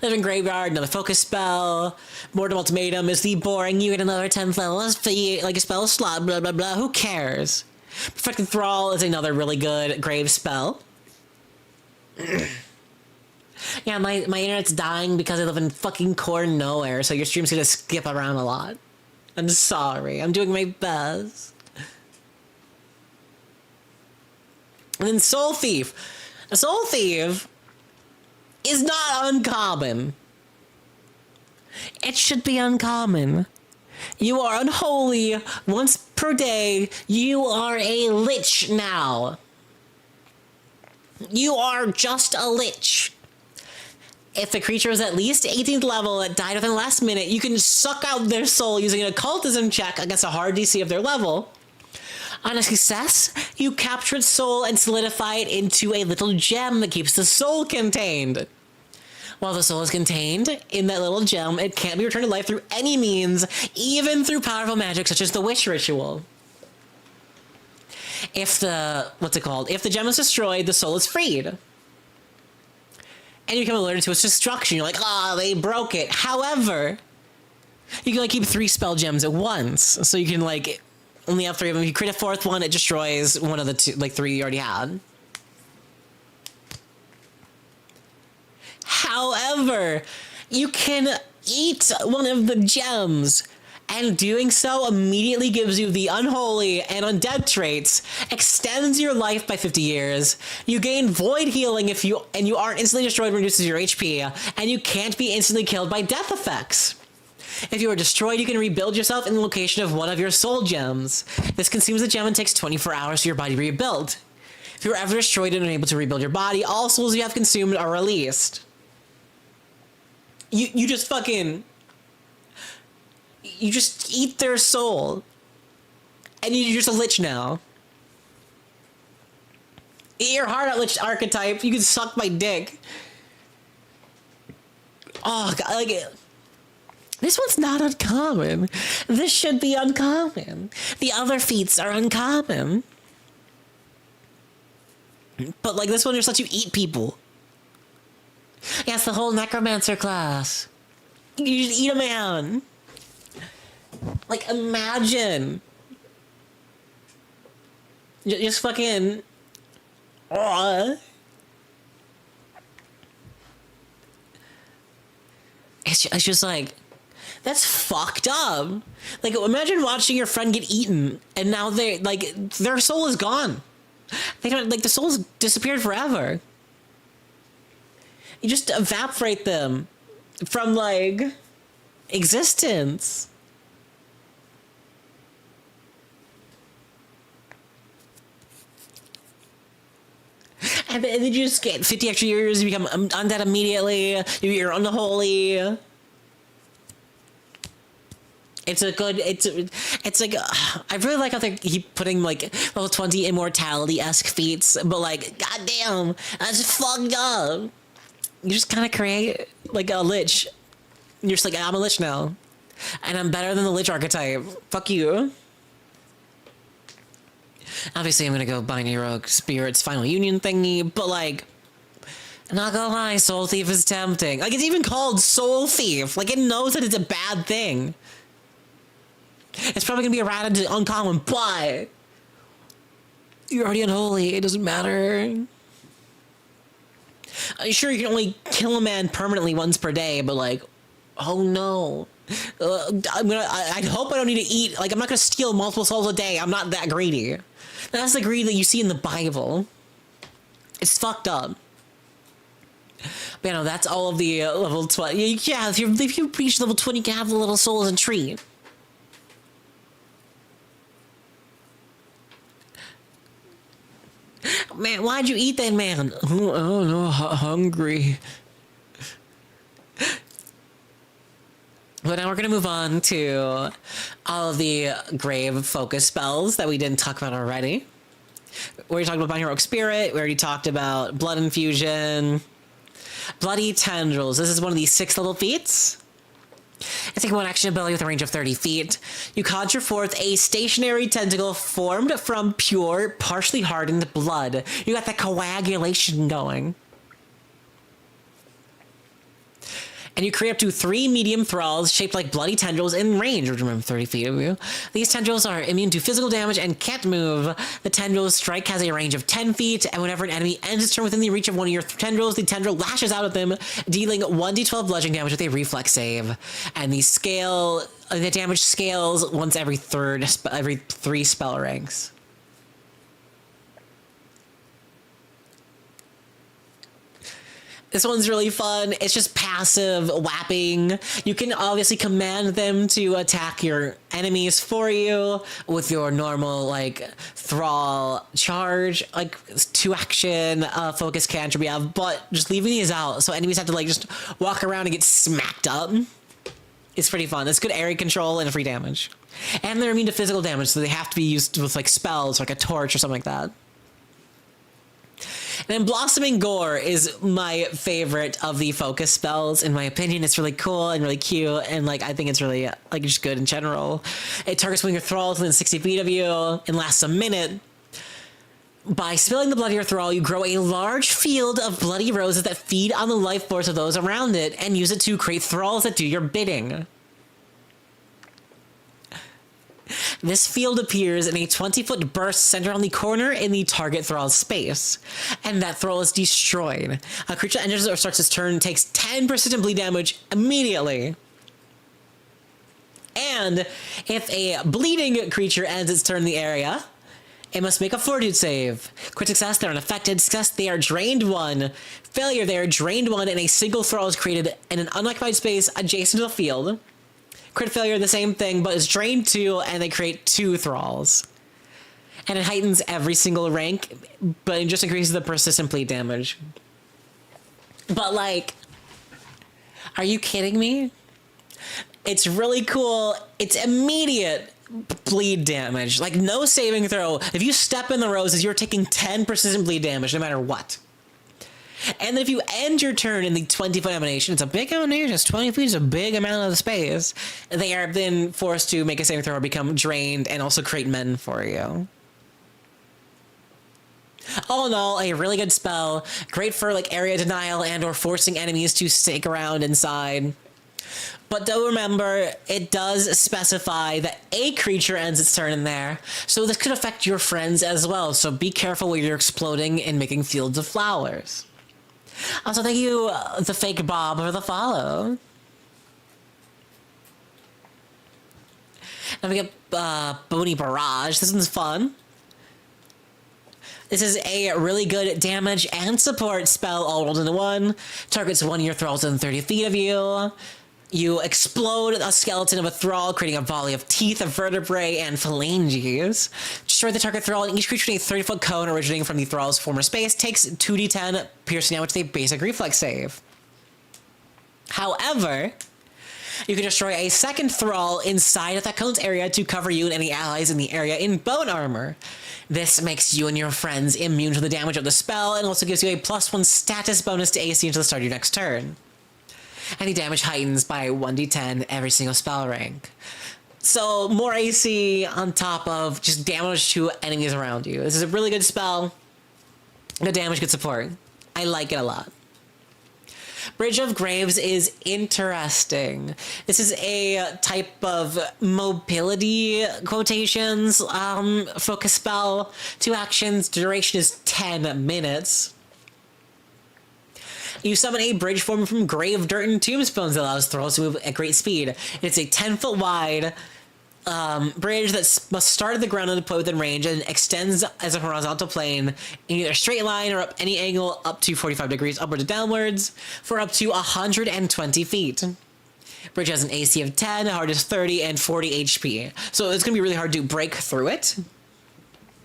Living Graveyard, another focus spell. Mortem Ultimatum is the boring, you get another 10th level, like a spell slot, blah blah blah, who cares? Perfected Thrall is another really good grave spell. Yeah, my internet's dying because I live in fucking core nowhere, so your stream's gonna skip around a lot. I'm sorry, I'm doing my best. And then Soul Thief. A Soul Thief is not uncommon. It should be uncommon. You are unholy once per day. You are a lich now. You are just a lich. If the creature is at least 18th level that died within the last minute, you can suck out their soul using an occultism check against a hard DC of their level. On a success, you capture its soul and solidify it into a little gem that keeps the soul contained. While the soul is contained in that little gem, it can't be returned to life through any means, even through powerful magic such as the Wish Ritual. If the, If the gem is destroyed, the soul is freed. And you become alerted to its destruction. You're like, they broke it. However, you can keep 3 spell gems at once. So you can only have 3 of them. If you create a 4th one, it destroys one of the 3 you already had. However, you can eat one of the gems, and doing so immediately gives you the unholy and undead traits, extends your life by 50 years, you gain void healing and you aren't instantly destroyed, reduces your HP, and you can't be instantly killed by death effects. If you are destroyed, you can rebuild yourself in the location of one of your soul gems. This consumes the gem and takes 24 hours for your body to rebuild. If you are ever destroyed and unable to rebuild your body, all souls you have consumed are released. You just you just eat their soul. And you're just a lich now. Eat your heart out, lich archetype. You can suck my dick. Oh, God, this one's not uncommon. This should be uncommon. The other feats are uncommon. But, this one just lets you eat people. Yeah, it's the whole Necromancer class. You just eat a man. Imagine. Just fucking... It's just that's fucked up. Imagine watching your friend get eaten, and now their soul is gone. They don't, the soul's disappeared forever. You just evaporate them from, existence. And then you just get 50 extra years, you become undead immediately, you're unholy. It's a good, I really like how they keep putting, level 20 immortality-esque feats, but, goddamn, that's fucked up. You just kind of create, a lich. You're just I'm a lich now. And I'm better than the lich archetype. Fuck you. Obviously, I'm gonna go Binary Rogue Spirit's Final Union thingy, but, not gonna lie, Soul Thief is tempting. It's even called Soul Thief. It knows that it's a bad thing. It's probably gonna be errated to uncommon, but... You're already unholy, it doesn't matter. Sure, you can only kill a man permanently once per day, but oh no. I hope I don't need to eat, I'm not gonna steal multiple souls a day, I'm not that greedy. That's the greed that you see in the Bible. It's fucked up. But that's all of the level 20. Yeah, if you reach level 20, you can have the little souls and tree. Man, why'd you eat that man? Oh no, hungry. But now we're going to move on to all of the grave focus spells that we didn't talk about already. We already talked about Binary Rogue Spirit. We already talked about Blood Infusion. Bloody Tendrils. This is one of these 6th level feats. It's a 1 action ability with a range of 30 feet. You conjure forth a stationary tentacle formed from pure, partially hardened blood. You got that coagulation going. And you create up to 3 medium thralls shaped like bloody tendrils in range, which remember 30 feet of you. These tendrils are immune to physical damage and can't move. The tendrils strike has a range of 10 feet, and whenever an enemy ends its turn within the reach of one of your tendrils, the tendril lashes out at them, dealing 1d12 bludgeoning damage with a reflex save. And the damage scales once every 3 spell ranks. This one's really fun. It's just passive whapping. You can obviously command them to attack your enemies for you with your normal, like, thrall charge, like, 2-action focus cantrip you have, but just leaving these out so enemies have to, like, just walk around and get smacked up. It's pretty fun. It's good area control and free damage. And they're immune to physical damage, so they have to be used with, like, spells, like a torch or something like that. And then Blossoming Gore is my favorite of the focus spells. In my opinion, it's really cool and really cute, and like I think it's really like just good in general. It targets one of your thralls within 60 feet of you and lasts a minute. By spilling the blood of your thrall, you grow a large field of bloody roses that feed on the life force of those around it and use it to create thralls that do your bidding. This field appears in a 20-foot burst centered on the corner in the target thrall's space, and that thrall is destroyed. A creature that enters or starts its turn takes 10 persistent bleed damage immediately. And if a bleeding creature ends its turn in the area, it must make a fortitude save. Crit success, they're unaffected. Success, they are drained 1. Failure, they are drained 1, and a single thrall is created in an unoccupied space adjacent to the field. Crit failure, the same thing, but it's drained 2, and they create 2 thralls. And it heightens every single rank, but it just increases the persistent bleed damage. But, like, are you kidding me? It's really cool. It's immediate bleed damage. Like, no saving throw. If you step in the roses, you're taking 10 persistent bleed damage, no matter what. And then if you end your turn in the 20-foot emanation, it's a big emanation, it's 20 feet, it's a big amount of space, they are then forced to make a saving throw or become drained and also create men for you. All in all, a really good spell. Great for like area denial and or forcing enemies to stick around inside. But do remember, it does specify that a creature ends its turn in there, so this could affect your friends as well, so be careful when you're exploding and making fields of flowers. Also, thank you, the fake Bob, for the follow. Now we get Bony Barrage. This one's fun. This is a really good damage and support spell all rolled into one. Targets one of your thralls within 30 feet of you. You explode a skeleton of a thrall, creating a volley of teeth, of vertebrae, and phalanges. Destroy the target thrall, and each creature in a 30-foot cone originating from the thrall's former space takes 2d10 piercing damage with a basic reflex save. However, you can destroy a second thrall inside of that cone's area to cover you and any allies in the area in bone armor. This makes you and your friends immune to the damage of the spell, and also gives you a +1 status bonus to AC until the start of your next turn. Any damage heightens by 1d10 every single spell rank. So more AC on top of just damage to enemies around you. This is a really good spell. Good damage, good support. I like it a lot. Bridge of Graves is interesting. This is a type of mobility quotations focus spell. 2 actions, duration is 10 minutes. You summon a bridge formed from grave dirt and tombstones that allows thralls to move at great speed. It's a 10-foot wide bridge that must start at the ground on the point within range and extends as a horizontal plane in either a straight line or up any angle up to 45 degrees upward to downwards for up to 120 feet. Bridge has an AC of 10, hardness 30, and 40 HP. So it's going to be really hard to break through it.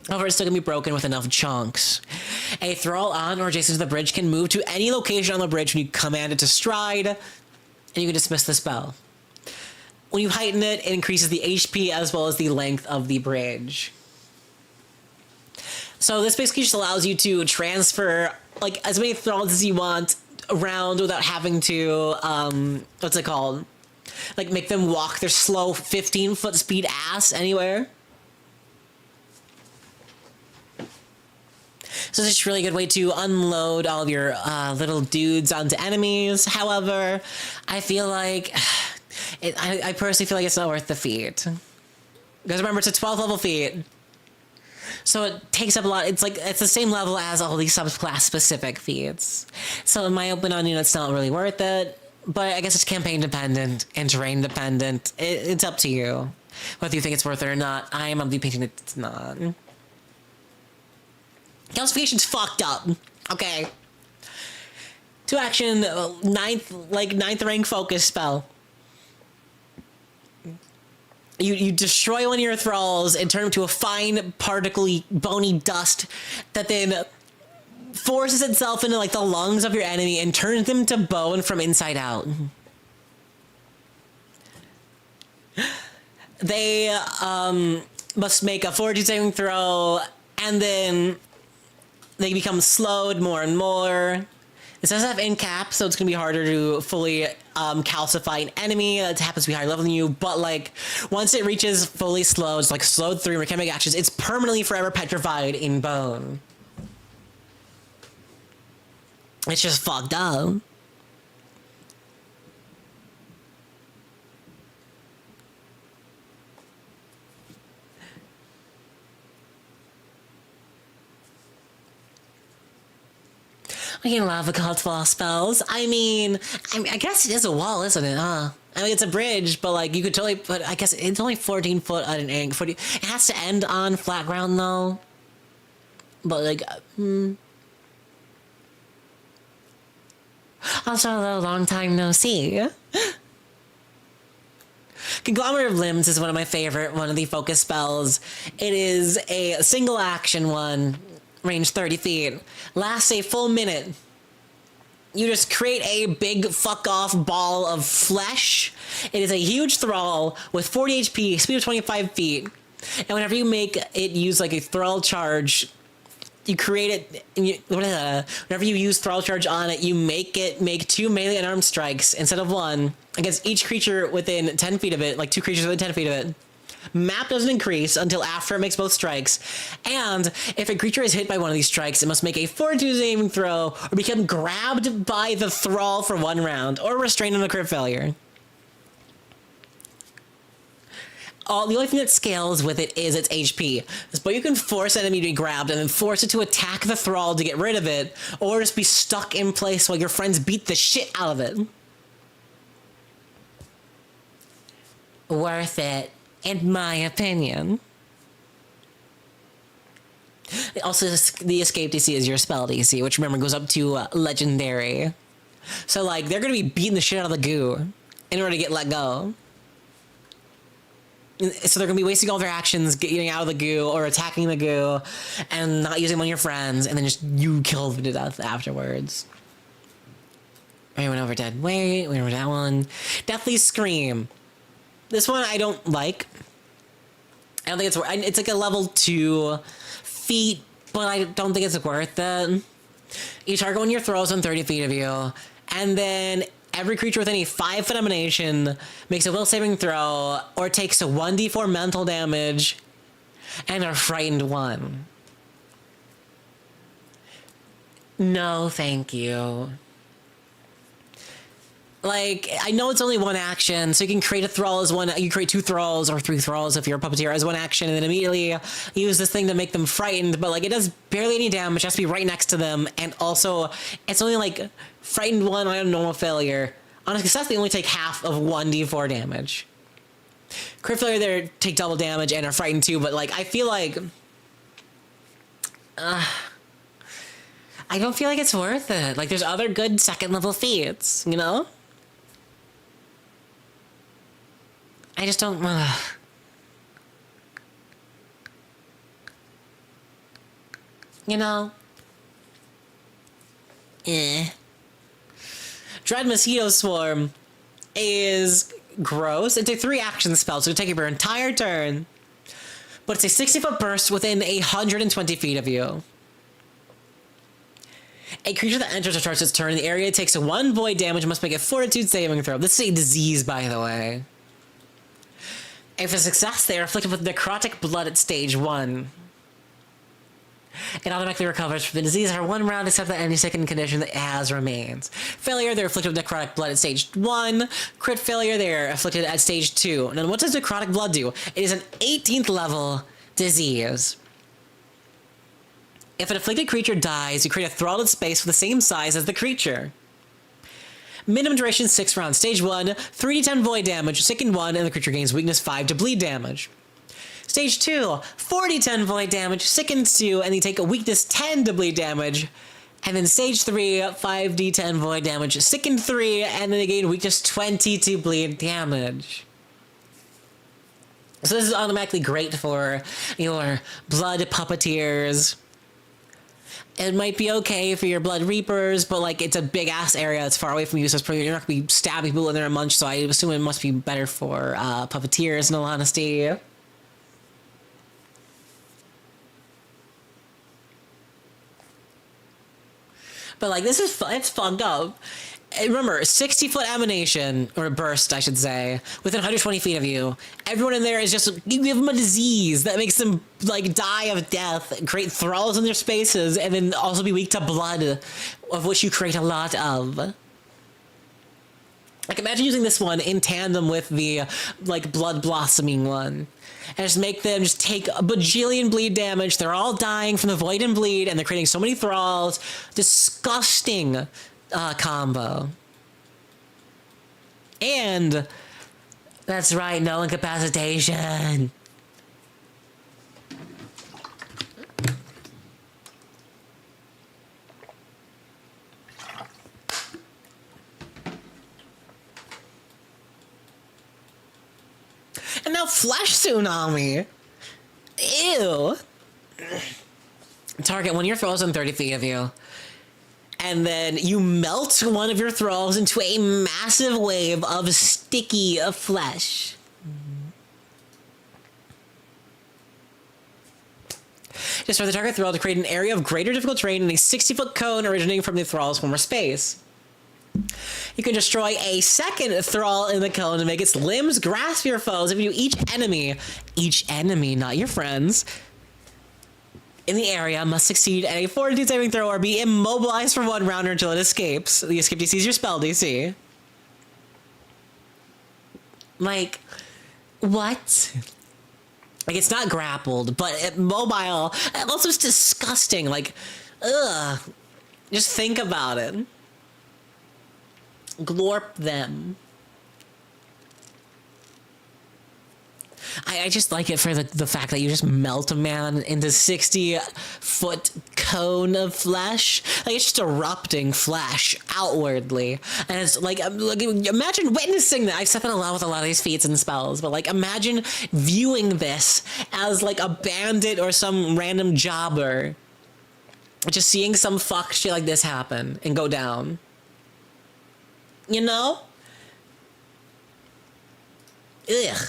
However, it's still going to be broken with enough chunks. A thrall on or adjacent to the bridge can move to any location on the bridge when you command it to stride, and you can dismiss the spell. When you heighten it, it increases the HP as well as the length of the bridge. So this basically just allows you to transfer like as many thralls as you want around without having to, what's it called? Like make them walk their slow 15-foot speed ass anywhere. So it's just a really good way to unload all of your little dudes onto enemies. However, I feel like, I personally feel like it's not worth the feat. Because remember, it's a 12th level feat. So it takes up a lot. It's like, it's the same level as all these subclass specific feats. So in my open opinion, it's not really worth it. But I guess it's campaign dependent and terrain dependent. It's up to you whether you think it's worth it or not. I am of the opinion it's not. Calcification's fucked up. Okay. 2 action, ninth rank focus spell. You destroy one of your thralls and turn them to a fine, particly, bony dust that then forces itself into like the lungs of your enemy and turns them to bone from inside out. They must make a fortitude saving throw, and then they become slowed more and more. It does have incap, so it's gonna be harder to fully calcify an enemy that happens to be higher level than you, but like once it reaches fully slowed, it's like slowed through mechanic actions, it's permanently forever petrified in bone. It's just fucked up. I can lava called wall spells. I mean, I guess it is a wall, isn't it? Huh? I mean, it's a bridge, but like you could totally put. I guess it's only 14 foot at an angle. It has to end on flat ground though. But like, Also, a long time no see. Conglomerate of Limbs is one of my favorite, one of the focus spells. It is a single action one, range 30 feet, lasts a full minute. You just create a big fuck off ball of flesh. It is a huge thrall with 40 HP, speed of 25 feet. And whenever you make it use like a thrall charge, you create it, and whenever you use thrall charge on it, you make 2 melee and armed strikes instead of 1 against each creature within 10 feet of it, like 2 creatures within 10 feet of it. Map doesn't increase until after it makes both strikes, and if a creature is hit by one of these strikes, it must make a fortitude saving throw or become grabbed by the thrall for 1 round, or restrained on a crit failure. The only thing that scales with it is its HP. But you can force an enemy to be grabbed and then force it to attack the thrall to get rid of it, or just be stuck in place while your friends beat the shit out of it. Worth it, in my opinion. Also, the escape DC is your spell DC, which remember goes up to legendary. So like, they're gonna be beating the shit out of the goo in order to get let go. So they're going to be wasting all their actions getting out of the goo or attacking the goo and not using one of your friends, and then just you kill them to death afterwards. I went over Dead Weight, went over that one. Deathly Scream. This one I don't like. I don't think it's like a level 2 feat, but I don't think it's worth it. You target one of your throws on 30 feet of you, and then every creature within a 5-foot emanation makes a will saving throw or takes a 1d4 mental damage and are frightened 1. No, thank you. Like, I know it's only 1 action, so you can create a thrall as 1, you create 2 thralls or 3 thralls if you're a puppeteer as 1 action, and then immediately use this thing to make them frightened, but like it does barely any damage, it has to be right next to them, and also it's only like frightened 1 on a normal failure. On a success, they only take half of 1d4 damage. Crit failure, they take double damage and are frightened 2, but like, I feel like I don't feel like it's worth it. Like, there's other good second level feats, you know? I just don't. You know? Dread Mosquito Swarm is gross. It's a 3 action spell, so it'll take your entire turn. But it's a 60-foot burst within 120 feet of you. A creature that enters or starts its turn in the area takes 1 void damage and must make a fortitude saving throw. This is a disease, by the way. If a success, they are afflicted with necrotic blood at stage 1. It automatically recovers from the disease for 1 round, except that any second condition that it has remains. Failure, they're afflicted with necrotic blood at stage 1. Crit failure, they're afflicted at stage 2. Now, what does necrotic blood do? It is an 18th level disease. If an afflicted creature dies, you create a thralled space with the same size as the creature. Minimum duration 6 rounds. Stage 1, 3d10 void damage, sickened 1, and the creature gains weakness 5 to bleed damage. Stage 2, 4d10 void damage, sickened 2, and you take a weakness 10 to bleed damage, And then stage 3, 5d10 void damage, sicken 3, and then they gain weakness 22 bleed damage. So this is automatically great for your blood puppeteers. It might be okay for your blood reapers, but like it's a big ass area. It's far away from you, so it's probably, you're not gonna be stabbing people in there a bunch. So I assume it must be better for puppeteers, in all honesty. But like this is it's fucked up. Remember, 60-foot emanation, or burst, I should say, within 120 feet of you. Everyone in there is just, you give them a disease that makes them, like, die of death, create thralls in their spaces, and then also be weak to blood, of which you create a lot of. Like, imagine using this one in tandem with the, like, blood blossoming one. And just make them just take a bajillion bleed damage. They're all dying from the void and bleed, and they're creating so many thralls. Disgusting combo. And that's right, no incapacitation. And now flesh tsunami. Ew. Target when your thralls in 30 feet of you. And then you melt one of your thralls into a massive wave of sticky flesh. Just for the target thrall to create an area of greater difficult terrain in a 60-foot cone originating from the thrall's former space. You can destroy a second thrall in the cone to make its limbs grasp your foes. If you do each enemy, not your friends, in the area must succeed at a fortitude saving throw or be immobilized for 1 round until it escapes. The escape DC is your spell DC. Like, what? Like, it's not grappled, but mobile. Also, it's disgusting. Like, ugh. Just think about it. Glorp them. I just like it for the fact that you just melt a man into 60-foot cone of flesh. Like, it's just erupting flesh outwardly. And it's like imagine witnessing that. I've said that a lot with a lot of these feats and spells, but like imagine viewing this as like a bandit or some random jobber. Just seeing some fuck shit like this happen and go down. You know? Ugh.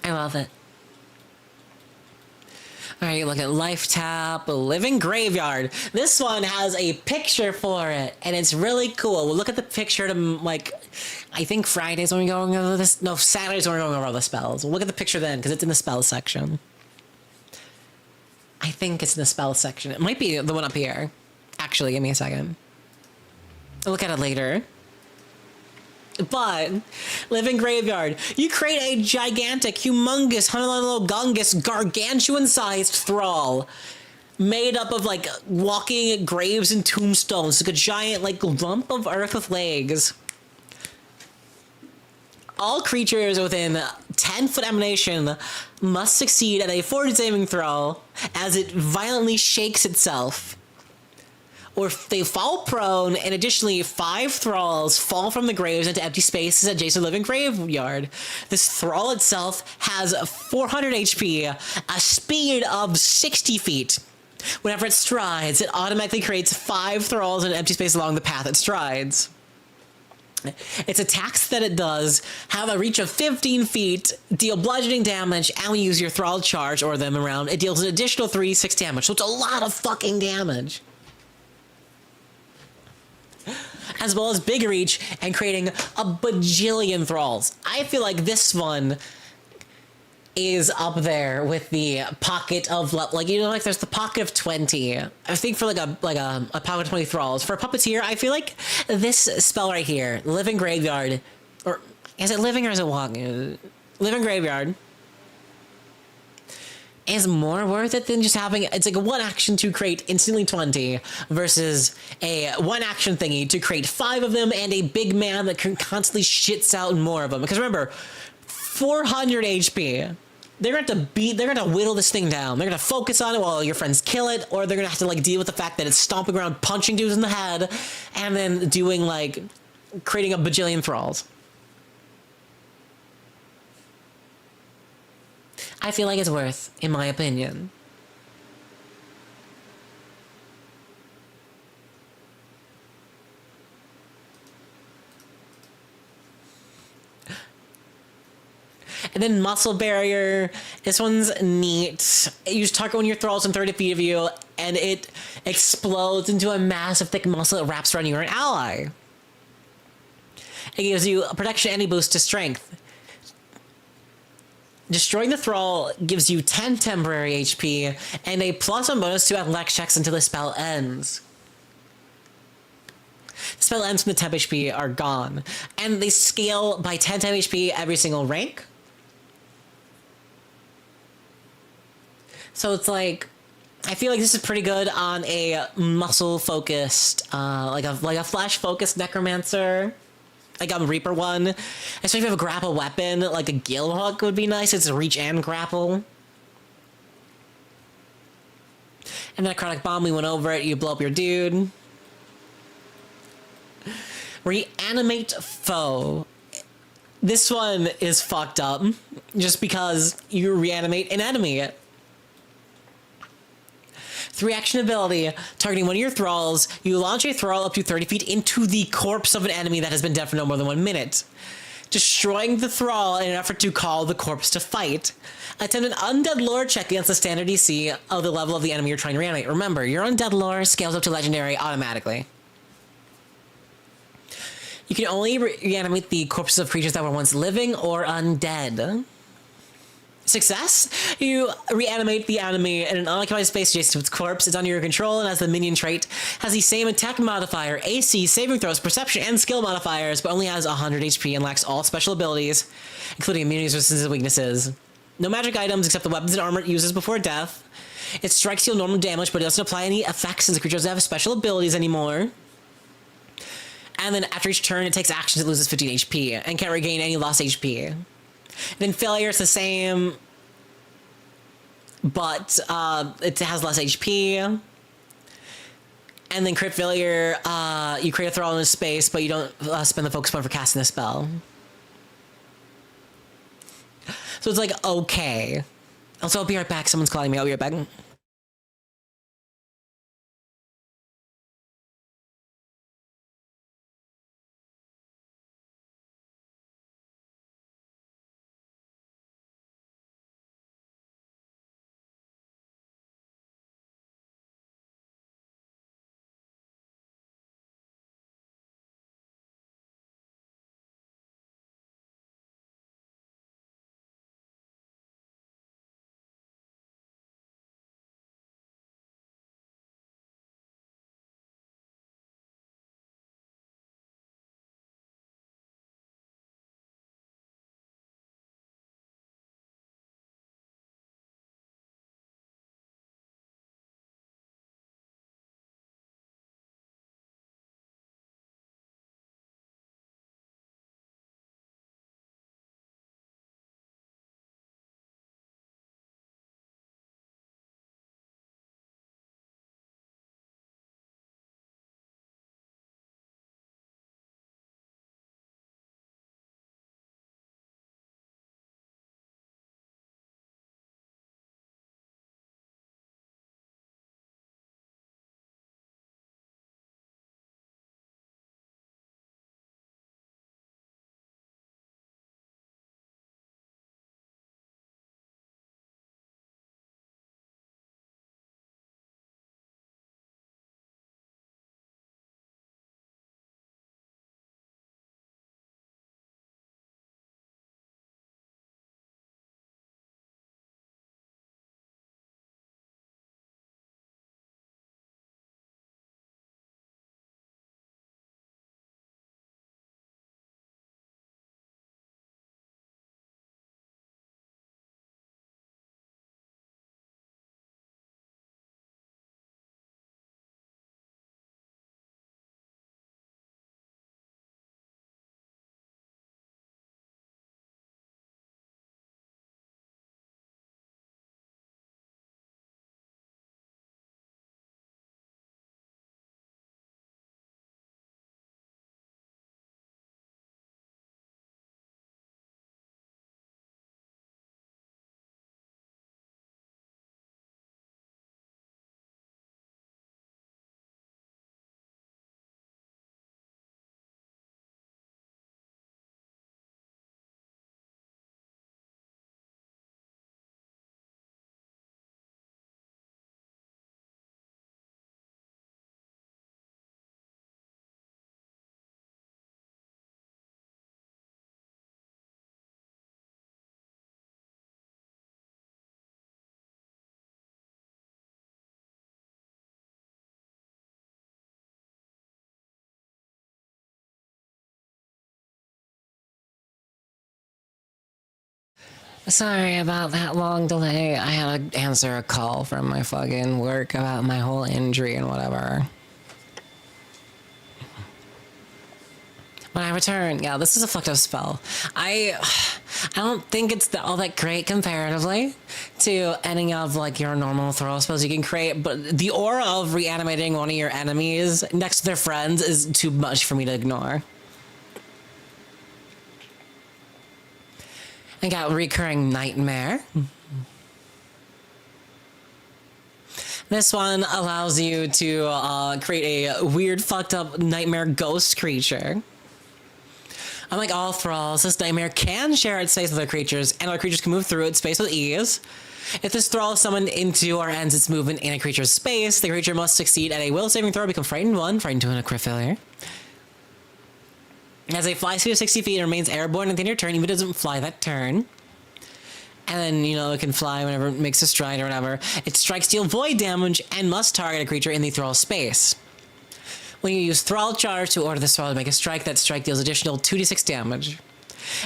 I love it. All right, look at Life Tap, Living Graveyard. This one has a picture for it, and it's really cool. We'll look at the picture to, like, I think Fridays when we're going over this. No, Saturdays when we're going over all the spells. We'll look at the picture then, because it's in the spell section. I think it's in the spell section. It might be the one up here. Actually, give me a second. I'll look at it later. But, Living Graveyard, you create a gigantic, humongous, Honolulu-gungus, gargantuan-sized thrall made up of, like, walking graves and tombstones, like a giant, like, lump of earth with legs. All creatures within 10-foot emanation must succeed at a fortitude saving throw as it violently shakes itself. Or if they fall prone, and additionally 5 thralls fall from the graves into empty spaces adjacent to Living Graveyard. This thrall itself has 400 HP, a speed of 60 feet. Whenever it strides, it automatically creates 5 thralls in an empty space along the path it strides. Its attacks that it does have a reach of 15 feet, deal bludgeoning damage, and when you use your thrall charge or them around, it deals an additional 3d6 damage. So it's a lot of fucking damage. As well as big reach and creating a bajillion thralls. I feel like this one is up there with the pocket of, like, you know, like there's the pocket of 20. I think for like a pocket of 20 thralls. For a puppeteer, I feel like this spell right here, Living Graveyard, or is it living or is it walking? Living Graveyard is more worth it than just having, it's like a 1 action to create instantly 20 versus a 1 action thingy to create 5 of them and a big man that constantly shits out more of them. Because remember, 400 HP. they're gonna have to beat, they're gonna whittle this thing down. They're gonna focus on it while your friends kill it, or they're gonna have to like deal with the fact that it's stomping around, punching dudes in the head, and then doing like creating a bajillion thralls. I feel like it's worth, in my opinion. And then Muscle Barrier. This one's neat. You just target one of your thralls in 30 feet of you, and it explodes into a massive thick muscle that wraps around you or an ally. It gives you a protection and a boost to strength. Destroying the thrall gives you 10 temporary HP and a +1 bonus to athletics checks until the spell ends. The spell ends when the temp HP are gone, and they scale by 10 temp HP every single rank. So it's like, I feel like this is pretty good on a muscle-focused, like a flash-focused Necromancer. Like a Reaper one. Especially if you have a grapple weapon, like a Gill Hook would be nice. It's a reach and grapple. And then a Necrotic Bomb, we went over it, you blow up your dude. Reanimate Foe. This one is fucked up. Just because you reanimate an enemy. 3-action ability, targeting one of your thralls, you launch a thrall up to 30 feet into the corpse of an enemy that has been dead for no more than 1 minute. Destroying the thrall in an effort to call the corpse to fight. Attempt an undead lore check against the standard DC of the level of the enemy you're trying to reanimate. Remember, your undead lore scales up to legendary automatically. You can only reanimate the corpses of creatures that were once living or undead. Success? You reanimate the enemy in an unoccupied space adjacent to its corpse. It's under your control and has the minion trait. Has the same attack modifier, AC, saving throws, perception, and skill modifiers, but only has 100 HP and lacks all special abilities, including immunities, resistances, and weaknesses. No magic items except the weapons and armor it uses before death. It strikes deal normal damage, but it doesn't apply any effects since the creature doesn't have special abilities anymore. And then after each turn, it takes actions, it loses 15 HP, and can't regain any lost HP. Then failure is the same, but it has less HP. And then crit failure, you create a thrall in a space, but you don't spend the focus point for casting the spell. So it's like, okay. Also, I'll be right back. Someone's calling me. I'll be right back. Sorry about that long delay. I had to answer a call from my fucking work about my whole injury and whatever. When I return, yeah, this is a fucked up spell. I don't think it's all that great comparatively to any of like your normal throw spells you can create, but the aura of reanimating one of your enemies next to their friends is too much for me to ignore. I got Recurring Nightmare. This one allows you to create a weird, fucked up nightmare ghost creature. Unlike all thralls, this nightmare can share its space with other creatures, and other creatures can move through its space with ease. If this thrall is summoned into or ends its movement in a creature's space, the creature must succeed at a will saving throw, become frightened 1, frightened 2, and a crit failure. It has a fly speed of 60 feet and remains airborne until your turn, even if it doesn't fly that turn. And then, you know, it can fly whenever it makes a stride or whatever. It strikes deal void damage and must target a creature in the thrall space. When you use Thrall Charge to order the thrall to make a strike, that strike deals additional 2d6 damage.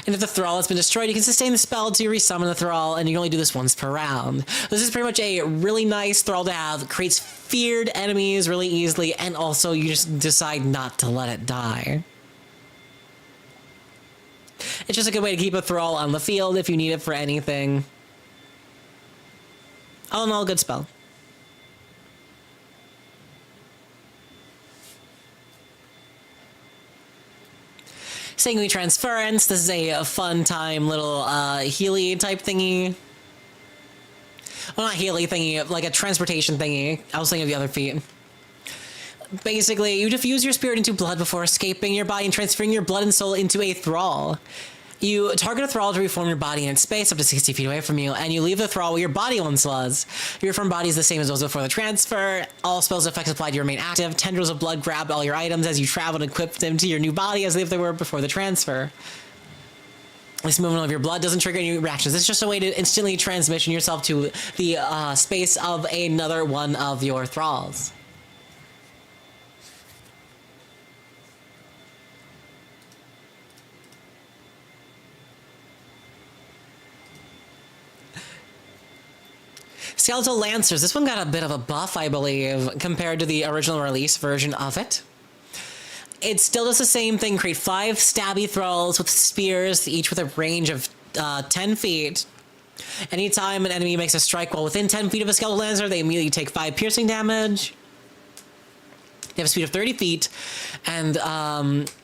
And if the thrall has been destroyed, you can sustain the spell to resummon the thrall, and you can only do this once per round. This is pretty much a really nice thrall to have. Creates feared enemies really easily, and also you just decide not to let it die. It's just a good way to keep a thrall on the field if you need it for anything. All in all, good spell. Sanguine Transference. This is a fun time little Healy type thingy. Well, not Healy thingy, like a transportation thingy. I was thinking of the other feat. Basically, you diffuse your spirit into blood before escaping your body and transferring your blood and soul into a thrall. You target a thrall to reform your body in its space up to 60 feet away from you, and you leave the thrall where your body once was. Your reformed body is the same as those before the transfer. All spells effects applied to remain active. Tendrils of blood grab all your items as you travel and equip them to your new body as if they were before the transfer. This movement of your blood doesn't trigger any reactions. It's just a way to instantly transmission yourself to the space of another one of your thralls. Skeletal Lancers. This one got a bit of a buff, I believe, compared to the original release version of it. It still does the same thing. Create 5 stabby thralls with spears, each with a range of 10 feet. Anytime an enemy makes a strike while within 10 feet of a Skeletal Lancer, they immediately take 5 piercing damage. They have a speed of 30 feet, and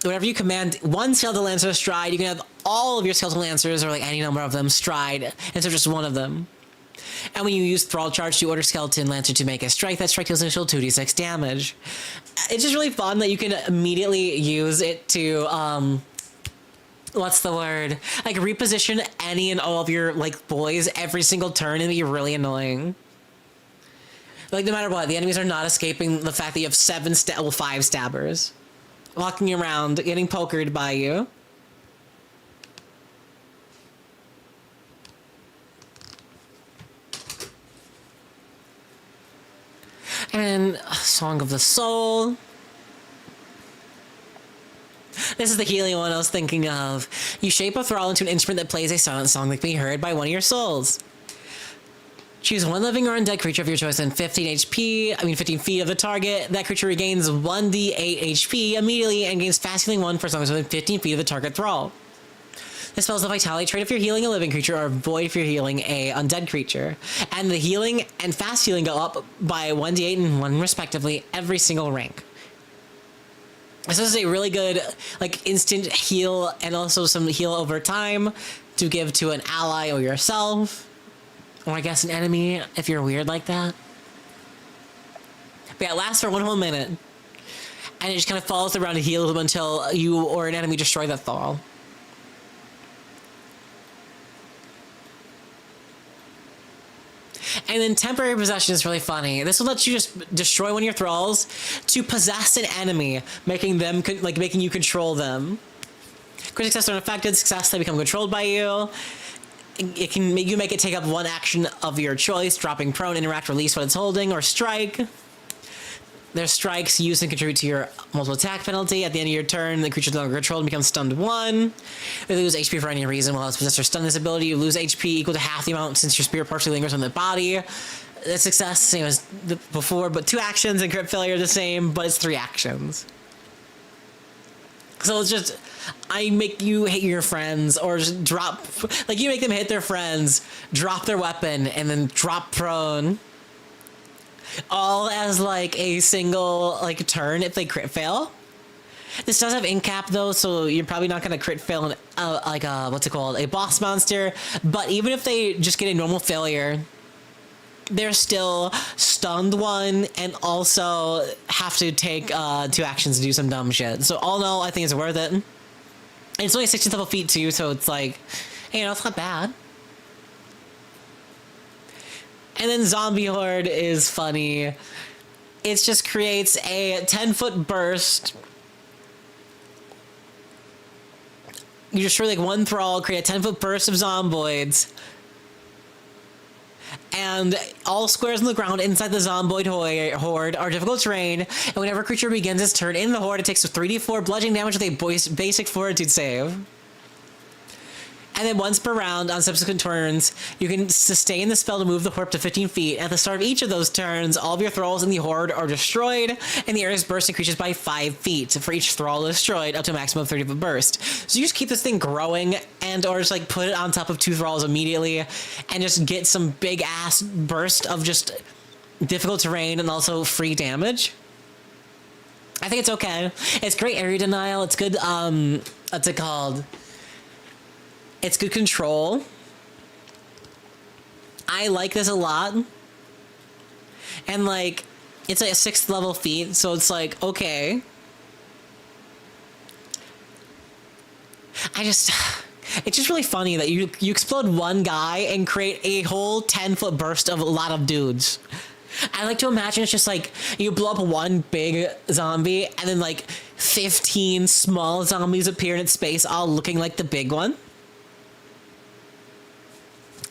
whenever you command one Skeletal Lancer stride, you can have all of your Skeletal Lancers, or like any number of them, stride instead of just one of them. And when you use Thrall Charge to order Skeleton Lancer to make a strike, that strike deals initial 2d6 damage. It's just really fun that you can immediately use it to, what's the word? Like, reposition any and all of your, like, boys every single turn and be really annoying. Like, no matter what, the enemies are not escaping the fact that you have 5 stabbers walking around, getting pokered by you. And Song of the Soul. This is the healing one I was thinking of. You shape a thrall into an instrument that plays a silent song that can be heard by one of your souls. Choose one living or undead creature of your choice in 15 feet of the target. That creature regains 1d8 HP immediately and gains fast healing 1 for as long as within 15 feet of the target thrall. This spells the vitality trait if you're healing a living creature, or void if you're healing a undead creature. And the healing and fast healing go up by 1d8 and 1 respectively every single rank. This is a really good, like, instant heal and also some heal over time to give to an ally or yourself. Or I guess an enemy if you're weird like that. But yeah, it lasts for 1 whole minute. And it just kind of follows around to heal them until you or an enemy destroy that thrall. And then temporary possession is really funny. This will let you just destroy one of your thralls to possess an enemy, making them making you control them. Crit success are unaffected. Success, they become controlled by you. It can make you take up 1 action of your choice, dropping prone, interact, release what it's holding, or strike. Their strikes use and contribute to your multiple attack penalty. At the end of your turn, the creature no longer controlled becomes stunned 1. If they lose HP for any reason while its possessor stun this ability, you lose HP equal to half the amount since your spirit partially lingers on the body. The success, same as before, but 2 actions, and crit failure the same, but it's 3 actions. So it's just, I make you hit your friends, or just drop, like you make them hit their friends, drop their weapon, and then drop prone. All as like a single like turn if they crit fail. This does have ink cap though, so you're probably not gonna crit fail in like a what's it called, a boss monster. But even if they just get a normal failure, they're still stunned 1 and also have to take 2 actions to do some dumb shit. So all in all, I think it's worth it. And it's only 16th level feat too, so it's like, you know, it's not bad. And then Zombie Horde is funny. It just creates a 10-foot burst. You destroy like 1 thrall, create a 10-foot burst of zomboids. And all squares on the ground inside the zomboid horde are difficult terrain. And whenever a creature begins its turn in the horde, it takes a 3d4 bludgeoning damage with a basic fortitude save. And then once per round on subsequent turns, you can sustain the spell to move the horde up to 15 feet. At the start of each of those turns, all of your thralls in the horde are destroyed, and the area is burst increases by 5 feet for each thrall destroyed, up to a maximum of 30-foot burst. So you just keep this thing growing, and or just like put it on top of 2 thralls immediately, and just get some big ass burst of just difficult terrain and also free damage. I think it's okay. It's great area denial. It's good. What's it called? It's good control. I like this a lot. And like, it's like a 6th level feat, so it's like, okay. It's just really funny that you explode 1 guy and create a whole 10-foot burst of a lot of dudes. I like to imagine it's just like, you blow up 1 big zombie, and then like 15 small zombies appear in its space, all looking like the big one.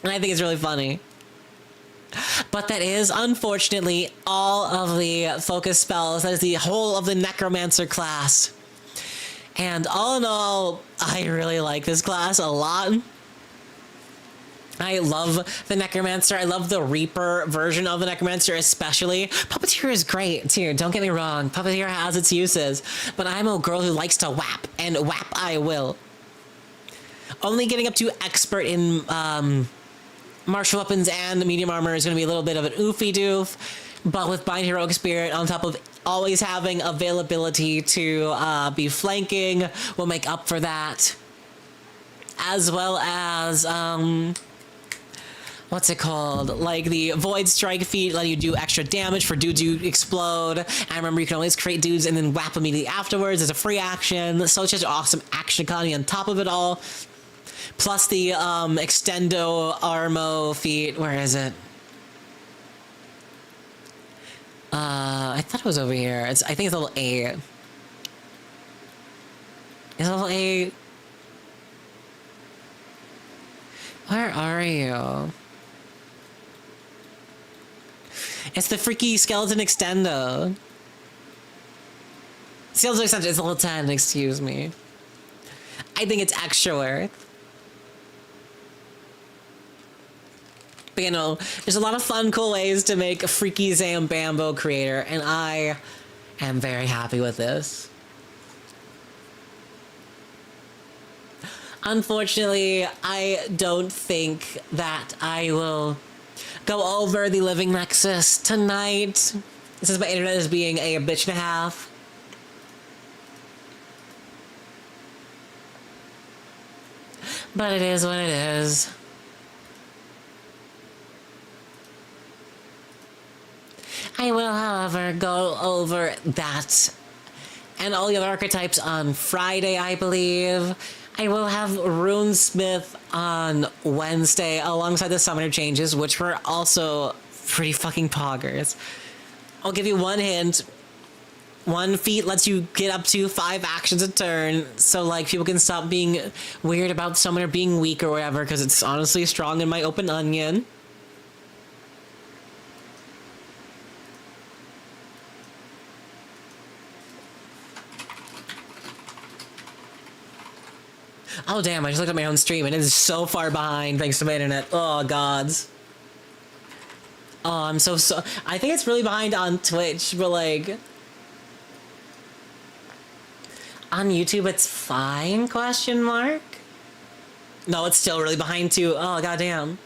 And I think it's really funny. But that is, unfortunately, all of the focus spells. That is the whole of the Necromancer class. And all in all, I really like this class a lot. I love the Necromancer. I love the Reaper version of the Necromancer especially. Puppeteer is great too, don't get me wrong. Puppeteer has its uses. But I'm a girl who likes to whap, and whap I will. Only getting up to expert in martial weapons and medium armor is going to be a little bit of an oofy doof, but with Bind Heroic Spirit on top of always having availability to be flanking will make up for that, as well as what's it called, like the Void Strike feat, letting you do extra damage for dudes you explode. I remember you can always create dudes and then whap immediately afterwards as a free action, so it's just awesome action economy on top of it all. Plus the Extendo Armo feat. Where is it? I thought it was over here. I think it's level 8. It's level 8. Where are you? It's the freaky skeleton extendo. Skeleton extendo is level 10, excuse me. I think it's extra worth. But you know, there's a lot of fun, cool ways to make a freaky Zambambo creator, and I am very happy with this. Unfortunately, I don't think that I will go over the Living Nexus tonight, since my internet is being a bitch and a half. But it is what it is. I will, however, go over that and all the other archetypes on Friday, I believe. I will have Runesmith on Wednesday alongside the Summoner changes, which were also pretty fucking poggers. I'll give you one hint. One feat lets you get up to 5 actions a turn, so like people can stop being weird about Summoner being weak or whatever, because it's honestly strong in my open onion. Oh damn, I just looked at my own stream and it is so far behind thanks to my internet. Oh gods. Oh, I'm so I think it's really behind on Twitch, but like on YouTube it's fine, question mark? No, it's still really behind too. Oh goddamn.